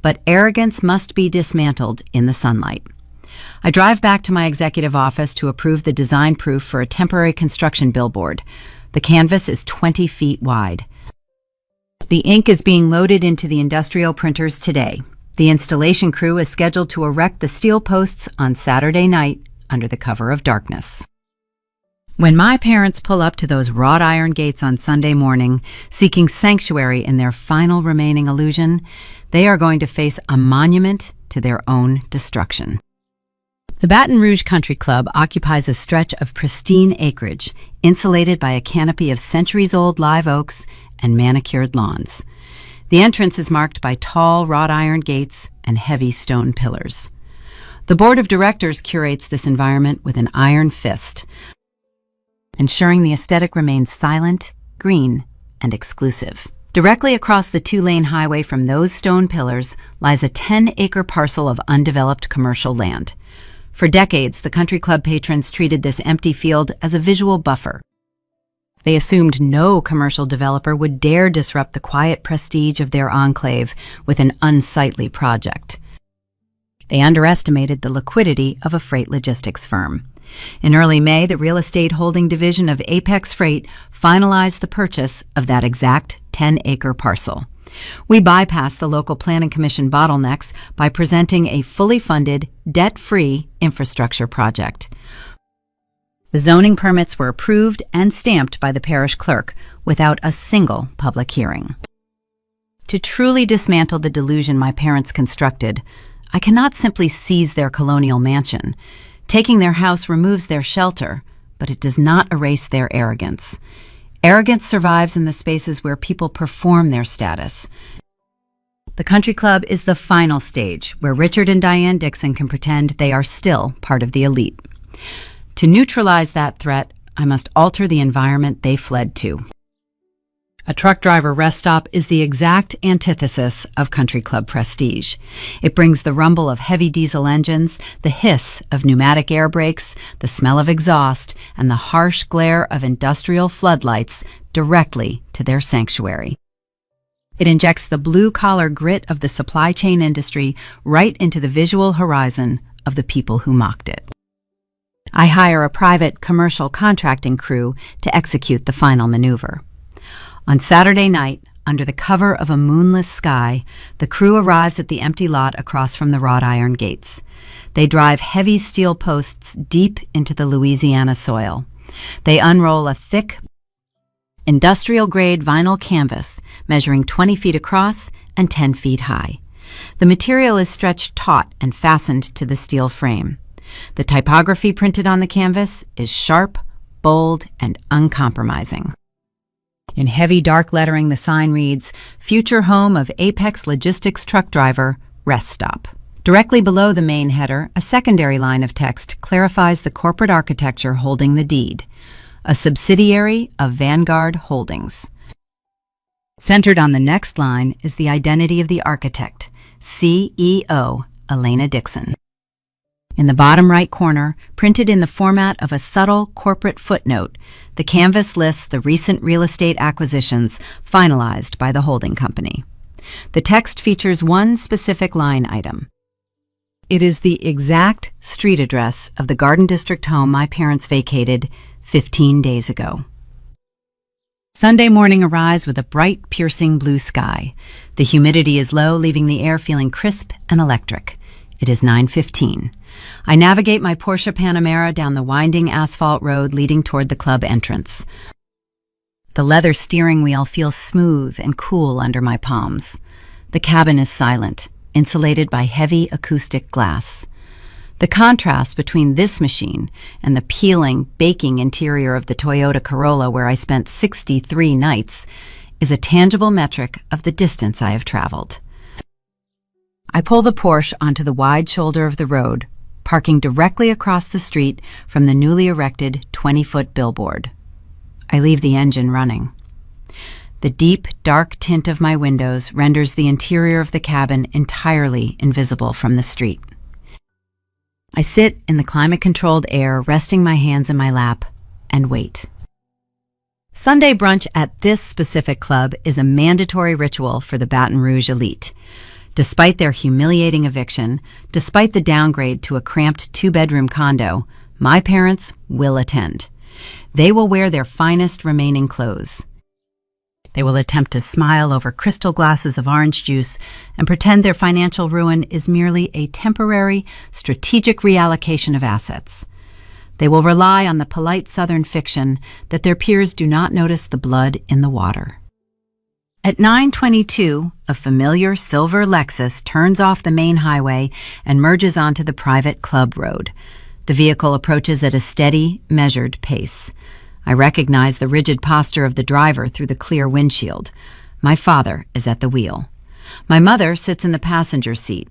But arrogance must be dismantled in the sunlight. I drive back to my executive office to approve the design proof for a temporary construction billboard. The canvas is 20 feet wide. The ink is being loaded into the industrial printers today. The installation crew is scheduled to erect the steel posts on Saturday night under the cover of darkness. When my parents pull up to those wrought iron gates on Sunday morning, seeking sanctuary in their final remaining illusion, they are going to face a monument to their own destruction. The Baton Rouge Country Club occupies a stretch of pristine acreage, insulated by a canopy of centuries-old live oaks and manicured lawns. The entrance is marked by tall wrought iron gates and heavy stone pillars. The board of directors curates this environment with an iron fist, ensuring the aesthetic remains silent, green, and exclusive. Directly across the 2-lane highway from those stone pillars lies a 10-acre parcel of undeveloped commercial land. For decades, the country club patrons treated this empty field as a visual buffer. They assumed no commercial developer would dare disrupt the quiet prestige of their enclave with an unsightly project. They underestimated the liquidity of a freight logistics firm. In early May, the real estate holding division of Apex Freight finalized the purchase of that exact 10-acre parcel. We bypassed the local planning commission bottlenecks by presenting a fully funded, debt-free infrastructure project. The zoning permits were approved and stamped by the parish clerk without a single public hearing. To truly dismantle the delusion my parents constructed, I cannot simply seize their colonial mansion. Taking their house removes their shelter, but it does not erase their arrogance. Arrogance survives in the spaces where people perform their status. The country club is the final stage where Richard and Diane Dixon can pretend they are still part of the elite. To neutralize that threat, I must alter the environment they fled to. A truck driver rest stop is the exact antithesis of country club prestige. It brings the rumble of heavy diesel engines, the hiss of pneumatic air brakes, the smell of exhaust, and the harsh glare of industrial floodlights directly to their sanctuary. It injects the blue-collar grit of the supply chain industry right into the visual horizon of the people who mocked it. I hire a private commercial contracting crew to execute the final maneuver. On Saturday night, under the cover of a moonless sky, the crew arrives at the empty lot across from the wrought iron gates. They drive heavy steel posts deep into the Louisiana soil. They unroll a thick, industrial-grade vinyl canvas measuring 20 feet across and 10 feet high. The material is stretched taut and fastened to the steel frame. The typography printed on the canvas is sharp, bold, and uncompromising. In heavy dark lettering, the sign reads, "Future home of Apex Logistics truck driver, rest stop." Directly below the main header, a secondary line of text clarifies the corporate architecture holding the deed, a subsidiary of Vanguard Holdings. Centered on the next line is the identity of the architect, CEO Elena Dixon. In the bottom right corner, printed in the format of a subtle corporate footnote, the canvas lists the recent real estate acquisitions finalized by the holding company. The text features one specific line item. It is the exact street address of the Garden District home my parents vacated 15 days ago. Sunday morning arrives with a bright, piercing blue sky. The humidity is low, leaving the air feeling crisp and electric. It is 9:15. I navigate my Porsche Panamera down the winding asphalt road leading toward the club entrance. The leather steering wheel feels smooth and cool under my palms. The cabin is silent, insulated by heavy acoustic glass. The contrast between this machine and the peeling, baking interior of the Toyota Corolla where I spent 63 nights is a tangible metric of the distance I have traveled. I pull the Porsche onto the wide shoulder of the road, parking directly across the street from the newly erected 20-foot billboard. I leave the engine running. The deep, dark tint of my windows renders the interior of the cabin entirely invisible from the street. I sit in the climate-controlled air, resting my hands in my lap, and wait. Sunday brunch at this specific club is a mandatory ritual for the Baton Rouge elite. Despite their humiliating eviction, despite the downgrade to a cramped two-bedroom condo, my parents will attend. They will wear their finest remaining clothes. They will attempt to smile over crystal glasses of orange juice and pretend their financial ruin is merely a temporary, strategic reallocation of assets. They will rely on the polite Southern fiction that their peers do not notice the blood in the water. At 9:22, a familiar silver Lexus turns off the main highway and merges onto the private club road. The vehicle approaches at a steady, measured pace. I recognize the rigid posture of the driver through the clear windshield. My father is at the wheel. My mother sits in the passenger seat,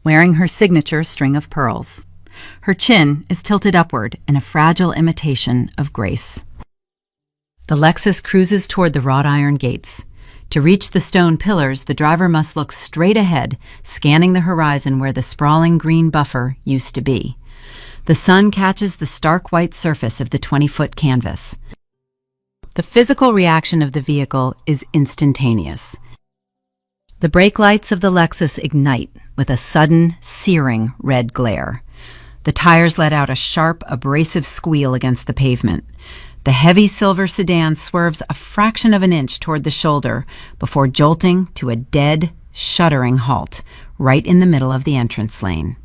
wearing her signature string of pearls. Her chin is tilted upward in a fragile imitation of grace. The Lexus cruises toward the wrought iron gates. To reach the stone pillars, the driver must look straight ahead, scanning the horizon where the sprawling green buffer used to be. The sun catches the stark white surface of the 20-foot canvas. The physical reaction of the vehicle is instantaneous. The brake lights of the Lexus ignite with a sudden, searing red glare. The tires let out a sharp, abrasive squeal against the pavement. The heavy silver sedan swerves a fraction of an inch toward the shoulder before jolting to a dead, shuddering halt right in the middle of the entrance lane.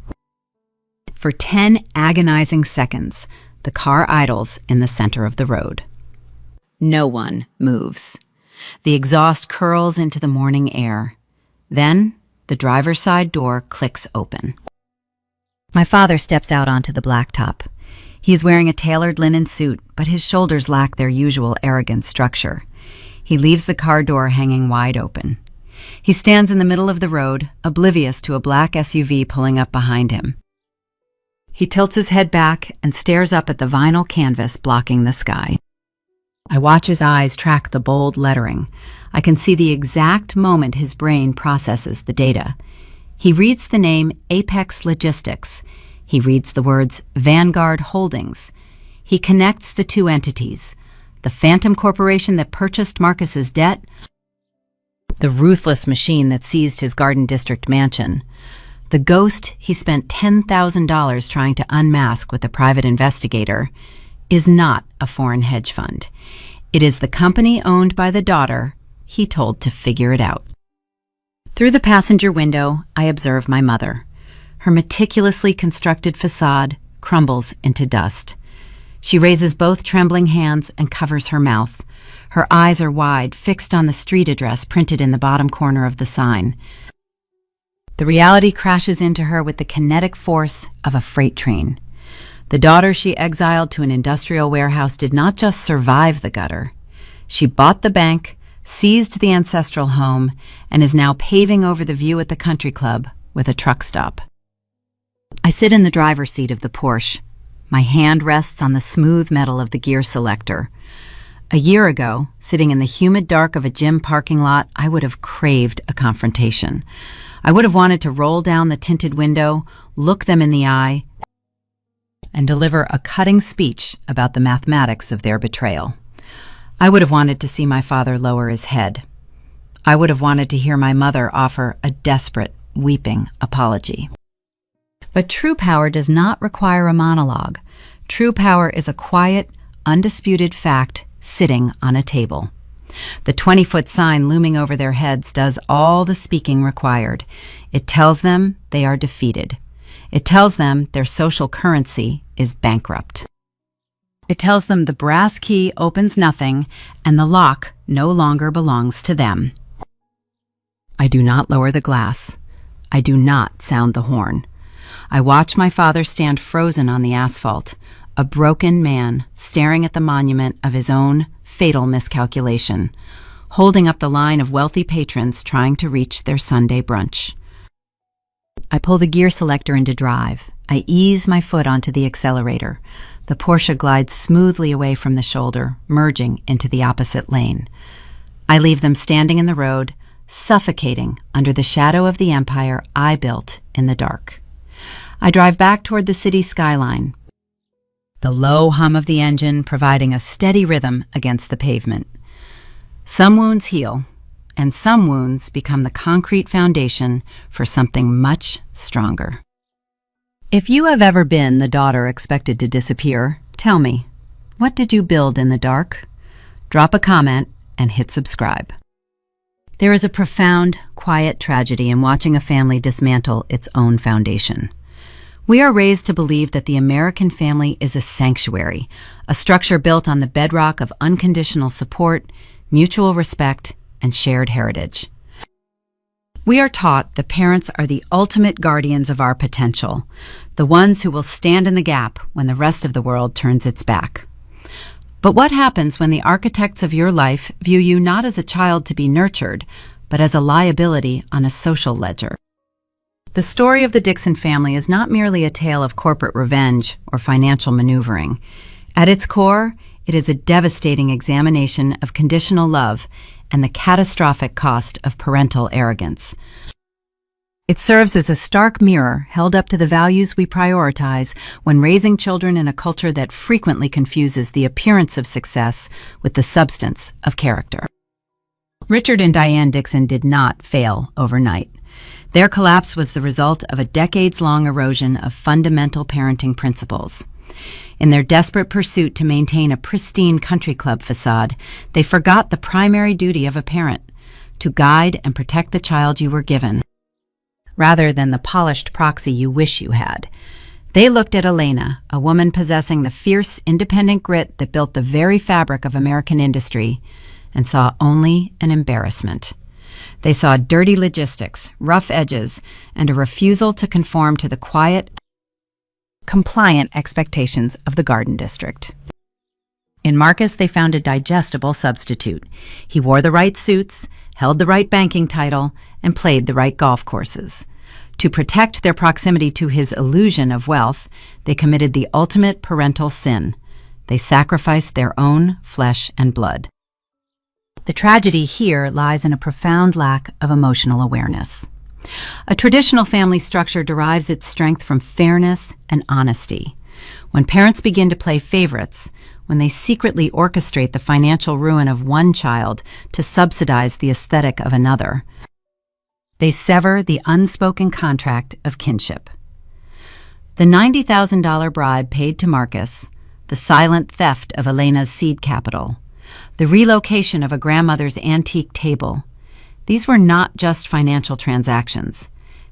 For 10 agonizing seconds, the car idles in the center of the road. No one moves. The exhaust curls into the morning air. Then, the driver's side door clicks open. My father steps out onto the blacktop. He is wearing a tailored linen suit, but his shoulders lack their usual arrogant structure. He leaves the car door hanging wide open. He stands in the middle of the road, oblivious to a black SUV pulling up behind him. He tilts his head back and stares up at the vinyl canvas blocking the sky. I watch his eyes track the bold lettering. I can see the exact moment his brain processes the data. He reads the name Apex Logistics. He reads the words Vanguard Holdings. He connects the two entities, the phantom corporation that purchased Marcus's debt, the ruthless machine that seized his Garden District mansion, the ghost he spent $10,000 trying to unmask with a private investigator, is not a foreign hedge fund. It is the company owned by the daughter he told to figure it out. Through the passenger window, I observe my mother. Her meticulously constructed facade crumbles into dust. She raises both trembling hands and covers her mouth. Her eyes are wide, fixed on the street address printed in the bottom corner of the sign. The reality crashes into her with the kinetic force of a freight train. The daughter she exiled to an industrial warehouse did not just survive the gutter. She bought the bank, seized the ancestral home, and is now paving over the view at the country club with a truck stop. I sit in the driver's seat of the Porsche. My hand rests on the smooth metal of the gear selector. A year ago, sitting in the humid dark of a gym parking lot, I would have craved a confrontation. I would have wanted to roll down the tinted window, look them in the eye, and deliver a cutting speech about the mathematics of their betrayal. I would have wanted to see my father lower his head. I would have wanted to hear my mother offer a desperate, weeping apology. But true power does not require a monologue. True power is a quiet, undisputed fact sitting on a table. The 20-foot sign looming over their heads does all the speaking required. It tells them they are defeated. It tells them their social currency is bankrupt. It tells them the brass key opens nothing and the lock no longer belongs to them. I do not lower the glass. I do not sound the horn. I watch my father stand frozen on the asphalt, a broken man staring at the monument of his own fatal miscalculation, holding up the line of wealthy patrons trying to reach their Sunday brunch. I pull the gear selector into drive. I ease my foot onto the accelerator. The Porsche glides smoothly away from the shoulder, merging into the opposite lane. I leave them standing in the road, suffocating under the shadow of the empire I built in the dark. I drive back toward the city skyline, the low hum of the engine providing a steady rhythm against the pavement. Some wounds heal, and some wounds become the concrete foundation for something much stronger. If you have ever been the daughter expected to disappear, tell me, what did you build in the dark? Drop a comment and hit subscribe. There is a profound, quiet tragedy in watching a family dismantle its own foundation. We are raised to believe that the American family is a sanctuary, a structure built on the bedrock of unconditional support, mutual respect, and shared heritage. We are taught that parents are the ultimate guardians of our potential, the ones who will stand in the gap when the rest of the world turns its back. But what happens when the architects of your life view you not as a child to be nurtured, but as a liability on a social ledger? The story of the Dixon family is not merely a tale of corporate revenge or financial maneuvering. At its core, it is a devastating examination of conditional love and the catastrophic cost of parental arrogance. It serves as a stark mirror held up to the values we prioritize when raising children in a culture that frequently confuses the appearance of success with the substance of character. Richard and Diane Dixon did not fail overnight. Their collapse was the result of a decades-long erosion of fundamental parenting principles. In their desperate pursuit to maintain a pristine country club facade, they forgot the primary duty of a parent, to guide and protect the child you were given, rather than the polished proxy you wish you had. They looked at Elena, a woman possessing the fierce, independent grit that built the very fabric of American industry, and saw only an embarrassment. They saw dirty logistics, rough edges, and a refusal to conform to the quiet, compliant expectations of the Garden District. In Marcus, they found a digestible substitute. He wore the right suits, held the right banking title, and played the right golf courses. To protect their proximity to his illusion of wealth, they committed the ultimate parental sin. They sacrificed their own flesh and blood. The tragedy here lies in a profound lack of emotional awareness. A traditional family structure derives its strength from fairness and honesty. When parents begin to play favorites, when they secretly orchestrate the financial ruin of one child to subsidize the aesthetic of another, they sever the unspoken contract of kinship. The $90,000 bribe paid to Marcus, the silent theft of Elena's seed capital, the relocation of a grandmother's antique table, these were not just financial transactions.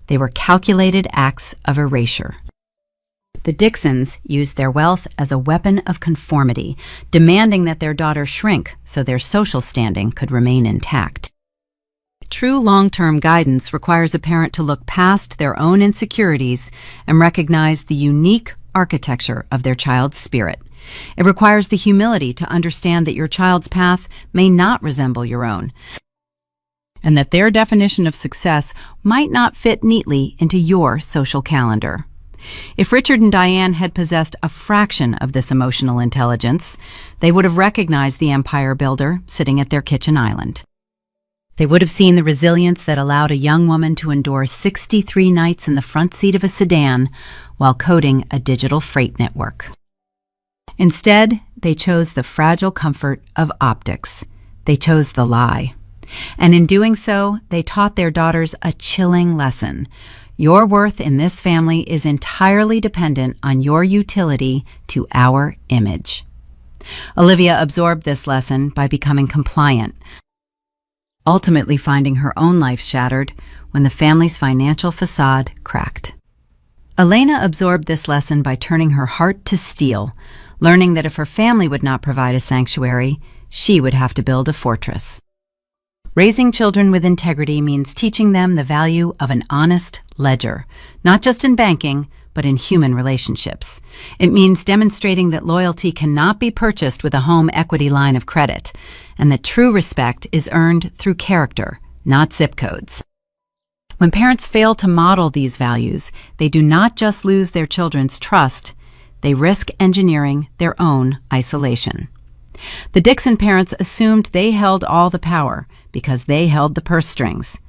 They were calculated acts of erasure. The Dixons used their wealth as a weapon of conformity, demanding that their daughter shrink so their social standing could remain intact. True long-term guidance requires a parent to look past their own insecurities and recognize the unique architecture of their child's spirit. It requires the humility to understand that your child's path may not resemble your own, and that their definition of success might not fit neatly into your social calendar. If Richard and Diane had possessed a fraction of this emotional intelligence, they would have recognized the empire builder sitting at their kitchen island. They would have seen the resilience that allowed a young woman to endure 63 nights in the front seat of a sedan while coding a digital freight network. Instead, they chose the fragile comfort of optics. They chose the lie. And in doing so, they taught their daughters a chilling lesson. Your worth in this family is entirely dependent on your utility to our image. Olivia absorbed this lesson by becoming compliant, ultimately finding her own life shattered when the family's financial facade cracked. Elena absorbed this lesson by turning her heart to steel, learning that if her family would not provide a sanctuary, she would have to build a fortress. Raising children with integrity means teaching them the value of an honest ledger, not just in banking, but in human relationships. It means demonstrating that loyalty cannot be purchased with a home equity line of credit, and that true respect is earned through character, not zip codes. When parents fail to model these values, they do not just lose their children's trust, they risk engineering their own isolation. The Dixon parents assumed they held all the power because they held the purse strings.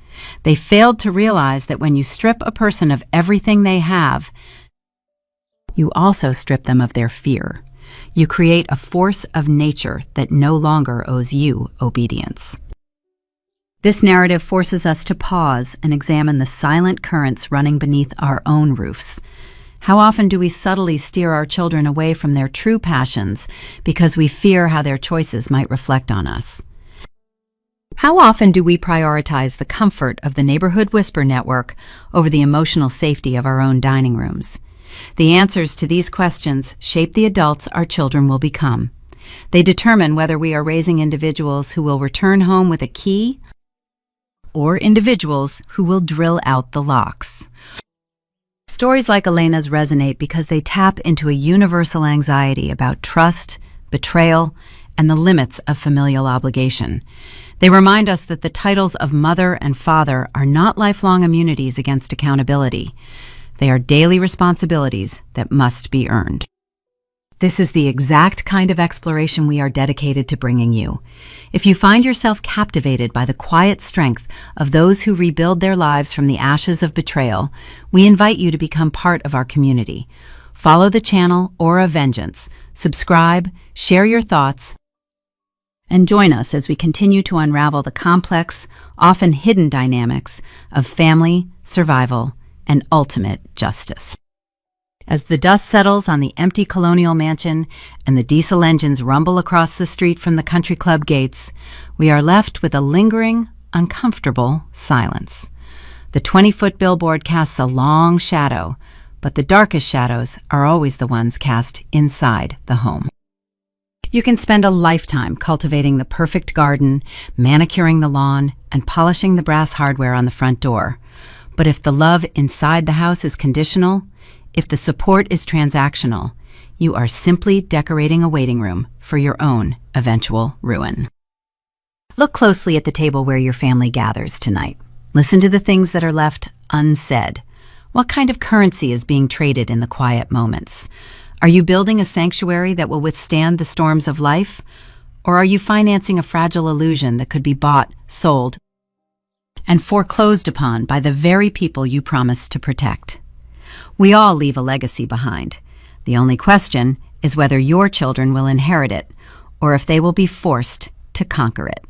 They failed to realize that when you strip a person of everything they have, you also strip them of their fear. You create a force of nature that no longer owes you obedience. This narrative forces us to pause and examine the silent currents running beneath our own roofs. How often do we subtly steer our children away from their true passions because we fear how their choices might reflect on us? How often do we prioritize the comfort of the neighborhood whisper network over the emotional safety of our own dining rooms? The answers to these questions shape the adults our children will become. They determine whether we are raising individuals who will return home with a key or individuals who will drill out the locks. Stories like Elena's resonate because they tap into a universal anxiety about trust, betrayal, and the limits of familial obligation. They remind us that the titles of mother and father are not lifelong immunities against accountability. They are daily responsibilities that must be earned. This is the exact kind of exploration we are dedicated to bringing you. If you find yourself captivated by the quiet strength of those who rebuild their lives from the ashes of betrayal, we invite you to become part of our community. Follow the channel Aura Vengeance, subscribe, share your thoughts, and join us as we continue to unravel the complex, often hidden dynamics of family, survival, and ultimate justice. As the dust settles on the empty colonial mansion and the diesel engines rumble across the street from the country club gates, we are left with a lingering, uncomfortable silence. The 20-foot billboard casts a long shadow, but the darkest shadows are always the ones cast inside the home. You can spend a lifetime cultivating the perfect garden, manicuring the lawn, and polishing the brass hardware on the front door. But if the love inside the house is conditional, if the support is transactional, you are simply decorating a waiting room for your own eventual ruin. Look closely at the table where your family gathers tonight. Listen to the things that are left unsaid. What kind of currency is being traded in the quiet moments? Are you building a sanctuary that will withstand the storms of life? Or are you financing a fragile illusion that could be bought, sold, and foreclosed upon by the very people you promised to protect? We all leave a legacy behind. The only question is whether your children will inherit it or if they will be forced to conquer it.